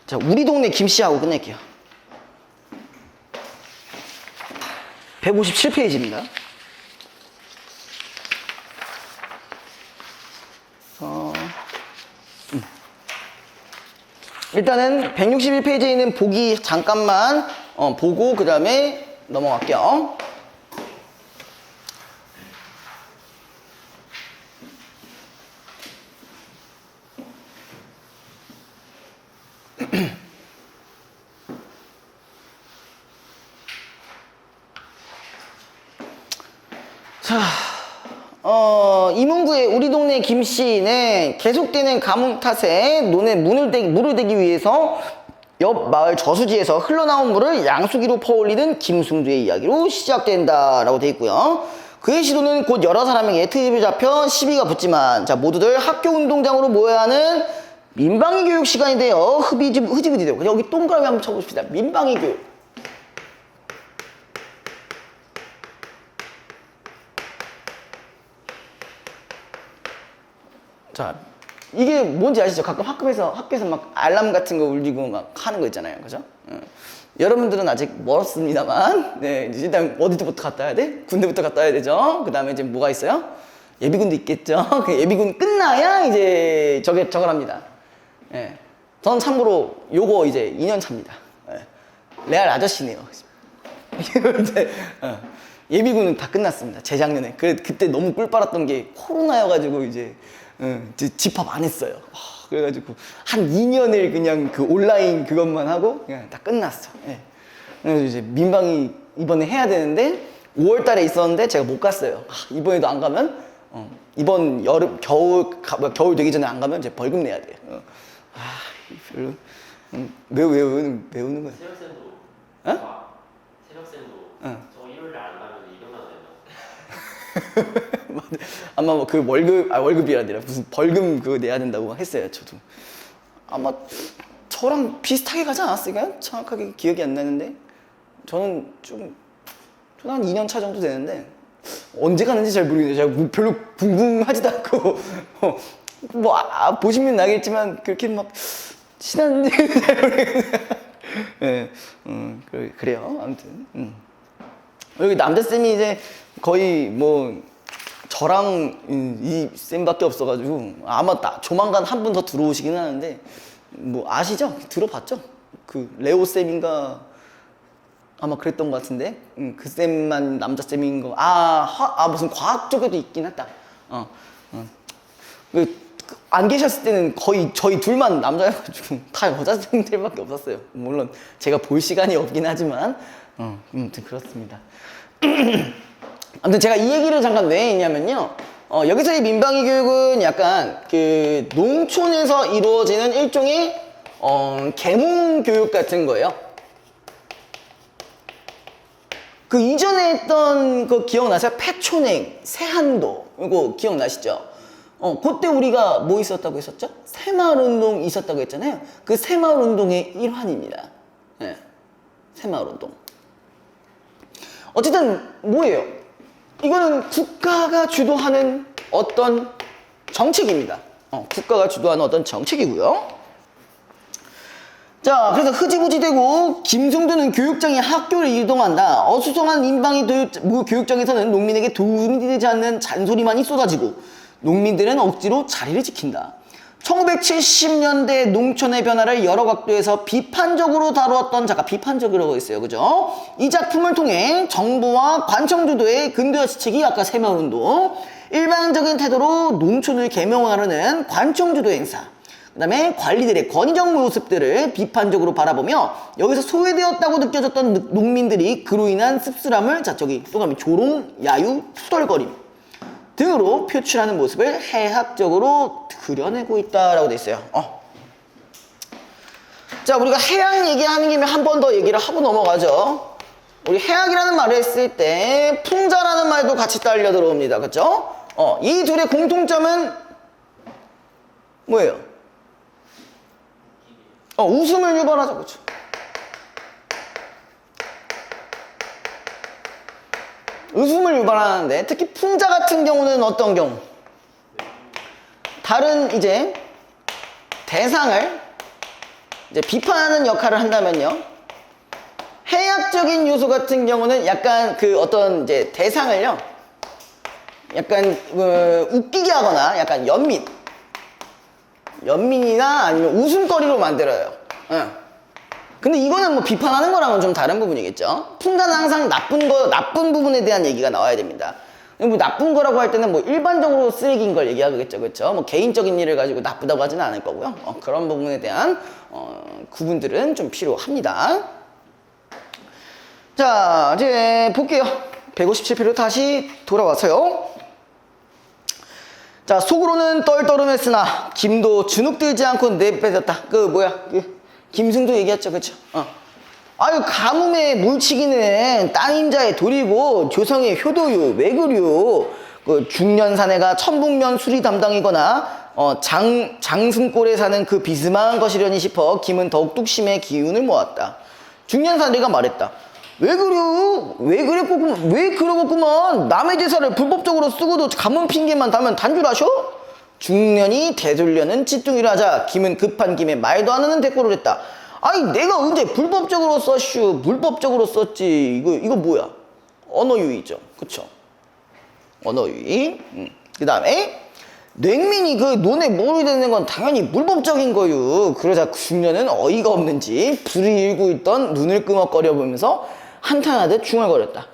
자, 우리 동네 김씨하고 끝낼게요. 157페이지입니다. 일단은 161페이지에 있는 보기 잠깐만 보고 그 다음에 넘어갈게요. 자, 이 문구에 우리 동네 김씨는 계속되는 가뭄 탓에 논에 물을 대기 위해서 옆 마을 저수지에서 흘러나온 물을 양수기로 퍼올리는 김승주의 이야기로 시작된다 라고 되어 있고요. 그의 시도는 곧 여러 사람에게 트집을 잡혀 시비가 붙지만 자 모두들 학교 운동장으로 모여야 하는 민방위 교육 시간이 되어 흐지부지 되고 여기 동그라미 한번 쳐봅시다. 민방위 교육. 자, 이게 뭔지 아시죠? 가끔 학교에서 막 알람 같은 거 울리고 막 하는 거 있잖아요. 그죠? 여러분들은 아직 멀었습니다만, 네, 일단 어디부터 갔다 와야 돼? 군대부터 갔다 와야 되죠? 그 다음에 이제 뭐가 있어요? 예비군도 있겠죠? 그 예비군 끝나야 이제 저걸 합니다. 예. 전 참고로 요거 이제 2년 차입니다. 예. 레알 아저씨네요. 이제, 예비군은 다 끝났습니다. 재작년에. 그때 너무 꿀 빨았던 게 코로나여가지고 이제, 집합 안 했어요. 그래가지고 한 2년을 그냥 그 온라인 그것만 하고 그냥 다 끝났어. 예. 그래서 이제 민방위 이번에 해야 되는데 5월 달에 있었는데 제가 못 갔어요. 이번에도 안 가면 이번 겨울 되기 전에 안 가면 이제 벌금 내야 돼요. 별로 왜 우는 거야? 새벽쌤도 어? 새벽쌤도 응. 저 일요일에 안 가면 200만 원 내나? 아마 뭐 그 월급이 아니라 무슨 벌금 그거 내야 된다고 했어요. 저도 아마 저랑 비슷하게 가지 않았을까요? 정확하게 기억이 안 나는데 저는 한 2년 차 정도 되는데 언제 가는지 잘 모르겠네요. 제가 뭐 별로 궁금하지도 않고 보시면 나겠지만 그렇게 막 친한지 잘 모르겠네요. 네, 그래요. 아무튼 여기 남자쌤이 이제 거의 뭐 저랑 이 쌤밖에 없어가지고 아마 조만간 한 분 더 들어오시긴 하는데 뭐 아시죠? 들어봤죠? 그 레오 쌤인가 아마 그랬던 것 같은데 그 쌤만 남자 쌤인 거 무슨 과학 쪽에도 있긴 했다. 안 계셨을 때는 거의 저희 둘만 남자여가지고 다 여자 쌤들밖에 없었어요. 물론 제가 볼 시간이 없긴 하지만 아무튼 그렇습니다. 아무튼 제가 이 얘기를 잠깐 왜 했냐면요. 여기서의 민방위 교육은 약간 그 농촌에서 이루어지는 일종의 계몽 교육 같은 거예요. 그 이전에 했던 거 기억나세요? 패촌행, 세한도 이거 기억나시죠? 그때 우리가 뭐 있었다고 했었죠? 새마을운동 있었다고 했잖아요. 그 새마을운동의 일환입니다. 네. 새마을운동. 어쨌든 뭐예요? 이거는 국가가 주도하는 어떤 정책입니다. 국가가 주도하는 어떤 정책이고요. 자, 그래서 흐지부지 되고 김승두는 교육장에 학교를 이동한다. 어수선한 민방위 교육장에서는 농민에게 도움이 되지 않는 잔소리만이 쏟아지고 농민들은 억지로 자리를 지킨다. 1970년대 농촌의 변화를 여러 각도에서 비판적으로 다루었던 작가, 비판적이라고 했어요. 그죠? 이 작품을 통해 정부와 관청 주도의 근대화 시책이 아까 새마을운동, 일방적인 태도로 농촌을 계명하려는 관청 주도 행사, 그 다음에 관리들의 권위적 모습들을 비판적으로 바라보며 여기서 소외되었다고 느껴졌던 농민들이 그로 인한 씁쓸함을 조롱, 야유, 투덜거림 등으로 표출하는 모습을 해학적으로 그려내고 있다라고 돼 있어요. 자, 우리가 해학 얘기하는 김에 한 번 더 얘기를 하고 넘어가죠. 우리 해학이라는 말을 했을 때 풍자라는 말도 같이 딸려 들어옵니다. 그렇죠? 이 둘의 공통점은 뭐예요? 웃음을 유발하죠. 그렇죠? 웃음을 유발하는데 특히 풍자 같은 경우는 어떤 경우? 다른 이제 대상을 이제 비판하는 역할을 한다면요. 해학적인 요소 같은 경우는 약간 그 어떤 이제 대상을요, 약간 웃기게 하거나 약간 연민이나 아니면 웃음거리로 만들어요. 응. 근데 이거는 뭐 비판하는 거랑은 좀 다른 부분이겠죠. 풍자는 항상 나쁜 부분에 대한 얘기가 나와야 됩니다. 뭐 나쁜 거라고 할 때는 뭐 일반적으로 쓰레기인 걸 얘기하겠죠, 그렇죠? 뭐 개인적인 일을 가지고 나쁘다고 하지는 않을 거고요. 그런 부분에 대한 구분들은 좀 필요합니다. 자, 이제 볼게요. 157페이지로 다시 돌아와서요. 자, 속으로는 떨떠름했으나 김도 주눅들지 않고 내뱉었다. 김승도 얘기했죠, 그쵸? 아유, 가뭄의 물치기는 땅임자의 도리고 조성의 효도유, 왜 그려? 그 중년사내가 천북면 수리 담당이거나 장승골에 사는 그 비스망한 것이려니 싶어 김은 더욱 뚝심의 기운을 모았다. 중년사내가 말했다. 왜 그려? 왜 그러겠구만. 남의 제사를 불법적으로 쓰고도 가뭄 핑계만 다면 단줄하셔? 중년이 되돌려는 찌뚱이를 하자 김은 급한 김에 말도 안 하는 대꾸를 했다. 아니, 내가 언제 불법적으로 썼슈? 불법적으로 썼지. 이거 뭐야? 언어유의죠. 그쵸? 언어유의. 그 다음에 냉민이 그 논에 물이 되는 건 당연히 불법적인 거유. 그러자 중년은 어이가 없는지 불이 일고 있던 눈을 끄덕거려 보면서 한탄하듯 중얼거렸다.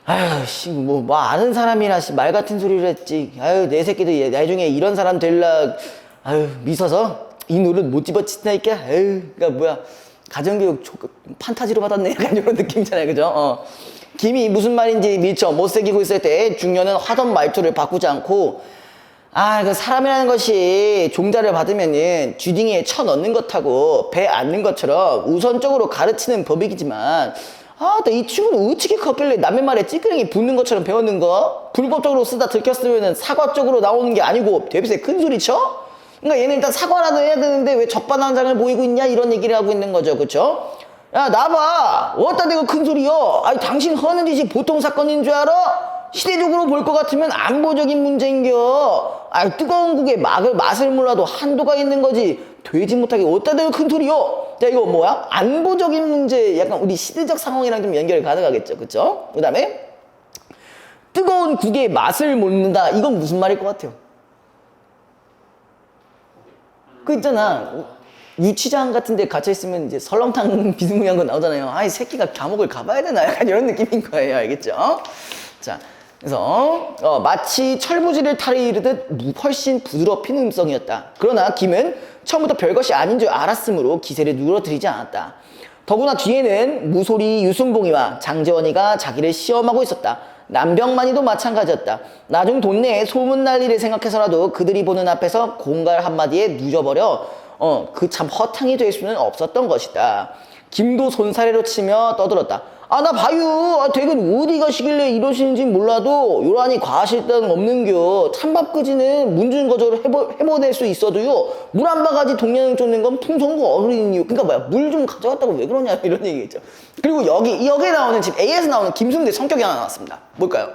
아유, 씨, 뭐 아는 사람이라 말 같은 소리를 했지. 아유, 내 새끼도 나중에 이런 사람 될라. 아유, 미서서 이 노릇 못 집어치니까. 아유, 그니까 뭐야, 가정교육 판타지로 받았네. 약간 이런 느낌이잖아요, 그죠? 김이 무슨 말인지 미처 못새기고 있을 때 중년은 하던 말투를 바꾸지 않고, 그 사람이라는 것이 종자를 받으면은 쥐딩에 쳐 넣는 것하고 배 앉는 것처럼 우선적으로 가르치는 법이지만, 이 친구는 어떻게 컸길래 남의 말에 찌끄레기 붙는 것처럼 배웠는 거? 불법적으로 쓰다 들켰으면은 사과적으로 나오는 게 아니고 대비세 큰 소리 쳐? 그러니까 얘는 일단 사과라도 해야 되는데 왜 적반하장을 보이고 있냐, 이런 얘기를 하고 있는 거죠, 그쵸? 야, 나봐, 어디다 대고 큰 소리여? 아니, 당신 하는 짓이 보통 사건인 줄 알아? 시대적으로 볼 것 같으면 안보적인 문제인겨. 뜨거운 국에 맛을 몰라도 한도가 있는 거지. 되지 못하게 어디다 대고 큰 소리여? 자, 이거 뭐야? 안보적인 문제, 약간 우리 시대적 상황이랑 좀 연결이 가능하겠죠, 그쵸? 그 다음에 뜨거운 국에 맛을 모른다. 이건 무슨 말일 것 같아요? 그 있잖아, 유치장 같은 데 갇혀있으면 이제 설렁탕 비스무리한 거 나오잖아요. 이 새끼가 감옥을 가봐야 되나? 약간 이런 느낌인 거예요. 알겠죠? 자, 그래서 마치 철부지를 탈에 이르듯 훨씬 부드럽힌 음성이었다. 그러나 김은 처음부터 별것이 아닌 줄 알았으므로 기세를 누그러뜨리지 않았다. 더구나 뒤에는 무소리 유순봉이와 장재원이가 자기를 시험하고 있었다. 남병만이도 마찬가지였다. 나중 동네에 소문날 일을 생각해서라도 그들이 보는 앞에서 공갈 한마디에 누져버려 그 참 허탕이 될 수는 없었던 것이다. 김도 손사래로 치며 떠들었다. 나 봐요. 댁은 어디 가시길래 이러시는지 몰라도 요란히 과하실 데는 없는겨. 찬밥끄지는 문중거절을 해보낼 수 있어도요, 물 한 바가지 동년을 쫓는 건 풍성과 어른이요. 그러니까 뭐야, 물 좀 가져갔다고 왜 그러냐, 이런 얘기겠죠. 그리고 여기에 나오는, 지금 A에서 나오는 김승대 성격이 하나 나왔습니다. 뭘까요?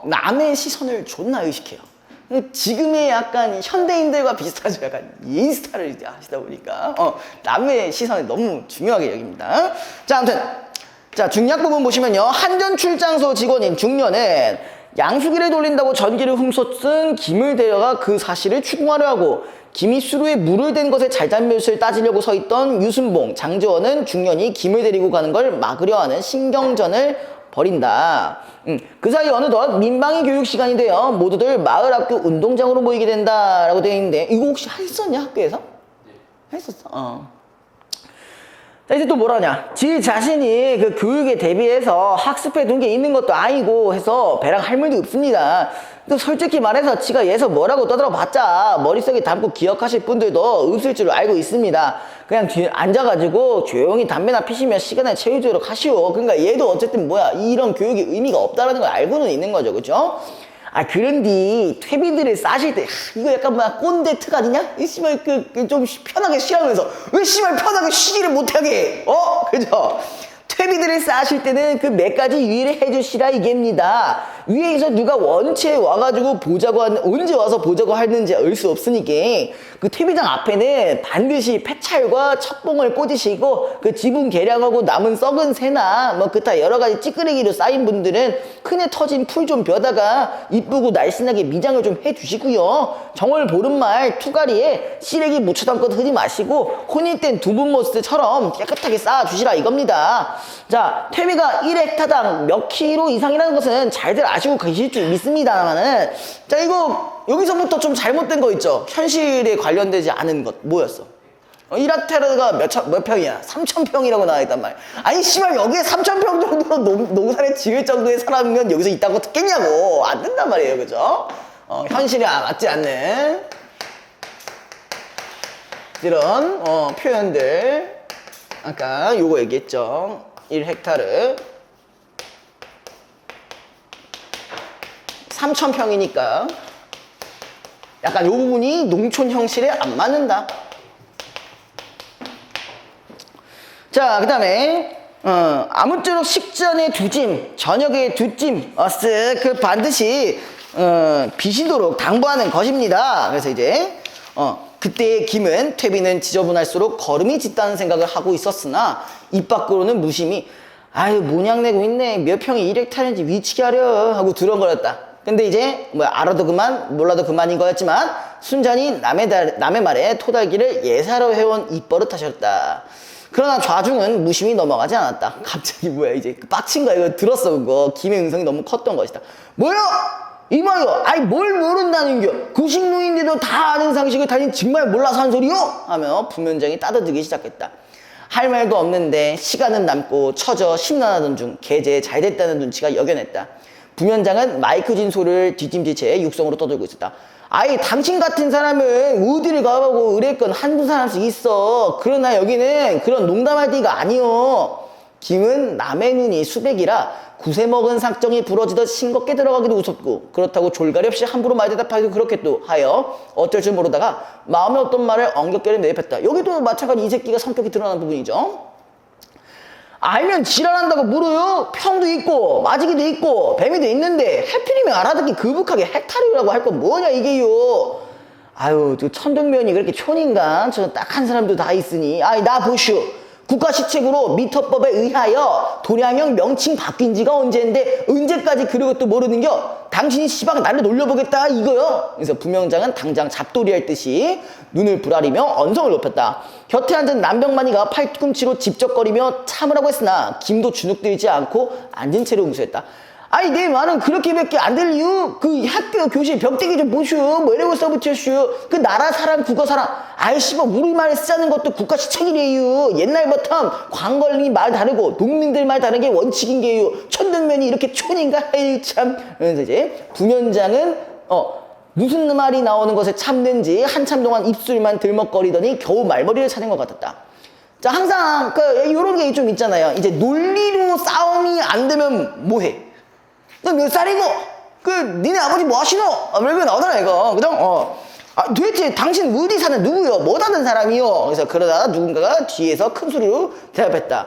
남의 시선을 존나 의식해요. 지금의 약간 현대인들과 비슷하죠. 약간 인스타를 이제 하시다 보니까 남의 시선을 너무 중요하게 여깁니다. 자, 아무튼 자, 중략 부분 보시면요, 한전 출장소 직원인 중년은 양수기를 돌린다고 전기를 훔쳐쓴 김을 데려가 그 사실을 추궁하려 하고, 김이 수루에 물을 댄 것의 잘잘못을 따지려고 서 있던 유순봉, 장재원은 중년이 김을 데리고 가는 걸 막으려 하는 신경전을 벌인다. 그 사이 어느덧 민방위 교육 시간이 되어 모두들 마을 학교 운동장으로 모이게 된다라고 되어 있는데, 이거 혹시 했었냐, 학교에서? 네. 했었어. 자, 이제 또 뭐라냐, 지 자신이 그 교육에 대비해서 학습해 둔 게 있는 것도 아니고 해서 배랑 할 말도 없습니다. 또 솔직히 말해서 지가 얘서 뭐라고 떠들어봤자 머릿속에 담고 기억하실 분들도 없을 줄 알고 있습니다. 그냥 뒤에 앉아가지고 조용히 담배나 피시며 시간을 채우도록 하시오. 그러니까 얘도 어쨌든 뭐야, 이런 교육이 의미가 없다라는 걸 알고는 있는 거죠, 그죠? 그런데 퇴비들을 싸실 때 이거 약간 뭐야, 꼰대 특 아니냐? 이 씨발 좀 편하게 쉬라면서 왜 씨발 편하게 쉬지를 못하게, 그죠? 퇴비들을 싸실 때는 그 몇 가지 유의를 해주시라 이게입니다. 위에서 누가 원체에 와가지고 보자고 하는, 언제 와서 보자고 하는지 알 수 없으니까 그 퇴비장 앞에는 반드시 폐찰과 척봉을 꽂으시고 그 지붕 개량하고 남은 썩은 새나 뭐 그타 여러 가지 찌끄레기로 쌓인 분들은 큰애 터진 풀 좀 벼다가 이쁘고 날씬하게 미장을 좀 해주시고요. 정월 보름말 투가리에 시래기 묻혀담고 흐지 마시고 혼인 땐 두분 모스처럼 깨끗하게 쌓아주시라 이겁니다. 자, 퇴비가 1헥타당 몇 킬로 이상이라는 것은 잘들 아시고 계실 줄 믿습니다만은, 자, 이거 여기서부터 좀 잘못된 거 있죠. 현실에 관련되지 않은 것 뭐였어? 1헥타르가 몇 평이야? 3,000평이라고 나와있단 말이야. 아니 씨발 여기에 3,000평 정도로 농사를 지을 정도의 사람이면 여기서 있다고 듣겠냐고. 안 된단 말이에요, 그죠? 현실에 맞지 않는 이런 표현들. 아까 요거 얘기했죠. 1헥타르 3,000평이니까 약간 요 부분이 농촌 형식에 안 맞는다. 자, 그 다음에 아무쪼록 식전에 두 찜, 저녁에 두 찜, 그 반드시 비시도록 당부하는 것입니다. 그래서 이제 그때의 김은 퇴비는 지저분할수록 거름이 짙다는 생각을 하고 있었으나 입 밖으로는 무심히 아유 모냥내고 있네, 몇 평이 1헥타르인지 위치게 하려 하고 두렁거렸다. 근데 이제 뭐 알아도 그만 몰라도 그만인 거였지만 순전히 남의 말에 토달기를 예사로 해온 입버릇하셨다. 그러나 좌중은 무심히 넘어가지 않았다. 갑자기 뭐야 이제 빡친 거야. 이거 들었어. 그거 김의 음성이 너무 컸던 것이다. 뭐야 이마요, 아이 뭘 모른다는겨, 구식노인데도 다 아는 상식을 다니 정말 몰라서 한 소리요? 하며 부면장이 따뜻하기 시작했다. 할 말도 없는데 시간은 남고 처져 심란하던 중 개재에 잘됐다는 눈치가 역연했다. 부면장은 마이크 진 소리를 뒷짐지 채 육성으로 떠들고 있었다. 아이 당신 같은 사람은 어디를 가보고 의뢰건 한두 사람씩 있어. 그러나 여기는 그런 농담할 데가 아니오. 김은 남의 눈이 수백이라 구세 먹은 삭정이 부러지듯 싱겁게 들어가기도 무섭고 그렇다고 졸가리 없이 함부로 말대답하기도 그렇겠도 하여 어쩔 줄 모르다가 마음에 없던 말을 엉겹결에 내뱉었다. 여기도 마찬가지 이 새끼가 성격이 드러나는 부분이죠. 알면 지랄한다고 물어요? 평도 있고 마지기도 있고 뱀이도 있는데 해필이면 알아듣기 거북하게 헥타르라고 할 건 뭐냐 이게요. 아유 저 천둥면이 그렇게 촌인가? 저 딱 한 사람도 다 있으니. 아이 나 보슈. 국가시책으로 미터법에 의하여 도량형 명칭 바뀐 지가 언제인데 언제까지 그런 것도 모르는겨? 당신이 씨발 나를 놀려보겠다 이거요. 그래서 부명장은 당장 잡돌이할 듯이 눈을 부라리며 언성을 높였다. 곁에 앉은 남병만이가 팔꿈치로 집적거리며 참으라고 했으나 김도 주눅들지 않고 앉은 채로 응수했다. 아니 내 말은 그렇게밖에 안 들리유. 그 학교 교실 벽대기 좀 보슈. 뭐 이러고 써붙였슈. 그 나라 사랑 국어 사랑. 아이씨 뭐 우리말에 쓰자는 것도 국가 시책이래유. 옛날부터 관걸이 말 다르고 농민들 말 다른 게 원칙인 게요. 천등면이 이렇게 촌인가? 에이 참. 그래서 이제 부면장은 무슨 말이 나오는 것에 참는지 한참 동안 입술만 들먹거리더니 겨우 말머리를 찾은 것 같았다. 자 항상 요런 게 좀 있잖아요. 이제 논리로 싸움이 안 되면 뭐해? 너 몇 살이고? 니네 아버지 뭐 하시노? 이렇게 나오잖아, 이거. 그죠? 도대체 당신 어디 사는 누구요? 뭐 하는 사람이요? 그래서 그러다가 누군가가 뒤에서 큰 소리로 대답했다.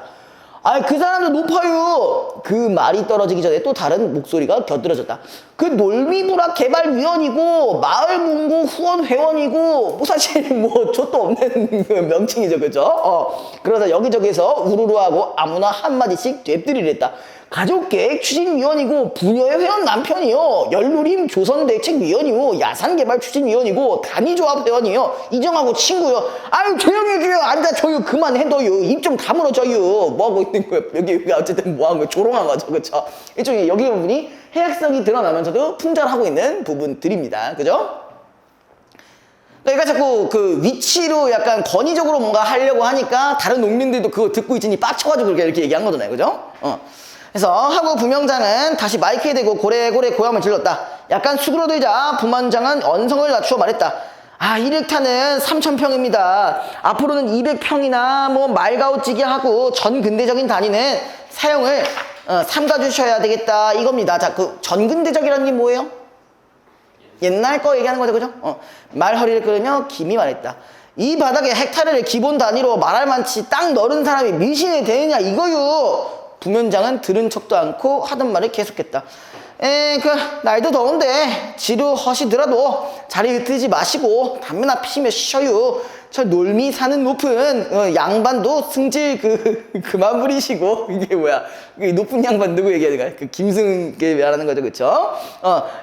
그 사람도 높아요. 그 말이 떨어지기 전에 또 다른 목소리가 곁들여졌다. 그 놀미부락 개발위원이고, 마을문고 후원 회원이고, 뭐 사실 뭐 족도 없는 그 명칭이죠, 그죠? 그러다 여기저기서 우르르하고 아무나 한마디씩 랩들이랬다. 가족계획 추진위원이고 부녀의 회원 남편이요. 열누림 조선대책위원이고 야산개발 추진위원이고 단위조합 회원이요. 이정하고 친구요. 아유 조용히 해줘요. 앉아줘요. 그만해둬요. 입 좀 다물어줘요. 뭐하고 있는 거예요. 여기 어쨌든 뭐하는 거예요. 조롱한 거죠. 그쵸? 일종의 여기 부분이 해악성이 드러나면서도 풍자하고 있는 부분들입니다. 그죠? 그러니까 자꾸 그 위치로 약간 권위적으로 뭔가 하려고 하니까 다른 농민들도 그거 듣고 있으니 빡쳐가지고 이렇게 얘기한 거잖아요. 그죠? 그래서 하고 부명장은 다시 마이크에 대고 고래고래 고함을 질렀다. 약간 수그러들자 부만장은 언성을 낮추어 말했다. 1헥타는 3,000평입니다. 앞으로는 200평이나 뭐 말가웃지기 하고 전 근대적인 단위는 사용을 삼가주셔야 되겠다 이겁니다. 자, 그 전근대적이라는 게 뭐예요? 옛날 거 얘기하는 거죠, 그죠? 말허리를 끌으며 김이 말했다. 이 바닥에 헥타르를 기본 단위로 말할 만치 땅 너른 사람이 밀신이 되느냐 이거요. 부면장은 들은 척도 않고 하던 말을 계속했다. 날도 더운데 지루하시더라도 자리 흩뜨지 마시고 담배나 피시며 쉬어요. 저 놀미 사는 높은 양반도 승질 그만 부리시고. 이게 뭐야? 이 높은 양반 누구 얘기하는 거야? 그 김승께 말하는 거죠, 그쵸?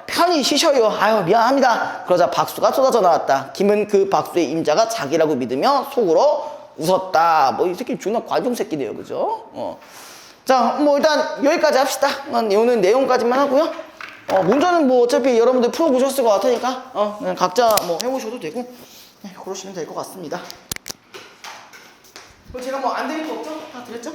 편히 쉬셔요. 아유, 미안합니다. 그러자 박수가 쏟아져 나왔다. 김은 그 박수의 임자가 자기라고 믿으며 속으로 웃었다. 뭐 이 새끼 존나 관종 새끼네요, 그죠? 자, 뭐 일단 여기까지 합시다. 오늘 내용까지만 하고요. 문제는 뭐 어차피 여러분들 풀어보셨을 것 같으니까 그냥 각자 뭐 해보셔도 되고 그러시면 될 것 같습니다. 제가 뭐 안 드릴 거 없죠? 다 드렸죠?